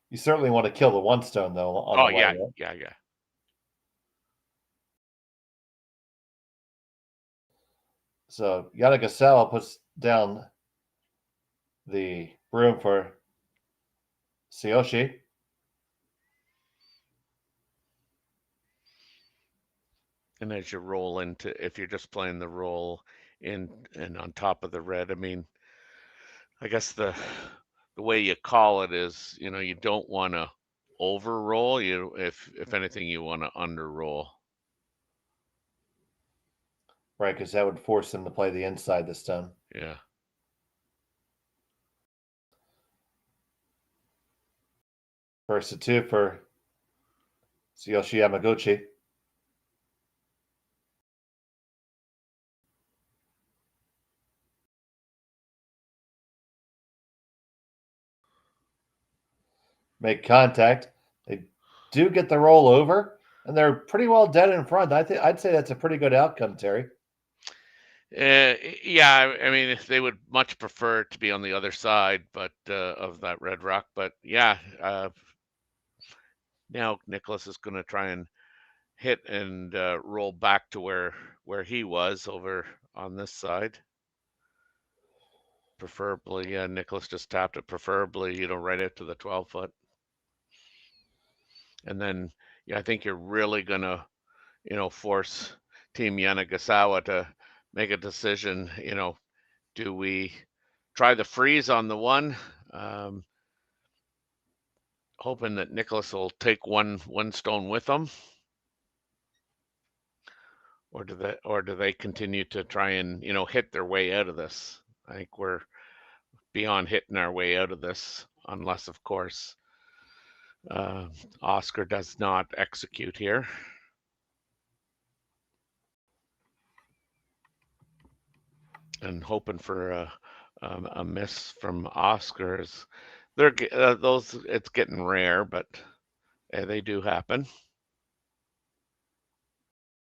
You certainly want to kill the 1 stone, though, on the way. Yeah, Right? yeah. So Yanagisawa puts down the broom for Tsuyoshi. And as you roll into, if you're just playing the roll in and on top of the red, I mean, I guess the way you call it is, you don't want to over roll. If anything, you want to under roll. Right, because that would force them to play the inside this time. Yeah. First to 2 for Tsuyoshi Yamaguchi. Make contact. They do get the roll over, and they're pretty well dead in front. I'd say that's a pretty good outcome, Terry. Yeah, I mean, they would much prefer to be on the other side, but of that red rock. But yeah, now Niklas is going to try and hit and roll back to where he was over on this side. Preferably, yeah, Niklas just tapped it. Preferably, right out to the 12-foot. And then, yeah, I think you're really gonna, force Team Yanagisawa to make a decision. Do we try the freeze on the 1, hoping that Niklas will take one stone with him, or do they continue to try and hit their way out of this? I think we're beyond hitting our way out of this, unless, of course, Oscar does not execute here. And hoping for a miss from Oscars. Those, it's getting rare, but they do happen.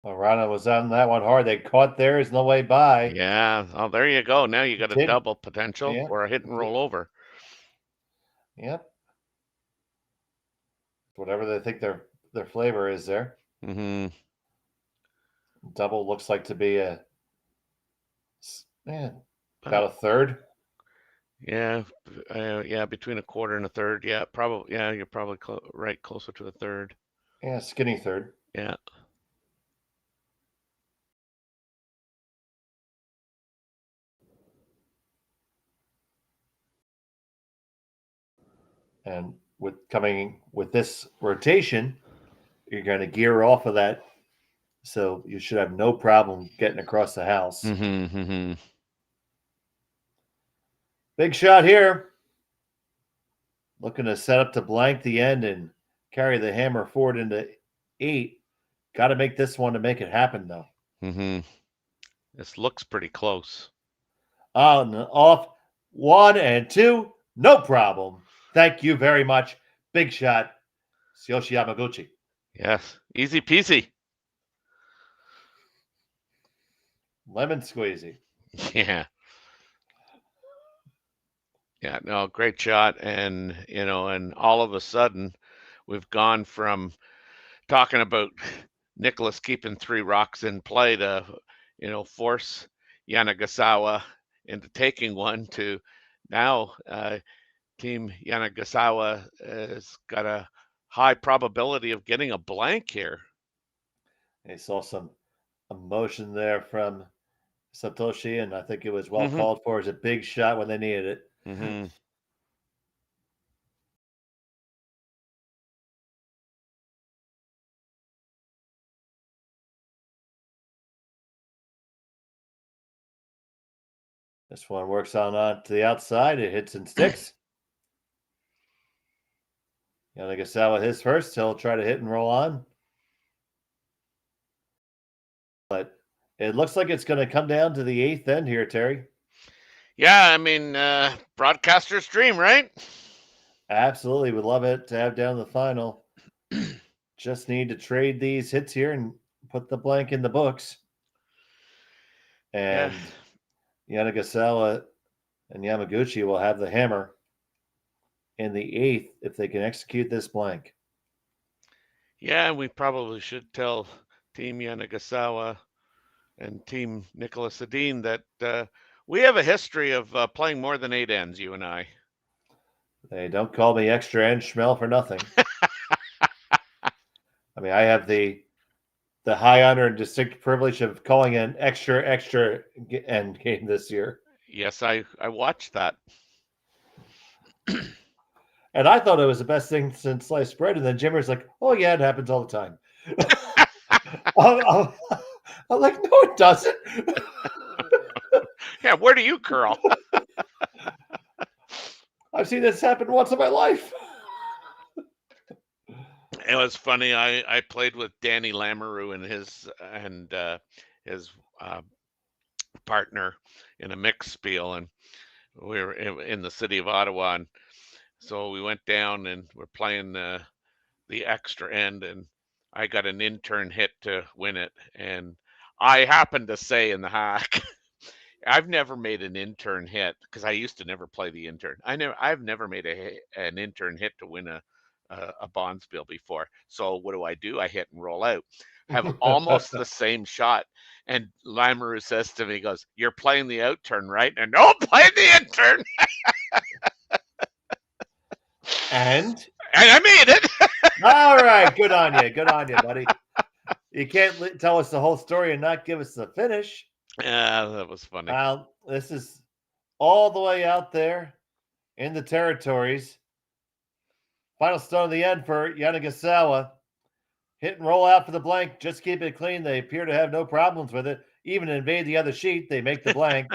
Well, Rana was on that one hard. They caught theirs on the way by. Yeah. Oh, there you go. Now you got a double potential or a hit and roll over. Yep. Whatever they think their flavor is there. Mm-hmm. Double looks like to be about a third. Yeah, between a quarter and a third. Yeah, probably. Yeah, you're probably right, closer to a third. Yeah, skinny third. Yeah. And coming with this rotation, you're going to gear off of that, so you should have no problem getting across the house. Mm-hmm. Big shot here. Looking to set up to blank the end and carry the hammer forward into 8. Got to make this one to make it happen, though. Mm-hmm. This looks pretty close. On, off, 1 and 2. No problem. Thank you very much. Big shot, Tsuyoshi Yamaguchi. Yes, easy peasy. Lemon squeezy. Yeah. Yeah, no, great shot. And, and all of a sudden, we've gone from talking about Niklas keeping 3 rocks in play to, force Yanagisawa into taking one to now Team Yanagisawa has got a high probability of getting a blank here. I saw some emotion there from Satoshi, and I think it was well called for. It was a big shot when they needed it. Mm-hmm. This one works on to the outside. It hits and sticks. Yanagisawa his first. He'll try to hit and roll on. But it looks like it's going to come down to the 8th end here, Terry. Yeah, I mean, broadcaster's dream, right? Absolutely. Would love it to have down the final. Just need to trade these hits here and put the blank in the books. And Yanagisawa and Yamaguchi will have the hammer in the 8th if they can execute this blank. Yeah, we probably should tell Team Yanagisawa and Team Niklas Edin that we have a history of playing more than 8 ends, you and I. They don't call me extra end Schmel for nothing. I mean, I have the high honor and distinct privilege of calling an extra end game this year. Yes, I watched that. And I thought it was the best thing since sliced bread. And then Jimmer's like, oh, yeah, it happens all the time. I'm like, no, it doesn't. Yeah, where do you curl? I've seen this happen once in my life. It was funny. I played with Danny Lamoureux and his partner in a mixed spiel, and we were in the city of Ottawa, and so we went down and we're playing the extra end, and I got an intern hit to win it, and I happened to say in the hack, I've never made an intern hit because I used to never play the intern. I've never made an intern hit to win a Bonspiel before. So what do? I hit and roll out. Have almost the same shot. And Lamoureux says to me, he goes, "You're playing the out turn, right?" And no, playing the in turn. And I made it. All right. Good on you. Good on you, buddy. You can't tell us the whole story and not give us the finish. Yeah, that was funny. Well, this is all the way out there in the territories. Final stone of the end for Yanagisawa. Hit and roll out for the blank. Just keep it clean. They appear to have no problems with it. Even invade the other sheet. They make the blank.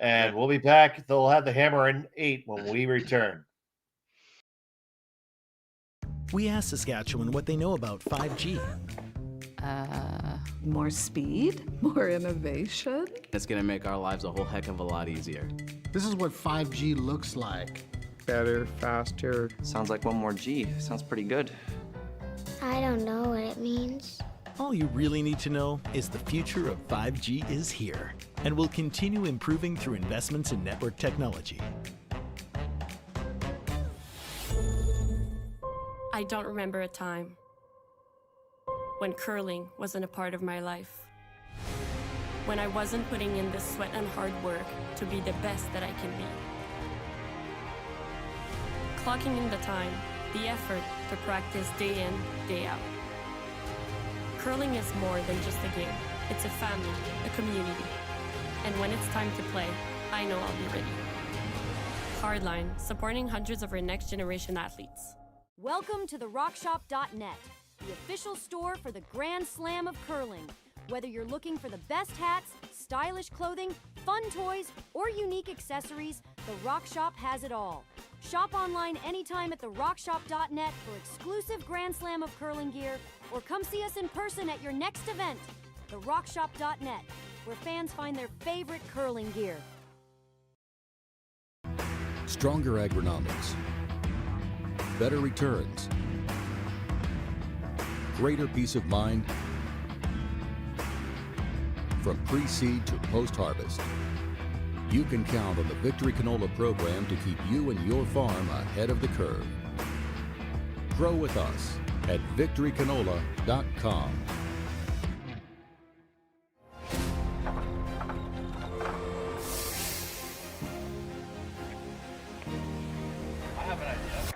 And we'll be back. They'll have the hammer in 8 when we return. We asked Saskatchewan what they know about 5G. More speed, more innovation. It's going to make our lives a whole heck of a lot easier. This is what 5G looks like. Better, faster. Sounds like one more G. Sounds pretty good. I don't know what it means. All you really need to know is the future of 5G is here and will continue improving through investments in network technology. I don't remember a time when curling wasn't a part of my life. When I wasn't putting in the sweat and hard work to be the best that I can be. Clocking in the time, the effort to practice day in, day out. Curling is more than just a game. It's a family, a community. And when it's time to play, I know I'll be ready. Hardline, supporting hundreds of our next generation athletes. Welcome to the RockShop.net, the official store for the Grand Slam of curling. Whether you're looking for the best hats, stylish clothing, fun toys, or unique accessories, the Rock Shop has it all. Shop online anytime at therockshop.net for exclusive Grand Slam of curling gear, or come see us in person at your next event. Therockshop.net, where fans find their favorite curling gear. Stronger agronomics, better returns, greater peace of mind. From pre-seed to post-harvest, you can count on the Victory Canola program to keep you and your farm ahead of the curve. Grow with us at victorycanola.com. I have an idea.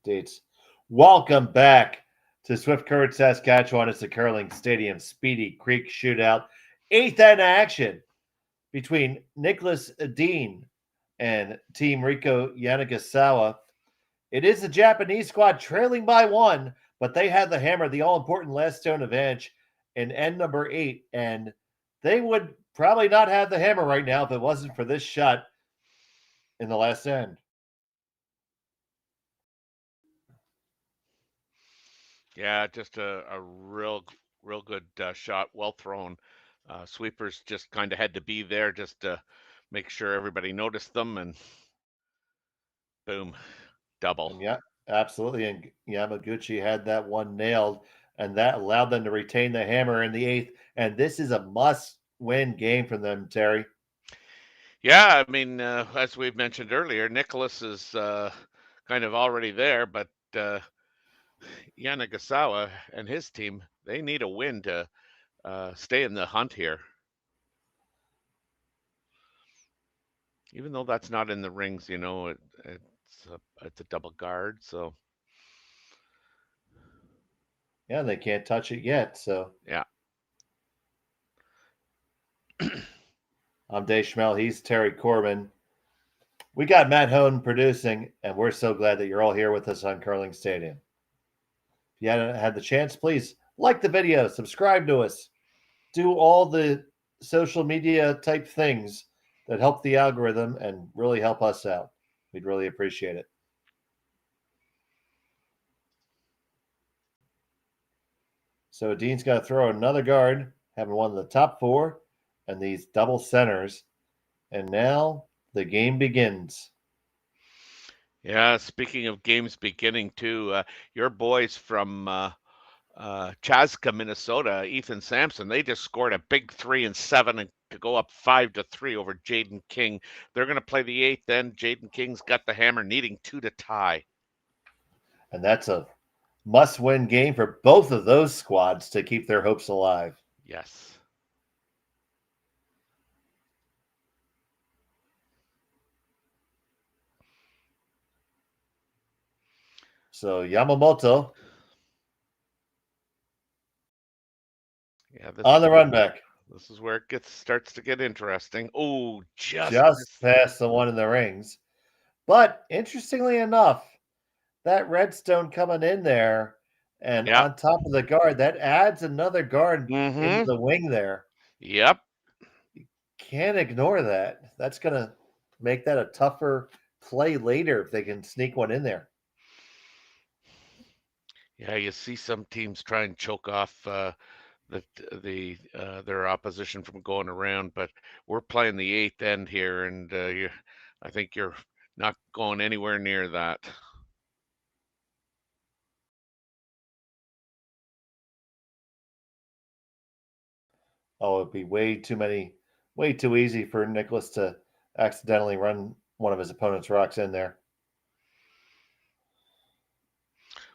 Dates. Welcome back to Swift Current, Saskatchewan. It's the Curling Stadium Speedy Creek Shootout. 8th end action between Niklas Edin and Team Rico Yanagisawa. It is the Japanese squad trailing by 1, but they had the hammer, the all-important last stone advantage in end number 8, and they would probably not have the hammer right now if it wasn't for this shot in the last end. Yeah, just a real good shot, well thrown. Sweepers just kind of had to be there just to make sure everybody noticed them, and boom, double. And yeah, absolutely. And Yamaguchi had that one nailed, and that allowed them to retain the hammer in the 8th. And this is a must-win game for them, Terry. Yeah, I mean, as we've mentioned earlier, Nicholas is kind of already there, but Yanagisawa and his team, they need a win to stay in the hunt here. Even though that's not in the rings, it's a double guard, so yeah, they can't touch it yet. So yeah. I'm Dave Schmel. He's Terry Corbin. We got Matt Hone producing, and we're so glad that you're all here with us on Curling Stadium. If you haven't had the chance, please like the video, subscribe to us, do all the social media type things that help the algorithm and really help us out. We'd really appreciate it. So Dean's got to throw another guard, having one of the top 4, and these double centers. And now the game begins. Yeah, speaking of games beginning too, your boys from Chaska, Minnesota, Ethan Sampson, they just scored a big 3 and 7 to go up 5-3 over Jaden King. They're going to play the 8th end. Jaden King's got the hammer, needing 2 to tie. And that's a must-win game for both of those squads to keep their hopes alive. Yes. So Yamamoto on the run back. This is where it starts to get interesting. Oh, just past the one in the rings. But interestingly enough, that redstone coming in there and on top of the guard, that adds another guard into the wing there. Yep. You can't ignore that. That's going to make that a tougher play later if they can sneak one in there. Yeah, you see some teams try and choke off their opposition from going around, but we're playing the 8th end here, and I think you're not going anywhere near that. Oh, it'd be way too easy for Nicholas to accidentally run one of his opponent's rocks in there.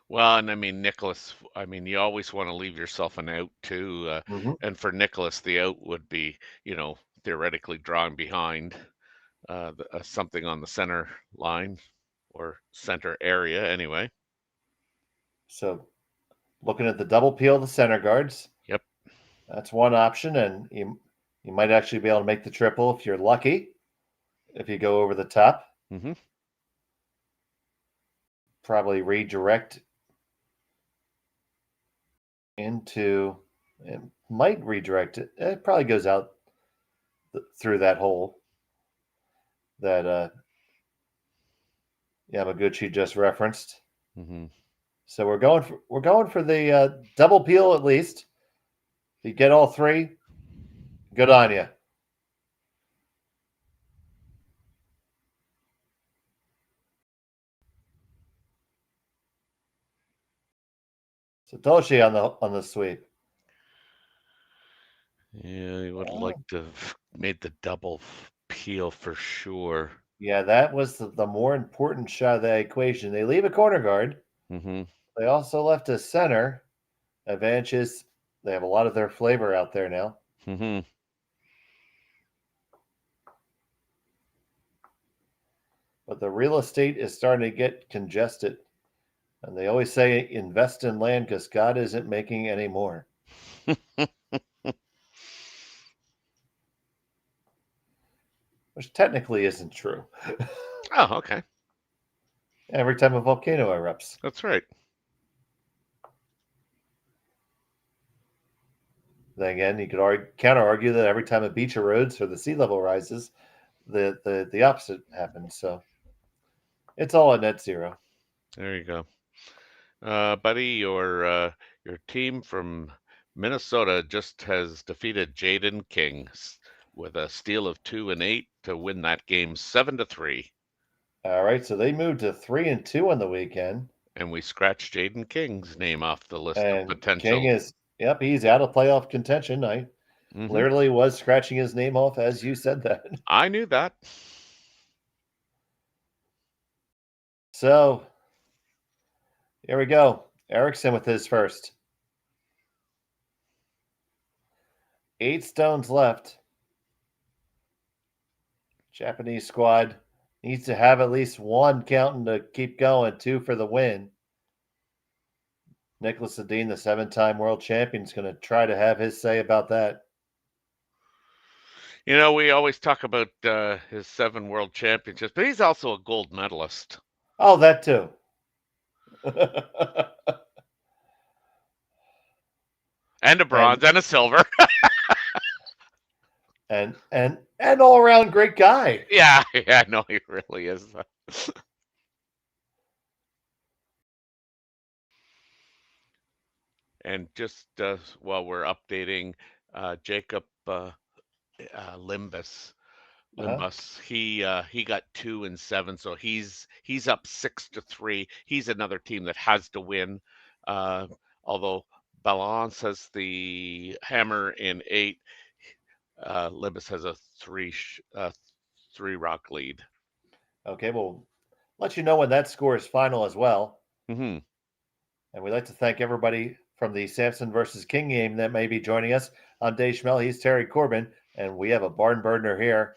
Well, and I mean, Nicholas, you always want to leave yourself an out too. And for Nicholas, the out would be, theoretically drawing behind something on the center line or center area anyway. So looking at the double peel of the center guards. Yep. That's one option, and you might actually be able to make the triple if you're lucky, if you go over the top. Mm-hmm. Probably redirect into, it might redirect it. It probably goes out through that hole that Yamaguchi just referenced. Mm-hmm. So we're going for the double peel at least. If you get all 3, good on you. Satoshi on the sweep. Yeah, you would like to have made the double peel for sure. Yeah, that was the more important shot of that equation. They leave a corner guard. Mm-hmm. They also left a center. Advantages, they have a lot of their flavor out there now. Mm-hmm. But the real estate is starting to get congested. And they always say invest in land because God isn't making any more. Which technically isn't true. Oh, okay. Every time a volcano erupts. That's right. then again, you could counter argue that every time a beach erodes or the sea level rises, the opposite happens. So it's all at net zero. There you go. Buddy, your team from Minnesota just has defeated Jaden Kings with a steal of 2 and 8 to win that game 7-3. All right, so they moved to 3-2 on the weekend. And we scratched Jaden King's name off the list And of potential. King is, he's out of playoff contention. I literally was scratching his name off as you said that. I knew that. So here we go. Erickson with his first. 8 stones left. Japanese squad needs to have at least 1 counting to keep going, 2 for the win. Niklas Edin, the 7-time world champion, is going to try to have his say about that. You know, we always talk about his 7 world championships, but he's also a gold medalist. Oh, that too. And a bronze and a silver. and all around great guy. Yeah, no, he really is. And just while we're updating, Jacob Limbus, he got 2 and 7, so he's up 6-3. He's another team that has to win. Although Balance has the hammer in 8, Limbus has a 3 rock lead. Okay, we'll let you know when that score is final as well. Mm-hmm. And we'd like to thank everybody from the Samson versus King game that may be joining us. I'm Dave Schmel. He's Terry Corbin. And we have a barn burner here.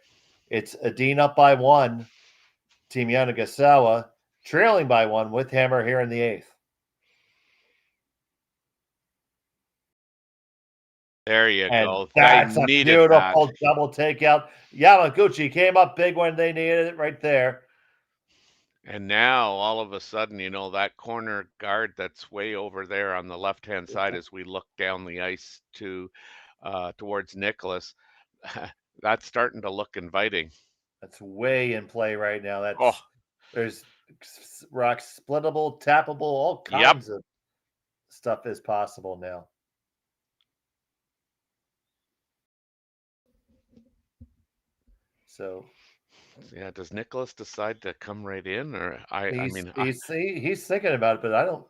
It's Edin up by 1. Team Yanagisawa trailing by 1 with hammer here in the 8th. There you go. That's a beautiful double takeout. Yamaguchi came up big when they needed it right there. And now, all of a sudden, you know, that corner guard that's way over there on the left-hand side as we look down the ice towards Nicholas, that's starting to look inviting. That's way in play right now. There's rocks splittable, tappable, all kinds of stuff is possible now. So, yeah, does Nicholas decide to come right in, or he's thinking about it, but I don't.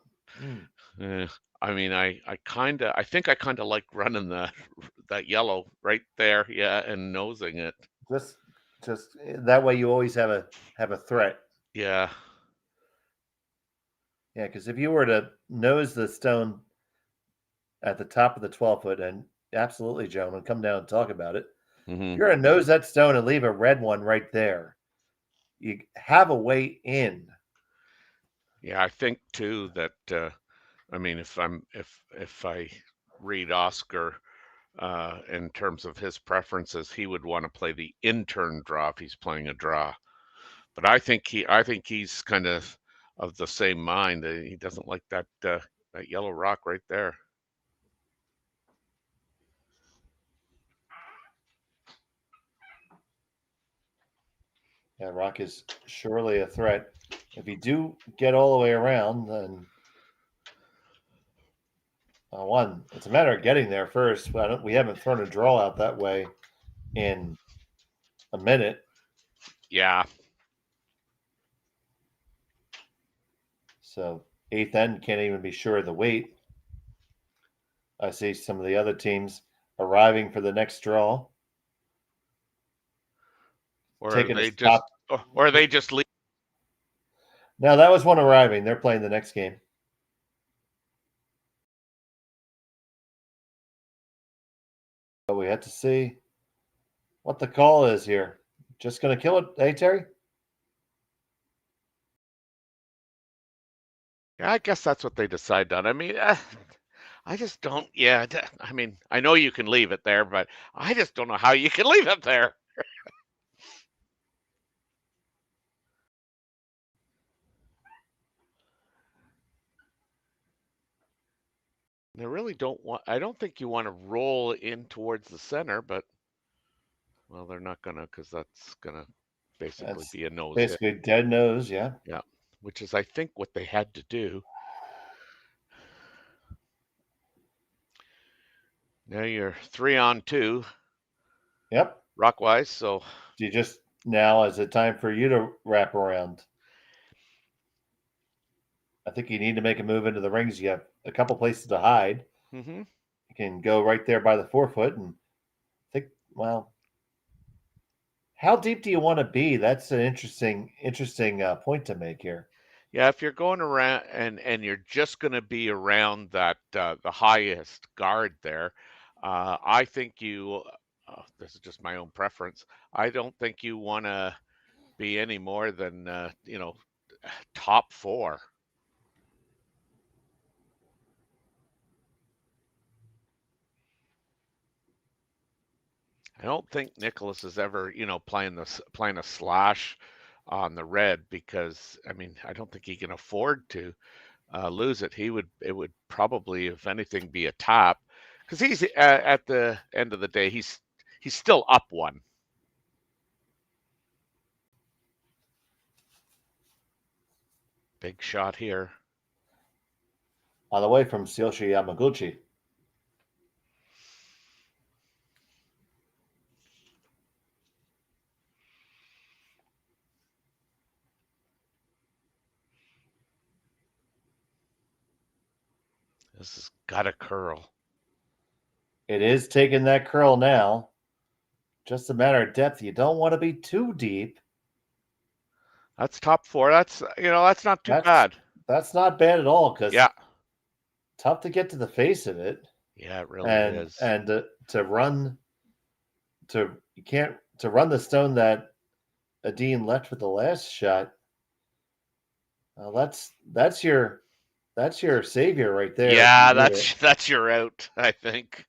I think I kind of like running that yellow right there, and nosing it. Just that way, you always have a threat. Yeah. Yeah, because if you were to nose the stone at the top of the 12-foot, and absolutely, gentlemen, come down and talk about it. Mm-hmm. You're going to nose that stone and leave a red one right there. You have a way in. Yeah, I think too that if I read Oscar in terms of his preferences, he would want to play the intern draw if he's playing a draw. But I think he's kind of the same mind. He doesn't like that yellow rock right there. Yeah, rock is surely a threat. If you do get all the way around, then it's a matter of getting there first. We haven't thrown a draw out that way in a minute. Yeah. So 8th end can't even be sure of the weight. I see some of the other teams arriving for the next draw. Or they just leave. No, that was one arriving. They're playing the next game. But we have to see what the call is here. Just going to kill it. Hey, Terry? Yeah, I guess that's what they decide on. I mean, I just don't. Yeah, I mean, I know you can leave it there, but I just don't know how you can leave it there. I really don't want. I don't think you want to roll in towards the center, but well, they're not gonna because that's gonna basically That's be a nose hit. basically dead nose, yeah. Yeah, which is I think what they had to do. Now you're 3-on-2. Yep. Rockwise, so Do you just now is it time for you to wrap around? I think you need to make a move into the rings. You have a couple places to hide. Mm-hmm. You can go right there by the 4-foot and think, well, how deep do you want to be? That's an interesting point to make here. Yeah, if you're going around and you're just going to be around that the highest guard there, I think you. This is just my own preference. I don't think you want to be any more than top 4. I don't think Nicholas is ever playing a slash on the red because I mean I don't think he can afford to lose it. It would probably, if anything, be a tap because he's at the end of the day he's still up 1. Big shot here. On the way from Tsuyoshi Yamaguchi. This has got a curl. It is taking that curl now. Just a matter of depth. You don't want to be too deep. That's top 4. That's not too bad. That's not bad at all because yeah, tough to get to the face of it. Yeah, it really is. And to run the stone that Edin left with the last shot. That's your savior right there. Yeah, that's your out, I think.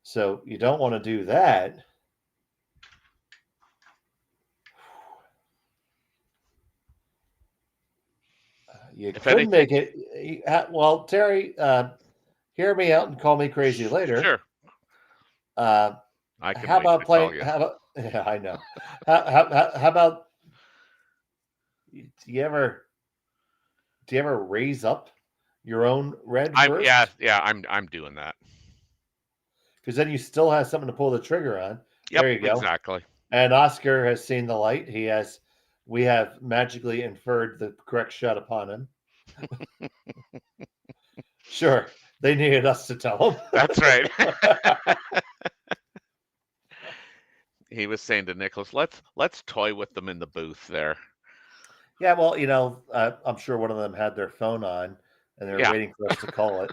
So you don't want to do that. You could make it. Well, Terry, hear me out and call me crazy later. Sure. I can. How about playing? How about? Yeah, I know. How about? Do you ever raise up your own red first? Yeah. I'm doing that because then you still have something to pull the trigger on. Yep, there you go. Exactly. And Oscar has seen the light. We have magically inferred the correct shot upon him. Sure. They needed us to tell them. That's right. He was saying to Nicholas, let's toy with them in the booth there. Yeah, well, I'm sure one of them had their phone on and they're waiting for us to call it.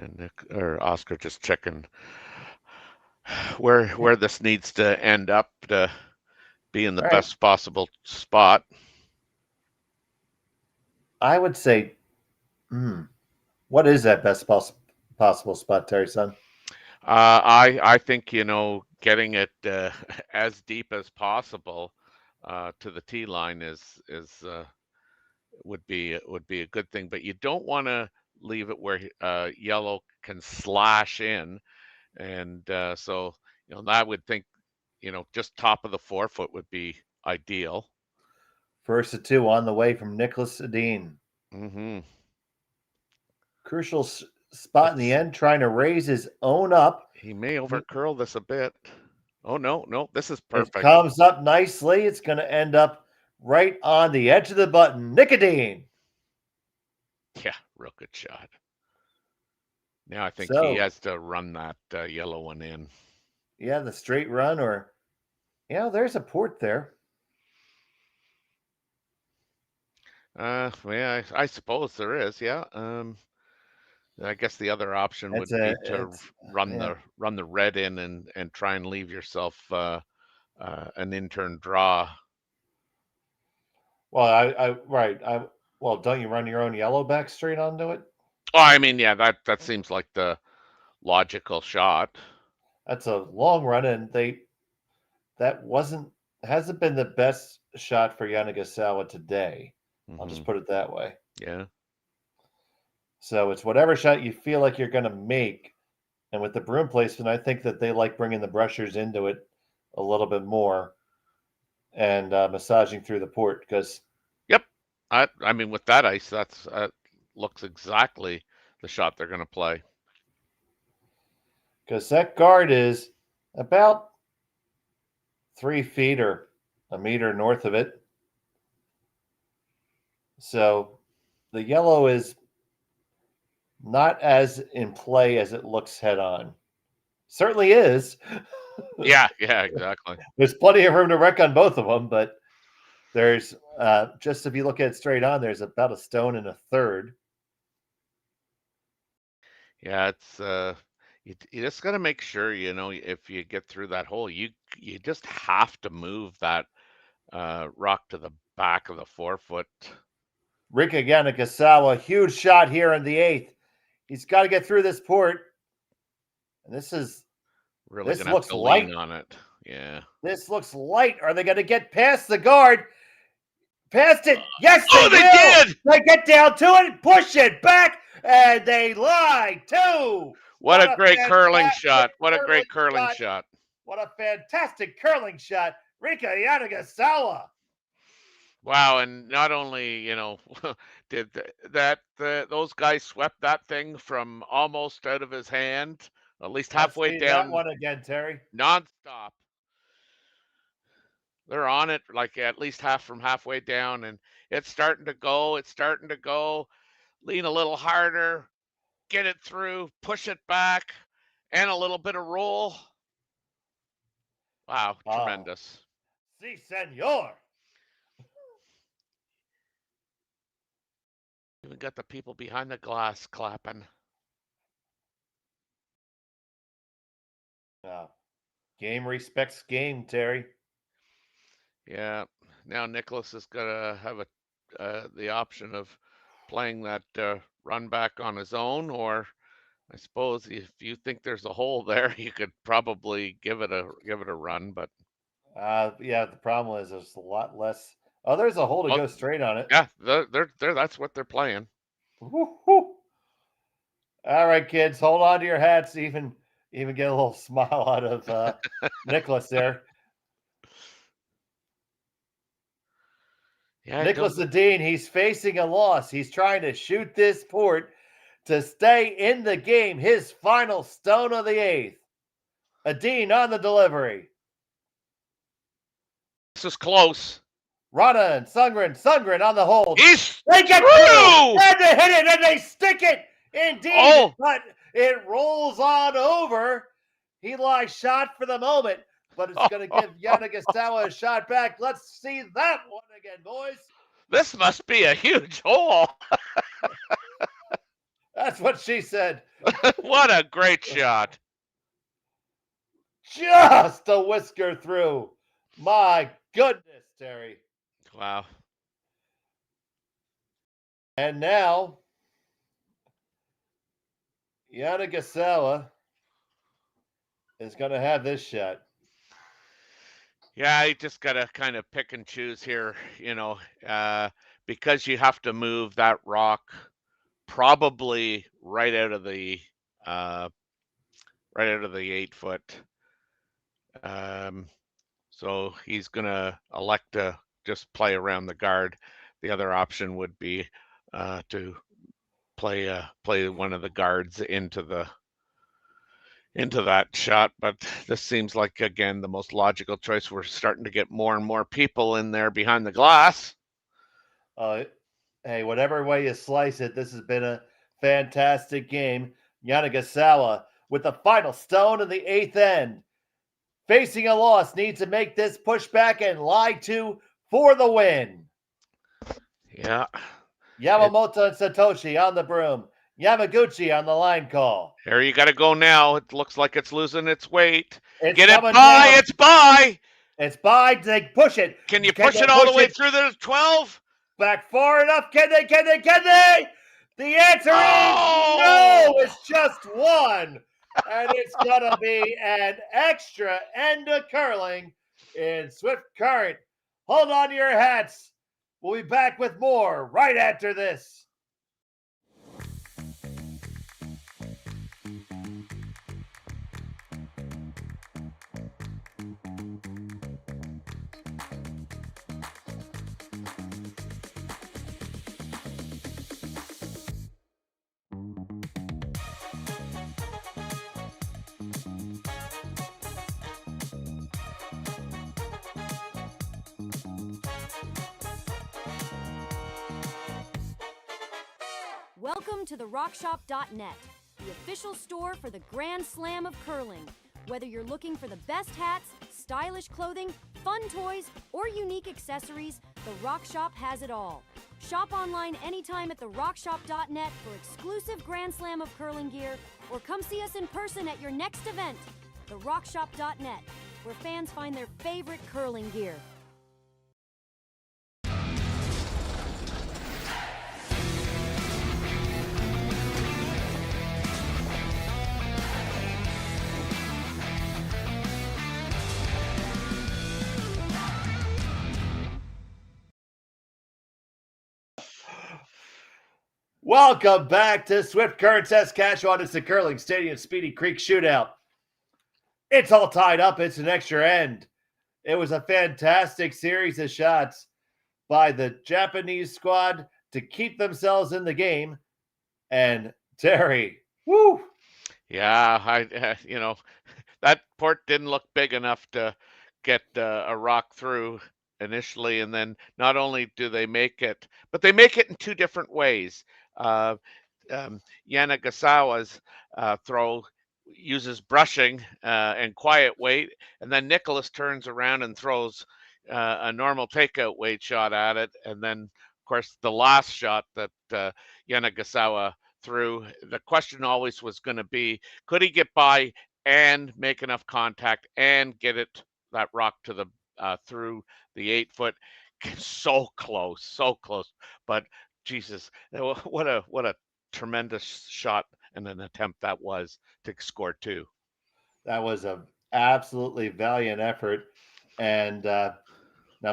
And Oscar just checking where this needs to end up to be in the best possible spot. I would say, what is that best possible spot, Terry son? I think getting it as deep as possible to the tee line would be a good thing, but you don't want to leave it where yellow can slash in, and so I would think just top of the 4-foot would be ideal. First to 2 on the way from Niklas Edin. Mm-hmm. Crucial spot in the end, trying to raise his own up. He may over curl this a bit. Oh no, this is perfect. It comes up nicely. It's going to end up right on the edge of the button. Nick Edin. Yeah, real good shot. Now I think he has to run that yellow one in. Yeah, the straight run, or there's a port there. Yeah, I suppose there is. Yeah. I guess the other option would be to run the red in and try and leave yourself an in-turn draw. Well, Well, don't you run your own yellow back straight onto it? Oh, I mean, yeah, that seems like the logical shot. That's a long run, and hasn't been the best shot for Yanagisawa today. I'll just put it that way. Yeah. So it's whatever shot you feel like you're going to make. And with the broom placement, I think that they like bringing the brushers into it a little bit more and massaging through the port because. Yep. I mean, with that ice, that's looks exactly the shot they're going to play. Because that guard is about 3 feet or a meter north of it. So the yellow is not as in play as it looks head on. Certainly is. Yeah, exactly. There's plenty of room to wreck on both of them, but there's just if you look at it straight on, there's about a stone and a third. Yeah, it's you just got to make sure, if you get through that hole, you just have to move that rock to the back of the 4-foot. Rika Yanagisawa, huge shot here in the 8th. He's got to get through this port. And this looks light on it. Yeah. This looks light. Are they going to get past the guard? Past it. Yes, they did. They get down to it, push it back, and they lie too. What a great curling shot. What a great curling shot. What a fantastic curling shot. Rika Yanagisawa. Wow, and not only, did those guys swept that thing from almost out of his hand, at least halfway down. That one again, Terry. Nonstop. They're on it like at least halfway down, and it's starting to go. It's starting to go. Lean a little harder, get it through, push it back, and a little bit of roll. Wow, tremendous. Si, senor. Even got the people behind the glass clapping. Game respects game, Terry. Yeah. Now Nicholas is gonna have the option of playing that run back on his own, or I suppose if you think there's a hole there, you could probably give it a run. But yeah, the problem is there's a lot less. Oh, there's a hole to go straight on it. Yeah, they're that's what they're playing. Woo-hoo. All right, kids, hold on to your hats. Even get a little smile out of Nicholas there. Yeah, Niklas Edin, he's facing a loss. He's trying to shoot this port to stay in the game. His final stone of the 8th. Edin on the delivery. This is close. Rana and Sundgren on the hold. They get through! And they hit it and they stick it. Indeed, but it rolls on over. Eli shot for the moment, but it's going to give Yanagisawa a shot back. Let's see that one again, boys. This must be a huge hole. That's what she said. What a great shot. Just a whisker through. My goodness, Terry. Wow. And now, Yanagisawa is going to have this shot. Yeah, you just got to kind of pick and choose here, because you have to move that rock probably right out of the 8-foot. So he's going to elect to just play around the guard. The other option would be to play one of the guards into that shot, but this seems like, again, the most logical choice. We're starting to get more and more people in there behind the glass. Hey, whatever way you slice it, this has been a fantastic game. Yanagisawa with the final stone of the 8th end. Facing a loss, needs to make this pushback and lie to for the win. Yeah. Yamamoto and Satoshi on the broom. Yamaguchi on the line call. Here you got to go now. It looks like it's losing its weight. Get it by. Down. It's by. It's by. They push it. Can you push it all the way through the 12? back far enough. Can they? The answer is no. It's just one. And it's going to be an extra end of curling in Swift Current. Hold on to your hats. We'll be back with more right after this. Welcome to the RockShop.net, the official store for the Grand Slam of curling. Whether you're looking for the best hats, stylish clothing, fun toys, or unique accessories, the Rock Shop has it all. Shop online anytime at the RockShop.net for exclusive Grand Slam of curling gear, or come see us in person at your next event. The RockShop.net, where fans find their favorite curling gear. Welcome back to Swift Current, Saskatchewan. It's the Curling Stadium Speedy Creek Shootout. It's all tied up. It's an extra end. It was a fantastic series of shots by the Japanese squad to keep themselves in the game. And Terry, woo! Yeah, that port didn't look big enough to get a rock through initially, and then not only do they make it, but they make it in two different ways. Yanagisawa's throw uses brushing and quiet weight, and then Niklas turns around and throws a normal takeout weight shot at it, and then of course the last shot that Yanagisawa threw, the question always was going to be, could he get by and make enough contact and get that rock to the through the 8-foot? So close, but Jesus, what a tremendous shot and an attempt that was to score two. That was an absolutely valiant effort. And now,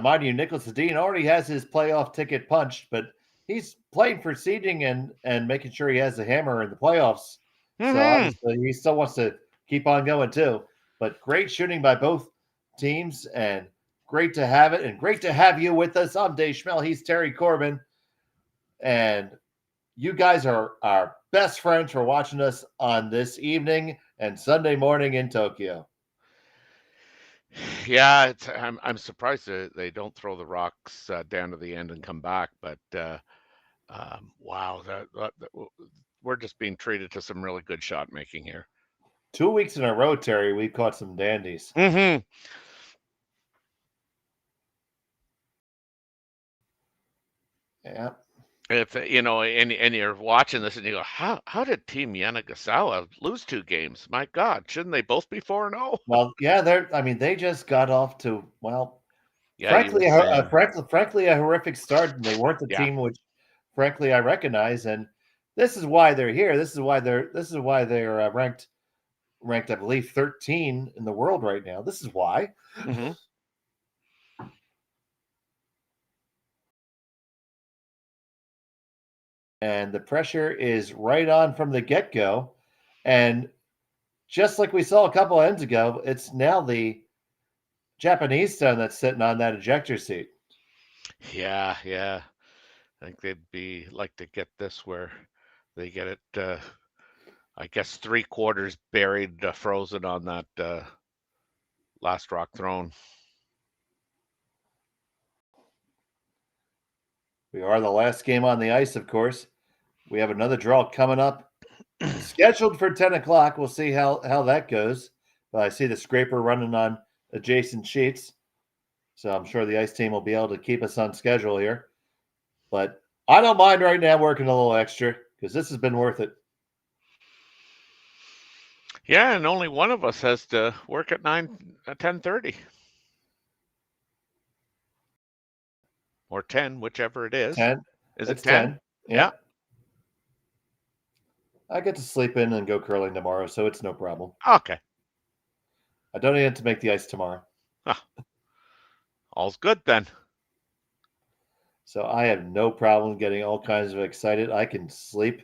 mind you, Niklas Edin already has his playoff ticket punched, but he's playing for seeding and making sure he has the hammer in the playoffs. So obviously he still wants to keep on going too. But great shooting by both teams, and great to have it, and great to have you with us. I'm Dave Schmel. He's Terry Corbin. And you guys are our best friends for watching us on this evening and Sunday morning in Tokyo. Yeah, I'm surprised they don't throw the rocks down to the end and come back. But wow, we're just being treated to some really good shot making here. 2 weeks in a row, Terry, we've caught some dandies. Mm-hmm. Yeah. If and you're watching this and you go, how did Team Yanagisawa lose 2 games? My God, shouldn't they both be 4-0? Well, yeah, they just got off to frankly a horrific start, and they weren't the team which, frankly, I recognize. And this is why they're here. This is why they're ranked, I believe, 13 in the world right now. This is why. Mm-hmm. And the pressure is right on from the get-go. And just like we saw a couple ends ago, it's now the Japanese stone that's sitting on that ejector seat. Yeah. I think they'd like to get this where they get it, I guess, 3/4 buried, frozen on that last rock thrown. We are the last game on the ice, of course. We have another draw coming up, scheduled for 10 o'clock. We'll see how that goes. But I see the scraper running on adjacent sheets. So I'm sure the ice team will be able to keep us on schedule here. But I don't mind right now working a little extra because this has been worth it. Yeah, and only one of us has to work at 10:30. or 10, whichever it is. 10. Is It's it 10? 10. Yeah. I get to sleep in and go curling tomorrow, so it's no problem. Okay. I don't need to make the ice tomorrow. All's good then. So I have no problem getting all kinds of excited. I can sleep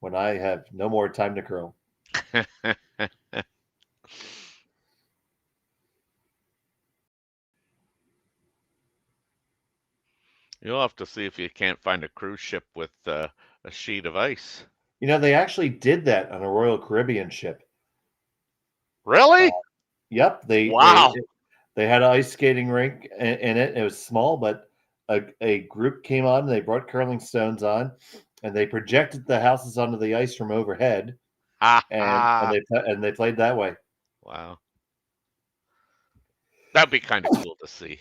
when I have no more time to curl. You'll have to see if you can't find a cruise ship with a sheet of ice. They actually did that on a Royal Caribbean ship. Really? Yep. Wow. They had an ice skating rink in it. It was small, but a group came on. And they brought curling stones on, and they projected the houses onto the ice from overhead, and they played that way. Wow. That'd be kind of cool to see.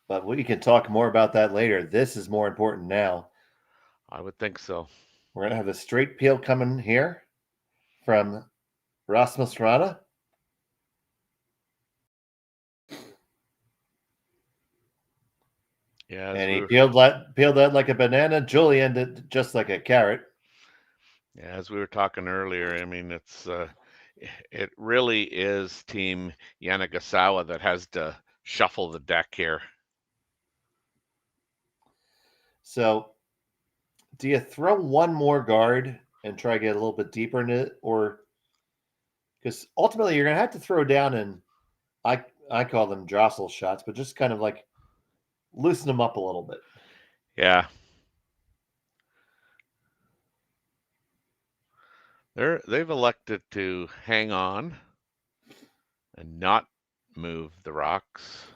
But we can talk more about that later. This is more important now. I would think so. We're going to have a straight peel coming here from Rasmus Rana. Yeah, and he peeled that like a banana. Julian did just like a carrot. Yeah, as we were talking earlier, I mean, it really is Team Yanagisawa that has to shuffle the deck here. So, do you throw one more guard and try to get a little bit deeper in it, or because ultimately you're going to have to throw down, and I call them jostle shots, but just kind of like loosen them up a little bit. Yeah. They've elected to hang on and not move the rocks.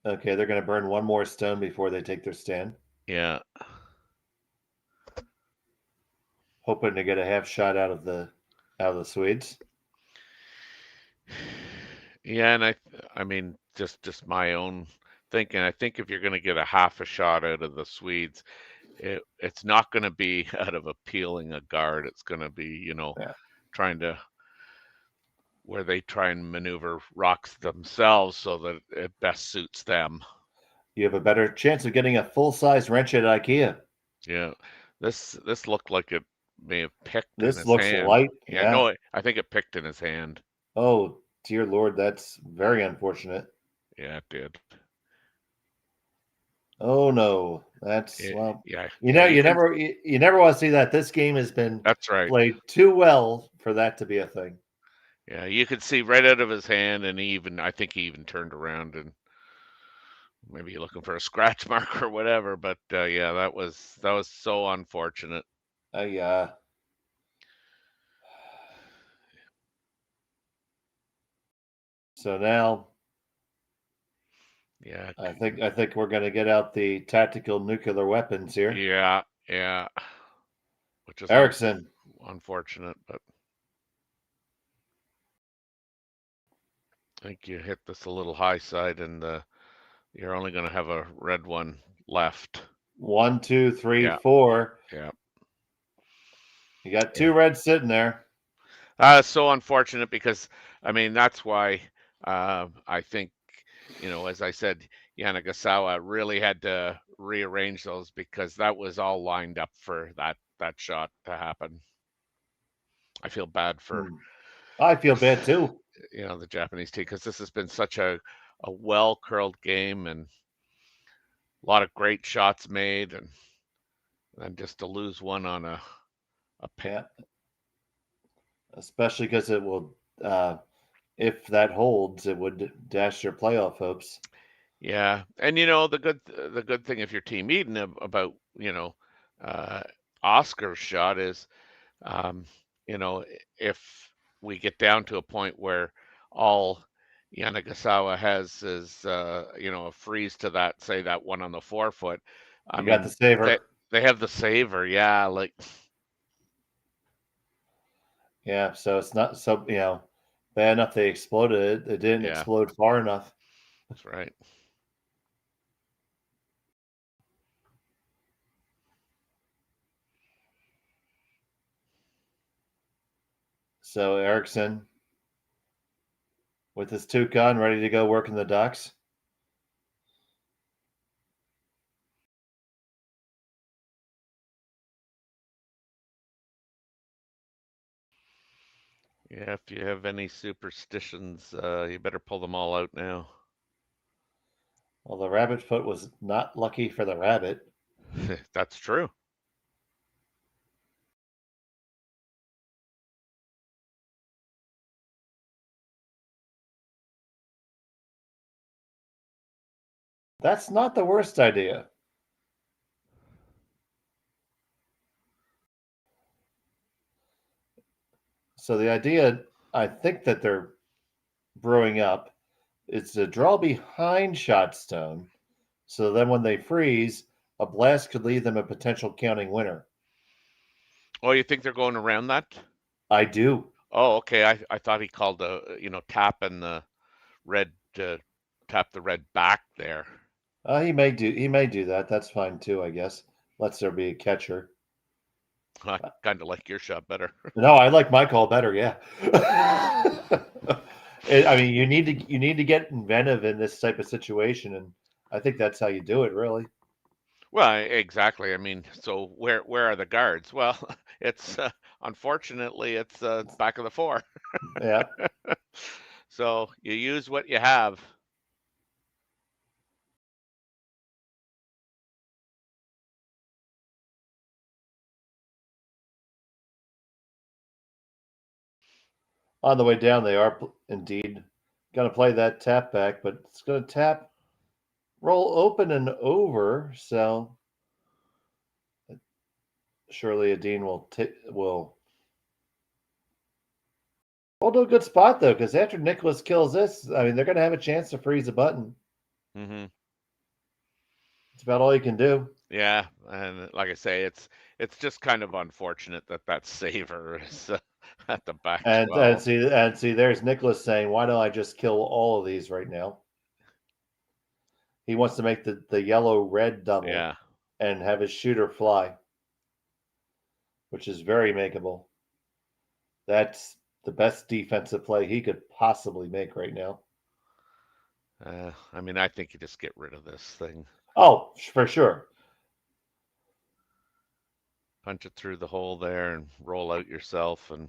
Okay, they're going to burn one more stone before they take their stand. Yeah. Hoping to get a half shot out of the Swedes. Yeah, and I mean just my own thinking. I think if you're going to get a half a shot out of the Swedes, it's not going to be out of appealing a guard. It's going to be, trying to where they try and maneuver rocks themselves so that it best suits them. You have a better chance of getting a full-size wrench at IKEA. Yeah, this looked like it may have picked. This in his looks hand. light. Yeah, no, I think it picked in his hand. Oh dear Lord, that's very unfortunate. Yeah, it did. Oh no, that's yeah. You never want to see that. This game has been played too well for that to be a thing. Yeah, you could see right out of his hand, and I think he even turned around and maybe looking for a scratch mark or whatever. But yeah, that was so unfortunate. Yeah. So now. Yeah, I think we're going to get out the tactical nuclear weapons here. Yeah, which is Eriksson. Unfortunate, but I think you hit this a little high side, and you're only going to have a red one left. 1, 2, 3, 4. Yeah. You got two reds sitting there. So unfortunate because I mean that's why I think. As I said, Yanagisawa really had to rearrange those because that was all lined up for that shot to happen. I feel bad for. I feel bad too. The Japanese team because this has been such a well curled game and a lot of great shots made, and then just to lose one on a pin. Especially because it will. If that holds, it would dash your playoff hopes. Yeah, and the good thing if you're Team Edin about Oscar's shot is, if we get down to a point where all Yanagisawa has is a freeze to that, say that one on the 4-foot. I mean, got the saver. They have the saver, yeah, like. Yeah, so it's not so bad enough they exploded it. It didn't explode far enough. That's right. So Eriksson with his Tucon ready to go work in the docks. Yeah, if you have any superstitions, you better pull them all out now. Well, the rabbit foot was not lucky for the rabbit. That's true. That's not the worst idea. So the idea, I think that they're brewing up, is to draw behind Shotstone, so then when they freeze, a blast could leave them a potential counting winner. Oh, you think they're going around that? I do. Oh, okay. I thought he called tapping the red tap the red back there. He may do that. That's fine too, I guess. Lets there be a catcher. I kind of like your shot better. No, I like my call better. Yeah. I mean, you need to get inventive in this type of situation, and I think that's how you do it, really. Well, exactly. I mean, so where are the guards? Well, it's unfortunately it's back of the four. Yeah. So you use what you have. On the way down, they are indeed going to play that tap back, but it's going to tap, roll open and over. So surely Edin will hold to a good spot though, because after Niklas kills this, I mean they're going to have a chance to freeze a button. Mm-hmm. It's about all you can do. Yeah, and like I say, it's just kind of unfortunate that saver is at the back. And see, there's Niklas saying, "Why don't I just kill all of these right now?" He wants to make the yellow-red double, yeah, and have his shooter fly, which is very makeable. That's the best defensive play he could possibly make right now. I mean, I think you just get rid of this thing. Oh, for sure. Punch it through the hole there and roll out yourself, and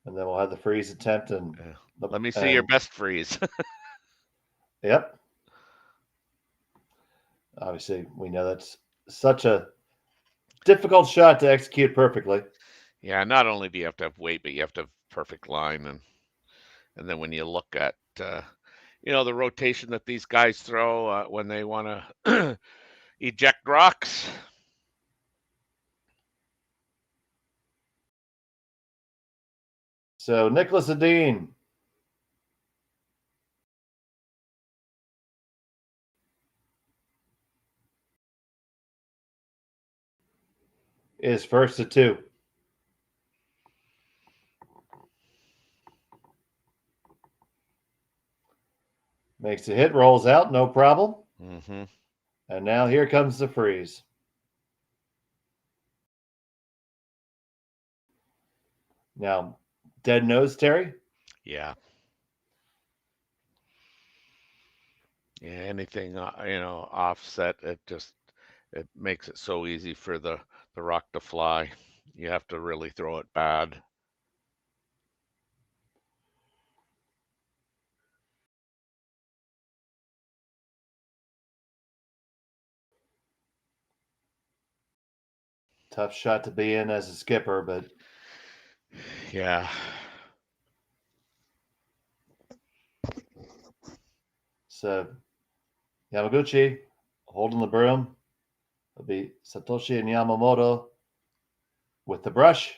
then we'll have the freeze attempt. And let me see your best freeze. Yep. Obviously, we know that's such a difficult shot to execute perfectly. Yeah, not only do you have to have weight, but you have to have perfect line, and then when you look at the rotation that these guys throw when they want to eject rocks. So Niklas Edin. Is first to 2. Makes a hit, rolls out, no problem. Mm-hmm. And now here comes the freeze. Now, dead nose, Terry? Yeah. Yeah, anything, offset, it makes it so easy for the rock to fly. You have to really throw it bad. Tough shot to be in as a skipper, but yeah. So Yamaguchi holding the broom. It'll be Satoshi and Yamamoto with the brush,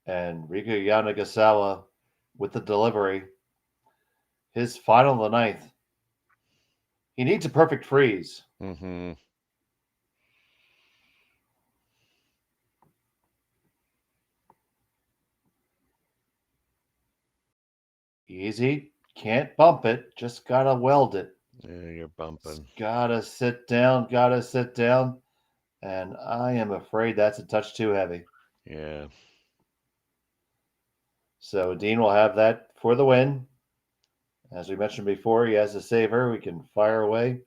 and Riku Yanagisawa with the delivery. His final of the ninth. He needs a perfect freeze. Mm-hmm. Easy. Can't bump it. Just gotta weld it. Yeah, you're bumping. Just gotta sit down. And I am afraid that's a touch too heavy. Yeah. So Dean will have that for the win. As we mentioned before, he has a saver. We can fire away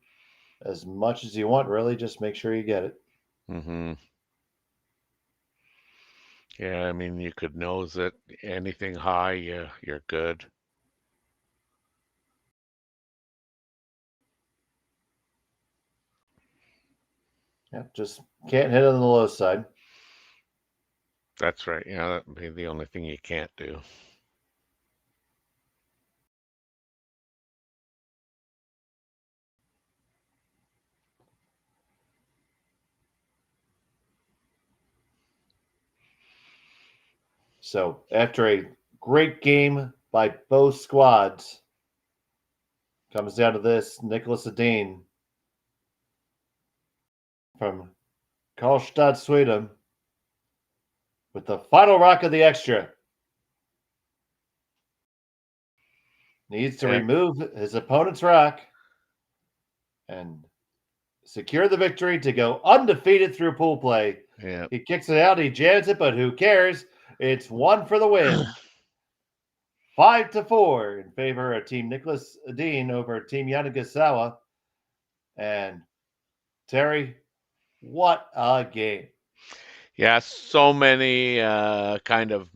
as much as you want, really. Just make sure you get it. Mm-hmm. Yeah, I mean, you could nose it. Anything high, you're good. Yeah, just can't hit on the low side. That's right. Yeah, that would be the only thing you can't do. So after a great game by both squads, comes down to this: Niklas Edin from Karlstad, Sweden, with the final rock of the extra. Needs to remove his opponent's rock and secure the victory to go undefeated through pool play. Yeah. He kicks it out, he jams it, but who cares? It's one for the win. 5-4 in favor of Team Niklas Edin over Team Yanagisawa. And Terry, what a game. Yeah, so many kind of,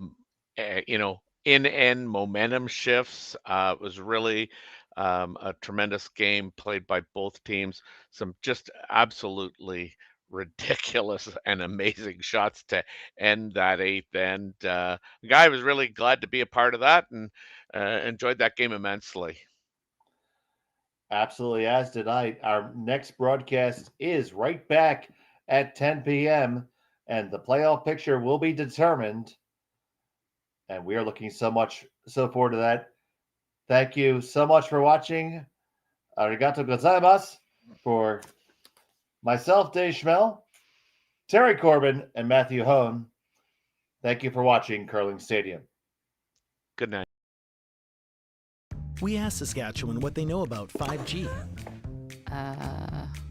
in-end momentum shifts. It was really a tremendous game played by both teams. Some just absolutely ridiculous and amazing shots to end that eighth end. The guy was really glad to be a part of that and enjoyed that game immensely. Absolutely, as did I. Our next broadcast is right back at 10 p.m., and the playoff picture will be determined. And we are looking so forward to that. Thank you so much for watching. Arigato gozaimasu. For myself, Dave Schmel, Terry Corbin, and Matthew Hone, thank you for watching Curling Stadium. Good night. We asked Saskatchewan what they know about 5G.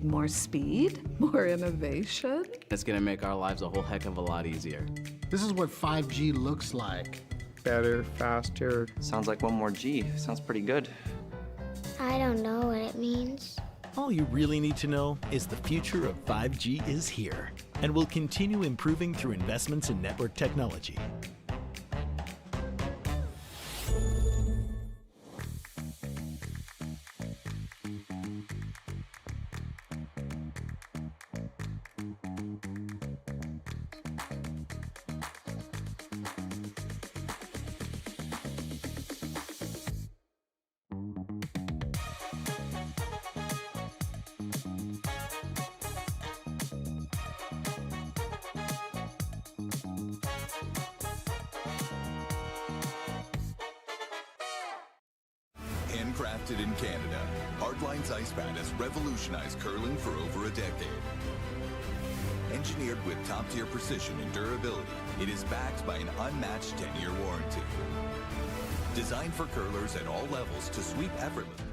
More speed, more innovation. It's gonna make our lives a whole heck of a lot easier. This is what 5G looks like. Better, faster. Sounds like one more G. Sounds pretty good. I don't know what it means. All you really need to know is the future of 5G is here and will continue improving through investments in network technology. Handcrafted in Canada, Hardline's ice pad has revolutionized curling for over a decade. Engineered with top-tier precision and durability, it is backed by an unmatched 10-year warranty. Designed for curlers at all levels to sweep effortlessly.